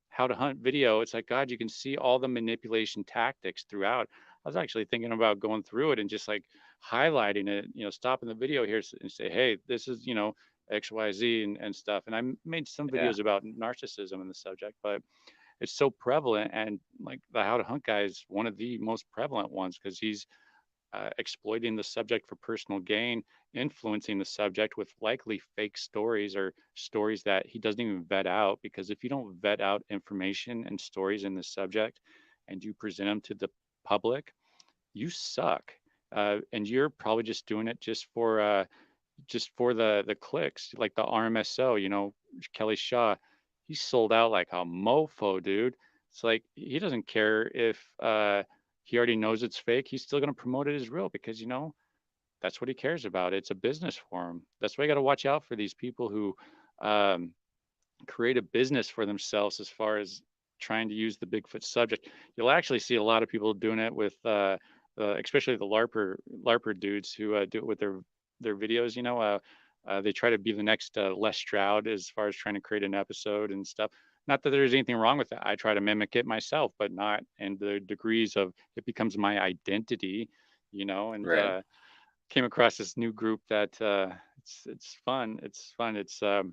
[SPEAKER 2] how to hunt video, it's like God, you can see all the manipulation tactics throughout. I was actually thinking about going through it and just like highlighting it, stopping the video here and say, hey, this is, XYZ and stuff. And made some
[SPEAKER 1] yeah,
[SPEAKER 2] videos about narcissism in the subject, but it's so prevalent. And like the How to Hunt guy is one of the most prevalent ones because he's exploiting the subject for personal gain, influencing the subject with likely fake stories or stories that he doesn't even vet out. Because if you don't vet out information and stories in the subject and you present them to the public, you suck. And you're probably just doing it just for the clicks, like the RMSO, Kelly Shaw, he sold out like a mofo, dude. It's like he doesn't care if he already knows it's fake. He's still gonna promote it as real because that's what he cares about. It's a business for him. That's why you got to watch out for these people who um, create a business for themselves as far as trying to use the Bigfoot subject. You'll actually see a lot of people doing it with, especially the LARPer dudes who do it with their videos. They try to be the next Les Stroud as far as trying to create an episode and stuff. Not that there's anything wrong with that. I try to mimic it myself, but not in the degrees of it becomes my identity. And
[SPEAKER 1] right.
[SPEAKER 2] came across this new group that it's fun. It's fun. It's a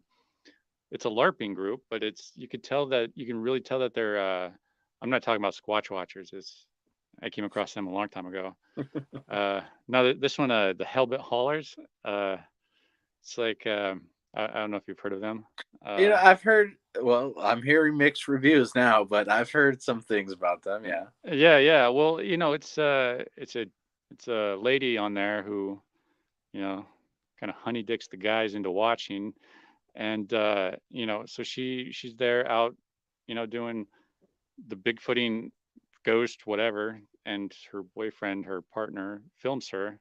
[SPEAKER 2] LARPing group, but you can really tell that they're I'm not talking about Squatch Watchers. I came across them a long time ago. Now this one, the Hellbit Haulers, it's like I don't know if you've heard of them. Uh,
[SPEAKER 1] I've heard. Well, I'm hearing mixed reviews now, but I've heard some things about them. Yeah.
[SPEAKER 2] yeah, yeah. Well, it's a lady on there who you know kind of honey dicks the guys into watching, and so she's there out, doing the Bigfooting ghost, whatever, and her boyfriend, her partner, films her,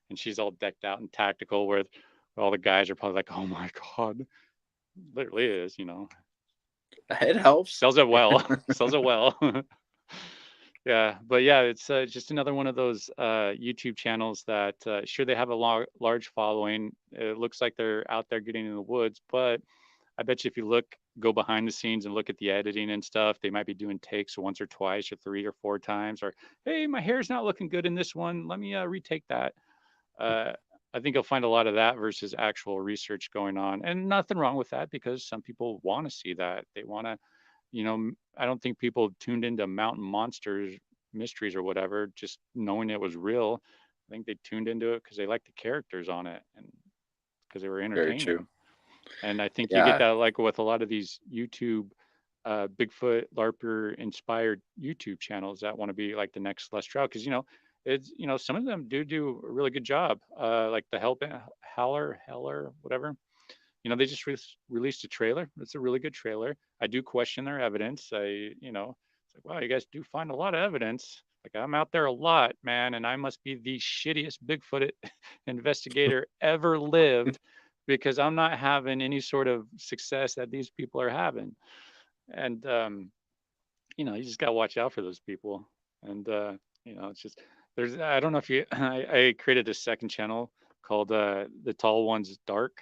[SPEAKER 2] and she's all decked out and tactical, where all the guys are probably like, "Oh my god," literally is,
[SPEAKER 1] It helps.
[SPEAKER 2] sells it well, sells it well. Yeah, but yeah, it's just another one of those YouTube channels that sure they have a large following. It looks like they're out there getting in the woods, but I bet you if you go behind the scenes and look at the editing and stuff, they might be doing takes once or twice or 3 or 4 times, or hey, my hair's not looking good in this one. Let me retake that. Uh, I think you'll find a lot of that versus actual research going on, and nothing wrong with that because some people want to see that. They want to, I don't think people tuned into mountain monsters, mysteries, or whatever, just knowing it was real. I think they tuned into it because they liked the characters on it and because they were
[SPEAKER 1] Very true.
[SPEAKER 2] entertaining. And I think you get
[SPEAKER 1] Yeah.
[SPEAKER 2] that like with a lot of these YouTube, Bigfoot LARPer inspired YouTube channels that want to be like the next Les Stroud. Cause it's, some of them do a really good job. Like the Heller, whatever, they just released a trailer. It's a really good trailer. I do question their evidence. It's like, wow, you guys do find a lot of evidence. Like I'm out there a lot, man, and I must be the shittiest Bigfoot investigator ever lived because I'm not having any sort of success that these people are having. And you just gotta watch out for those people. And it's just I don't know if you I created a second channel called The Tall Ones Dark.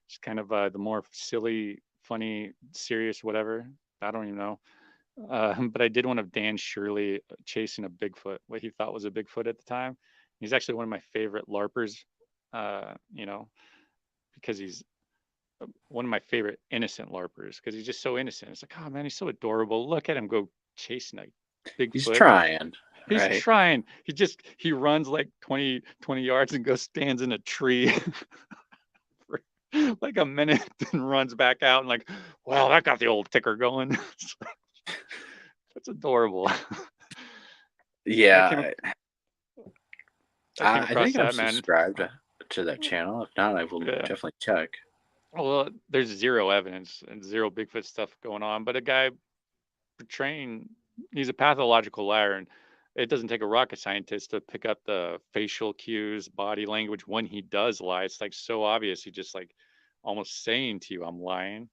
[SPEAKER 2] It's kind of the more silly, funny, serious, whatever. I don't even know. But I did one of Dan Shirley chasing a Bigfoot, what he thought was a Bigfoot at the time. He's actually one of my favorite LARPers, uh, you know, because he's one of my favorite innocent LARPers because he's just so innocent. It's like, oh man, he's so adorable. Look at him go chasing a
[SPEAKER 1] He's
[SPEAKER 2] Bigfoot.
[SPEAKER 1] trying,
[SPEAKER 2] He's
[SPEAKER 1] right?
[SPEAKER 2] trying. He runs like 20 yards and goes stands in a tree for like a minute and runs back out and like, wow, that got the old ticker going. That's adorable. I came
[SPEAKER 1] Yeah.
[SPEAKER 2] I came
[SPEAKER 1] I
[SPEAKER 2] across
[SPEAKER 1] think I'm
[SPEAKER 2] that, man.
[SPEAKER 1] subscribed to that channel. If not, I will
[SPEAKER 2] Yeah.
[SPEAKER 1] definitely check.
[SPEAKER 2] Well, there's zero evidence and zero Bigfoot stuff going on, but a guy portraying he's a pathological liar, and it doesn't take a rocket scientist to pick up the facial cues, body language when he does lie. It's like so obvious. He just like almost saying to you, I'm lying.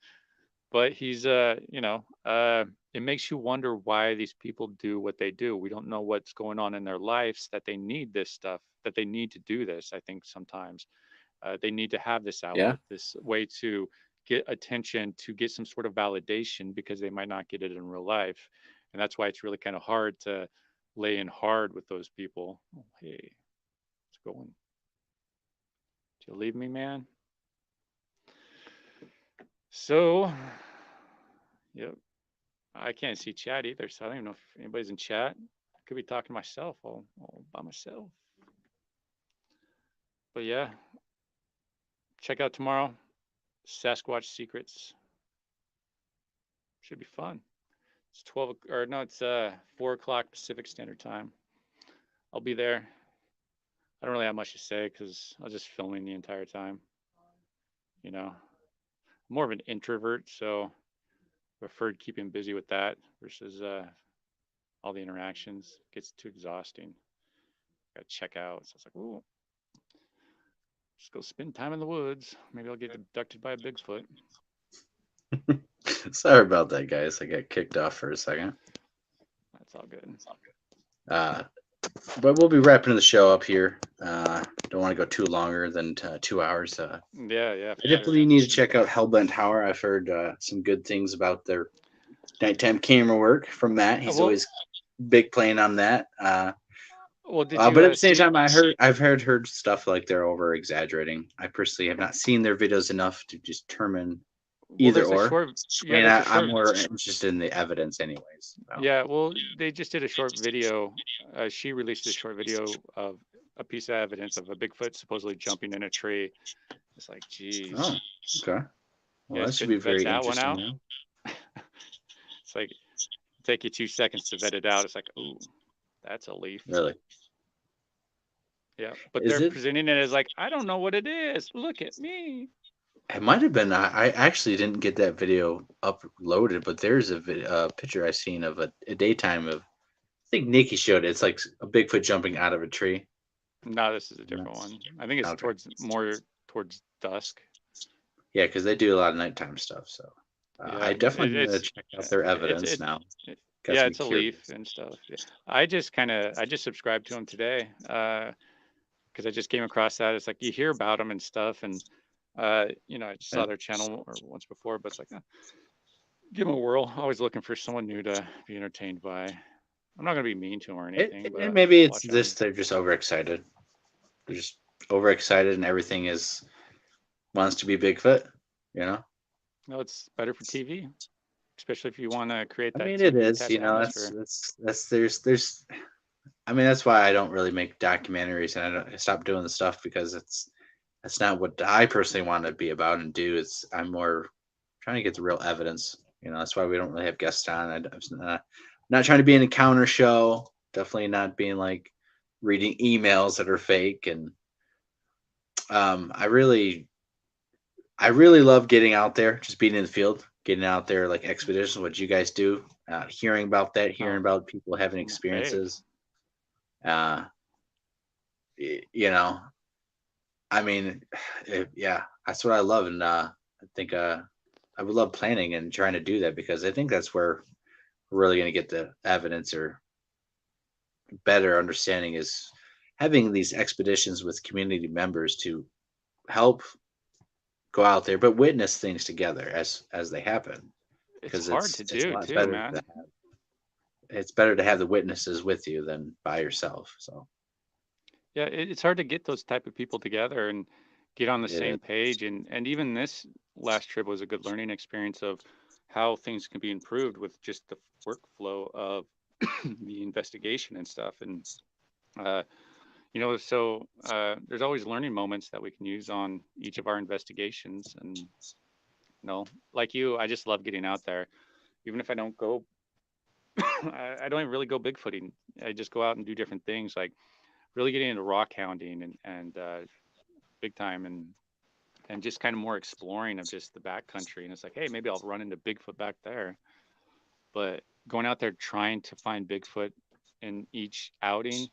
[SPEAKER 2] But he's it makes you wonder why these people do what they do. We don't know what's going on in their lives that they need this stuff, that they need to do this. I think sometimes they need to have this
[SPEAKER 1] Yeah.
[SPEAKER 2] outlet, this way to get attention, to get some sort of validation because they might not get it in real life. And that's why it's really kind of hard to lay in hard with those people. Oh, hey, it's going. Did you leave me, man? So, yep. I can't see chat either, so I don't even know if anybody's in chat. I could be talking to myself all by myself. But yeah, check out tomorrow. Sasquatch Secrets. Should be fun. It's 12 or no, it's 4 o'clock Pacific Standard Time. I'll be there. I don't really have much to say because I was just filming the entire time. You know, I'm more of an introvert, so preferred keeping busy with that versus all the interactions. It gets too exhausting. Got to check out. So it's like, ooh, just go spend time in the woods. Maybe I'll get abducted by a Bigfoot.
[SPEAKER 1] Sorry about that, guys. I got kicked off for a second.
[SPEAKER 2] That's all good.
[SPEAKER 1] But we'll be wrapping the show up here. Don't want to go too longer than 2 hours.
[SPEAKER 2] Yeah.
[SPEAKER 1] I definitely need to check out Hellbent Tower. I've heard some good things about their nighttime camera work from Matt. He's always big playing on that.
[SPEAKER 2] Well, did
[SPEAKER 1] but
[SPEAKER 2] you
[SPEAKER 1] at the same time, I've heard stuff like they're over exaggerating. I personally have not seen their videos enough to determine either or. I'm more interested in the evidence, anyways. So.
[SPEAKER 2] Yeah, well, they just did a short video. She released a short video of a piece of evidence of a Bigfoot supposedly jumping in a tree. It's like, geez.
[SPEAKER 1] Oh, okay. Well,
[SPEAKER 2] You
[SPEAKER 1] that should be very
[SPEAKER 2] vet that one out.
[SPEAKER 1] interesting.
[SPEAKER 2] It's like take you 2 seconds to vet it out. It's like, ooh, that's a leaf.
[SPEAKER 1] Really?
[SPEAKER 2] Yeah, but they're presenting it as like, I don't know what it is. Look at me.
[SPEAKER 1] It might have been. I actually didn't get that video uploaded, but there's a picture I seen of a daytime of. I think Nikki showed it. It's like a Bigfoot jumping out of a tree.
[SPEAKER 2] No, this is a different one. I think it's more towards dusk.
[SPEAKER 1] Yeah, because they do a lot of nighttime stuff. So I definitely want to check out their evidence now.
[SPEAKER 2] It's a leaf and stuff. Yeah. I just subscribed to them today because I just came across that. It's like you hear about them and stuff, and I saw their channel once before, but it's like give them a whirl. Always looking for someone new to be entertained by. I'm not gonna be mean to them or anything, but
[SPEAKER 1] maybe it's this. They're just overexcited. They're just overexcited, and everything wants to be Bigfoot. No,
[SPEAKER 2] it's better for TV, especially if you want to create that.
[SPEAKER 1] I mean, it is. That's there's. I mean, that's why I don't really make documentaries, and I stopped doing the stuff because that's not what I personally want to be about and do. I'm more trying to get the real evidence. That's why we don't really have guests on. I'm not trying to be an encounter show. Definitely not being like reading emails that are fake. And I really love getting out there, just being in the field, getting out there like expeditions, what you guys do, hearing about that, hearing about people having experiences. I mean, that's what I love. And I think I would love planning and trying to do that because I think that's where we're really going to get the evidence or better understanding is having these expeditions with community members to help go out there, but witness things together as they happen.
[SPEAKER 2] Because it's hard to do too, man.
[SPEAKER 1] It's better to have the witnesses with you than by yourself. So.
[SPEAKER 2] Yeah, it's hard to get those type of people together and get on the same page. And even this last trip was a good learning experience of how things can be improved with just the workflow of the investigation and stuff. And, so there's always learning moments that we can use on each of our investigations. And, like you, I just love getting out there. Even if I don't go, I don't even really go Bigfooting. I just go out and do different things like really getting into rock hounding and big time and just kind of more exploring of just the backcountry. And it's like, hey, maybe I'll run into Bigfoot back there. But going out there trying to find Bigfoot in each outing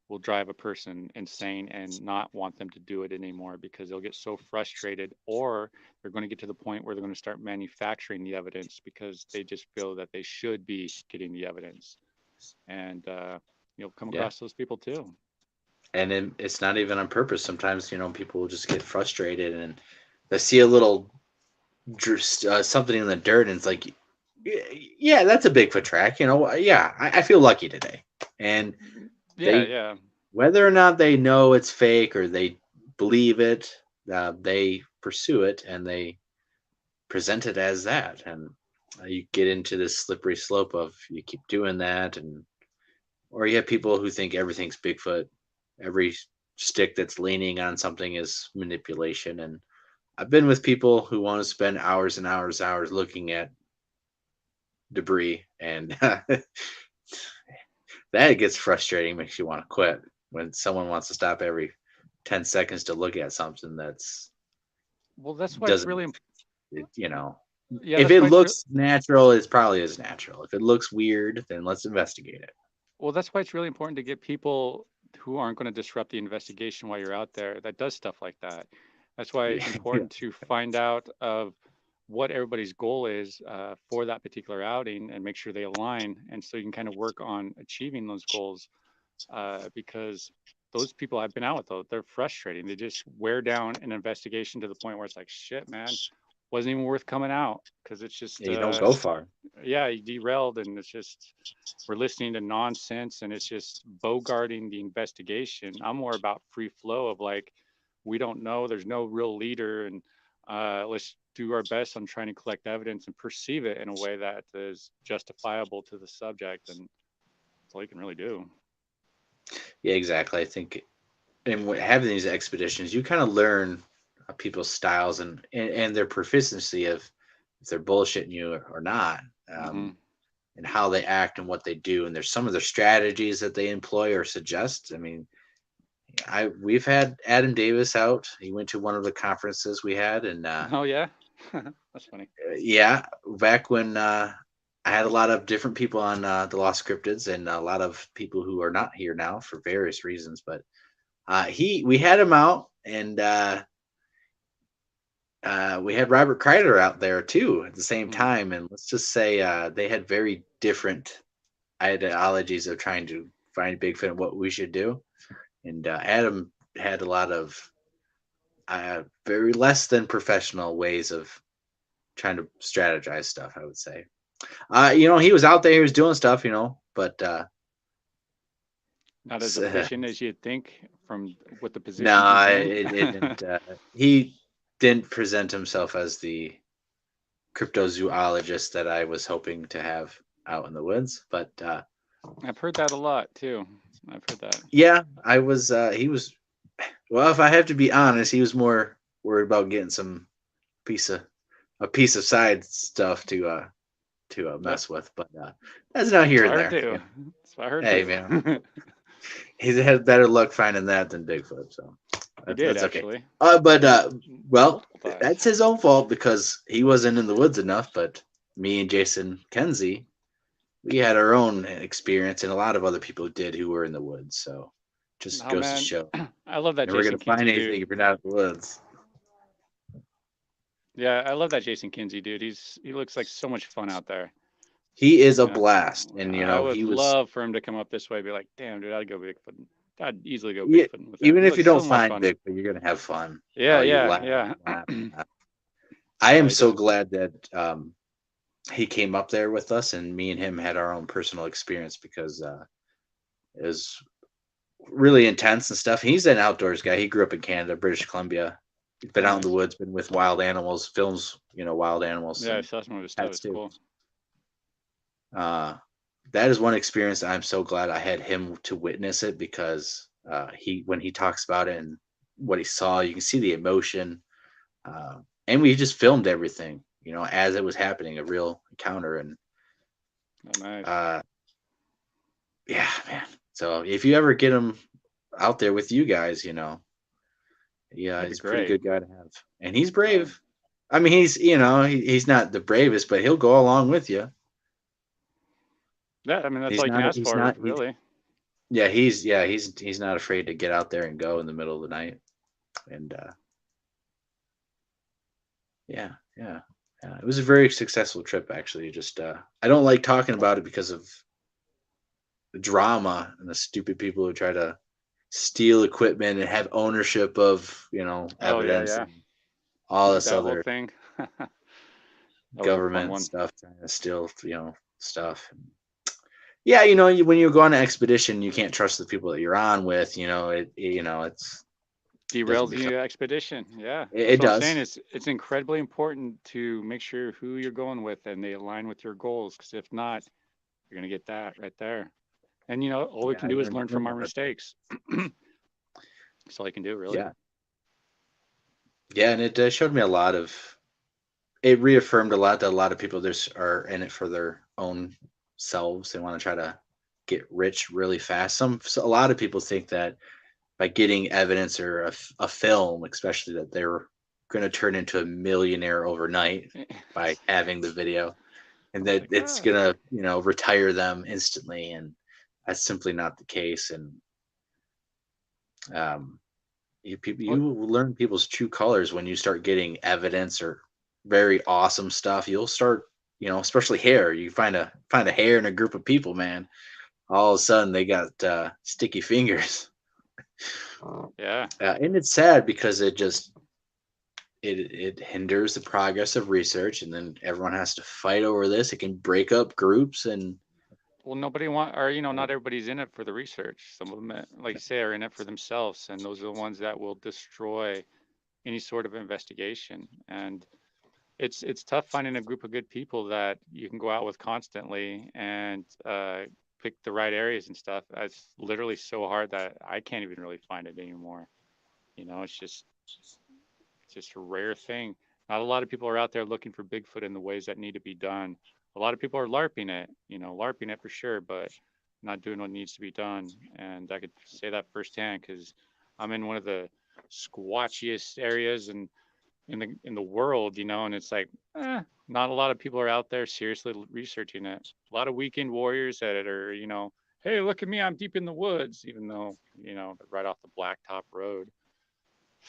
[SPEAKER 2] will drive a person insane and not want them to do it anymore because they'll get so frustrated, or they're going to get to the point where they're going to start manufacturing the evidence because they just feel that they should be getting the evidence. And you'll come
[SPEAKER 1] Yeah.
[SPEAKER 2] across those people too.
[SPEAKER 1] And it's not even on purpose. Sometimes, people will just get frustrated and they see a little something in the dirt, and it's like, yeah, that's a Bigfoot track. Yeah, I feel lucky today. And
[SPEAKER 2] Yeah,
[SPEAKER 1] they,
[SPEAKER 2] yeah.
[SPEAKER 1] whether or not they know it's fake or they believe it, they pursue it and they present it as that. And you get into this slippery slope of you keep doing that, or you have people who think everything's Bigfoot. Every stick that's leaning on something is manipulation. And I've been with people who want to spend hours and hours looking at debris, and that gets frustrating, makes you want to quit when someone wants to stop every 10 seconds to look at something that's
[SPEAKER 2] Well, that's why it's
[SPEAKER 1] doesn't,
[SPEAKER 2] really, yeah,
[SPEAKER 1] if
[SPEAKER 2] that's
[SPEAKER 1] it
[SPEAKER 2] why it's
[SPEAKER 1] looks natural, it probably is natural. If it looks weird, then let's investigate it.
[SPEAKER 2] well, that's why it's really important to get people who aren't going to disrupt the investigation while you're out there that does stuff like that. That's why it's
[SPEAKER 1] Yeah.
[SPEAKER 2] important to find out of what everybody's goal is for that particular outing and make sure they align, and so you can kind of work on achieving those goals. Because those people I've been out with, though, they're frustrating. They just wear down an investigation to the point where it's like, shit, man, wasn't even worth coming out because it's just,
[SPEAKER 1] Yeah, you don't go far.
[SPEAKER 2] yeah, you derailed, and it's just we're listening to nonsense, and it's just bogarting the investigation. I'm more about free flow of like, we don't know, there's no real leader, and let's do our best on trying to collect evidence and perceive it in a way that is justifiable to the subject, and that's all you can really do.
[SPEAKER 1] Yeah, exactly. I think, and having these expeditions, you kind of learn people's styles and their proficiency of if they're bullshitting you or not,
[SPEAKER 2] Hmm.
[SPEAKER 1] and how they act and what they do. And there's some of their strategies that they employ or suggest. I mean, we've had Adam Davis out. He went to one of the conferences we had, and
[SPEAKER 2] Oh yeah, that's funny.
[SPEAKER 1] yeah, back when I had a lot of different people on the Lost Cryptids, and a lot of people who are not here now for various reasons. But we had him out, and we had Robert Kreider out there too at the same
[SPEAKER 2] Mm.
[SPEAKER 1] time. And let's just say they had very different ideologies of trying to find Bigfoot and what we should do. And Adam had a lot of very less than professional ways of trying to strategize stuff, I would say. He was out there, he was doing stuff, but
[SPEAKER 2] Not as efficient as you'd think from what the position
[SPEAKER 1] no,
[SPEAKER 2] he's in.
[SPEAKER 1] it didn't. He didn't present himself as the cryptozoologist that I was hoping to have out in the woods. But
[SPEAKER 2] I've heard that a lot too. I've heard that.
[SPEAKER 1] yeah, I was. He was. Well, if I have to be honest, he was more worried about getting a piece of side stuff to
[SPEAKER 2] Yep.
[SPEAKER 1] mess with. But that's not
[SPEAKER 2] That's
[SPEAKER 1] here
[SPEAKER 2] what I
[SPEAKER 1] and
[SPEAKER 2] heard
[SPEAKER 1] there.
[SPEAKER 2] too. That's what I heard
[SPEAKER 1] Hey,
[SPEAKER 2] too.
[SPEAKER 1] man, he's had better luck finding that than Bigfoot. So
[SPEAKER 2] He did
[SPEAKER 1] that's okay.
[SPEAKER 2] actually.
[SPEAKER 1] But well,
[SPEAKER 2] Multiple times.
[SPEAKER 1] that's his own fault because he wasn't in the woods enough. But me and Jason Kenzie, we had our own experience, and a lot of other people did who were in the woods. So just
[SPEAKER 2] Oh
[SPEAKER 1] goes to
[SPEAKER 2] man,
[SPEAKER 1] show,
[SPEAKER 2] I love that
[SPEAKER 1] never
[SPEAKER 2] Jason
[SPEAKER 1] gonna find
[SPEAKER 2] Kinsey
[SPEAKER 1] anything
[SPEAKER 2] dude.
[SPEAKER 1] if you're not in the woods.
[SPEAKER 2] Yeah, I love that Jason Kinsey dude. He looks like so much fun out there.
[SPEAKER 1] He is a
[SPEAKER 2] Yeah,
[SPEAKER 1] blast, and
[SPEAKER 2] I would
[SPEAKER 1] he was.
[SPEAKER 2] love for him to come up this way. Be like, damn, dude, I'd go Bigfoot. I'd easily go
[SPEAKER 1] Yeah,
[SPEAKER 2] Bigfoot with him.
[SPEAKER 1] even
[SPEAKER 2] He
[SPEAKER 1] if you
[SPEAKER 2] looks so
[SPEAKER 1] don't
[SPEAKER 2] much
[SPEAKER 1] find
[SPEAKER 2] fun.
[SPEAKER 1] Bigfoot, you're gonna have fun.
[SPEAKER 2] Yeah,
[SPEAKER 1] You
[SPEAKER 2] yeah,
[SPEAKER 1] laugh,
[SPEAKER 2] yeah.
[SPEAKER 1] laugh, laugh. I
[SPEAKER 2] Yeah,
[SPEAKER 1] am
[SPEAKER 2] he
[SPEAKER 1] so
[SPEAKER 2] does.
[SPEAKER 1] glad that he came up there with us, and me and him had our own personal experience because it was really intense and stuff. He's an outdoors guy. He grew up in Canada, British Columbia. He's been
[SPEAKER 2] Oh,
[SPEAKER 1] out in the
[SPEAKER 2] nice.
[SPEAKER 1] woods, been with wild animals, films, wild animals
[SPEAKER 2] Yeah, I
[SPEAKER 1] and
[SPEAKER 2] saw some of his stuff.
[SPEAKER 1] pets
[SPEAKER 2] It's
[SPEAKER 1] too.
[SPEAKER 2] cool.
[SPEAKER 1] Uh, that is one experience that I'm so glad I had him to witness it because when he talks about it and what he saw, you can see the emotion. And we just filmed everything, as it was happening, a real encounter. And
[SPEAKER 2] Oh, nice.
[SPEAKER 1] yeah, man. So if you ever get him out there with you guys, yeah,
[SPEAKER 2] That'd be
[SPEAKER 1] he's a pretty
[SPEAKER 2] great.
[SPEAKER 1] good guy to have, and he's brave. I mean, he's not the bravest, but he'll go along with you.
[SPEAKER 2] Yeah, I mean that's
[SPEAKER 1] He's
[SPEAKER 2] all you can
[SPEAKER 1] not.
[SPEAKER 2] ask
[SPEAKER 1] He's
[SPEAKER 2] for,
[SPEAKER 1] not.
[SPEAKER 2] really.
[SPEAKER 1] Yeah, he's not afraid to get out there and go in the middle of the night. And yeah. It was a very successful trip actually. Just I don't like talking about it because of the drama and the stupid people who try to steal equipment and have ownership of,
[SPEAKER 2] Oh yeah,
[SPEAKER 1] evidence
[SPEAKER 2] yeah.
[SPEAKER 1] and all
[SPEAKER 2] Like
[SPEAKER 1] this
[SPEAKER 2] that whole
[SPEAKER 1] other
[SPEAKER 2] thing. That was a fun
[SPEAKER 1] government
[SPEAKER 2] one.
[SPEAKER 1] stuff trying to steal, stuff. Yeah, when you go on an expedition, you can't trust the people that you're on with. It doesn't
[SPEAKER 2] Derails
[SPEAKER 1] become.
[SPEAKER 2] the expedition. Yeah,
[SPEAKER 1] It
[SPEAKER 2] that's what I'm saying.
[SPEAKER 1] does.
[SPEAKER 2] It's incredibly important to make sure who you're going with and they align with your goals. Because if not, you're gonna get that right there. And all we
[SPEAKER 1] Yeah,
[SPEAKER 2] can
[SPEAKER 1] I
[SPEAKER 2] do is
[SPEAKER 1] learned,
[SPEAKER 2] learn
[SPEAKER 1] learned
[SPEAKER 2] from our
[SPEAKER 1] that.
[SPEAKER 2] mistakes. That's all you can do, really.
[SPEAKER 1] Yeah, yeah, and it showed me a lot of. It reaffirmed a lot that a lot of people just are in it for their own selves. They want to try to get rich really fast. A lot of people think that by getting evidence or a film, especially that they're going to turn into a millionaire overnight by having the video, and
[SPEAKER 2] It's
[SPEAKER 1] that
[SPEAKER 2] like,
[SPEAKER 1] it's going to retire them instantly, and that's simply not the case. And um,
[SPEAKER 2] well,
[SPEAKER 1] you will learn people's true colors when you start getting evidence or very awesome stuff. You'll start, especially hair. You find a hair in a group of people, man. All of a sudden, they got sticky fingers.
[SPEAKER 2] yeah.
[SPEAKER 1] And it's sad because it hinders the progress of research, and then everyone has to fight over this. It can break up groups, and
[SPEAKER 2] Well, nobody want, or not everybody's in it for the research. Some of them, like you say, are in it for themselves, and those are the ones that will destroy any sort of investigation. And it's tough finding a group of good people that you can go out with constantly and pick the right areas and stuff. It's literally so hard that I can't even really find it anymore. It's just a rare thing. Not a lot of people are out there looking for Bigfoot in the ways that need to be done. A lot of people are LARPing it, LARPing it for sure, but not doing what needs to be done. And I could say that firsthand because I'm in one of the squatchiest areas in the world, and it's like, not a lot of people are out there seriously researching it. A lot of weekend warriors that are, hey, look at me, I'm deep in the woods, even though, they're right off the blacktop road.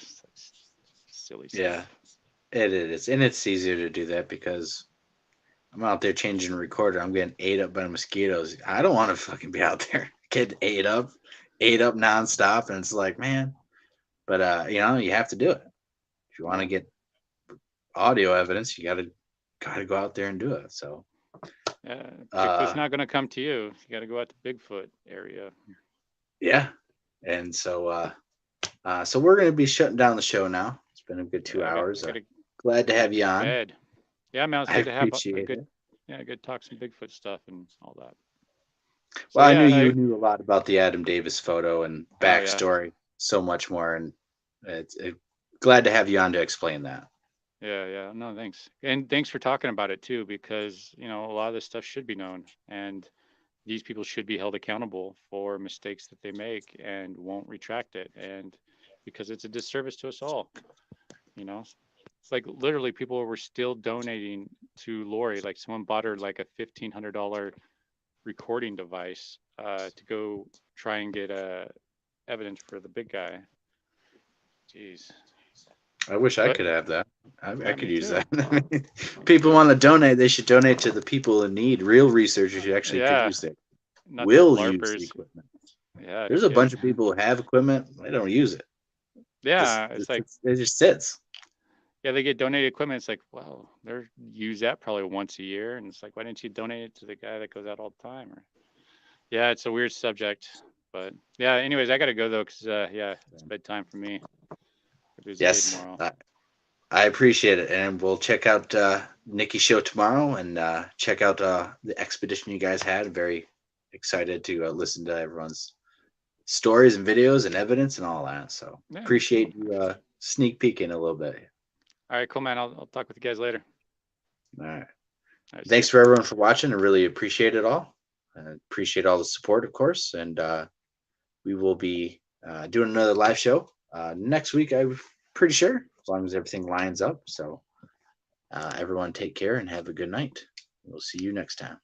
[SPEAKER 2] It's like silly
[SPEAKER 1] yeah,
[SPEAKER 2] stuff.
[SPEAKER 1] it is, and it's easier to do that because I'm out there changing a recorder. I'm getting ate up by mosquitoes. I don't want to fucking be out there getting ate up nonstop, and it's like, man. But you have to do it if you want to
[SPEAKER 2] Yeah.
[SPEAKER 1] get audio evidence. You gotta go out there and do it. So,
[SPEAKER 2] Yeah. Bigfoot's
[SPEAKER 1] uh,
[SPEAKER 2] not going to come to you. You got to go out to Bigfoot area.
[SPEAKER 1] yeah, and so we're gonna be shutting down the show now. It's been a good two
[SPEAKER 2] Yeah. I got, I
[SPEAKER 1] hours.
[SPEAKER 2] got to
[SPEAKER 1] Glad to have you
[SPEAKER 2] get to
[SPEAKER 1] on.
[SPEAKER 2] bed. Yeah, man, it's
[SPEAKER 1] I
[SPEAKER 2] good to have a
[SPEAKER 1] appreciate
[SPEAKER 2] good,
[SPEAKER 1] it.
[SPEAKER 2] yeah, good talk some Bigfoot stuff and all that. So
[SPEAKER 1] Well, I knew
[SPEAKER 2] yeah,
[SPEAKER 1] you knew a lot about the Adam Davis photo and
[SPEAKER 2] oh yeah,
[SPEAKER 1] backstory, so much more, and glad to have you on to explain that.
[SPEAKER 2] yeah. No, thanks. And thanks for talking about it too, because, a lot of this stuff should be known and these people should be held accountable for mistakes that they make and won't retract it. And because it's a disservice to us all, you know, it's like literally people were still donating to Lori. Like someone bought her like a $1,500 recording device to go try and get evidence for the big guy. Jeez.
[SPEAKER 1] I wish I
[SPEAKER 2] But
[SPEAKER 1] could have that. I
[SPEAKER 2] yeah,
[SPEAKER 1] could
[SPEAKER 2] me
[SPEAKER 1] use
[SPEAKER 2] too.
[SPEAKER 1] that. I mean,
[SPEAKER 2] Me
[SPEAKER 1] people
[SPEAKER 2] too.
[SPEAKER 1] want to donate. They should donate to the people in need. Real researchers who actually could
[SPEAKER 2] Yeah,
[SPEAKER 1] use it.
[SPEAKER 2] not the
[SPEAKER 1] Will use the
[SPEAKER 2] LARPers.
[SPEAKER 1] equipment.
[SPEAKER 2] Yeah, no
[SPEAKER 1] There's a bunch
[SPEAKER 2] kidding.
[SPEAKER 1] of people who have equipment. They don't use it.
[SPEAKER 2] Yeah, it's like,
[SPEAKER 1] It just sits.
[SPEAKER 2] yeah, they get donated equipment. It's like, well, they're use that probably once a year, and it's like, why didn't you donate it to the guy that goes out all the time? Or yeah, it's a weird subject, but yeah. Anyways, I gotta go though, cause yeah, it's bedtime for me. A busy day
[SPEAKER 1] Yes,
[SPEAKER 2] tomorrow.
[SPEAKER 1] I appreciate it, and we'll check out Nikki's show tomorrow, and check out the expedition you guys had. Very excited to listen to everyone's stories and videos and evidence and all that. So
[SPEAKER 2] Yeah, me too.
[SPEAKER 1] appreciate you sneak peeking a little bit.
[SPEAKER 2] All right, cool, man. I'll talk with you guys later.
[SPEAKER 1] All right.
[SPEAKER 2] All right, see ya.
[SPEAKER 1] Thanks for everyone for watching. I really appreciate it all. Appreciate all the support, of course. And we will be doing another live show next week, I'm pretty sure, as long as everything lines up. So everyone take care and have a good night. We'll see you next time.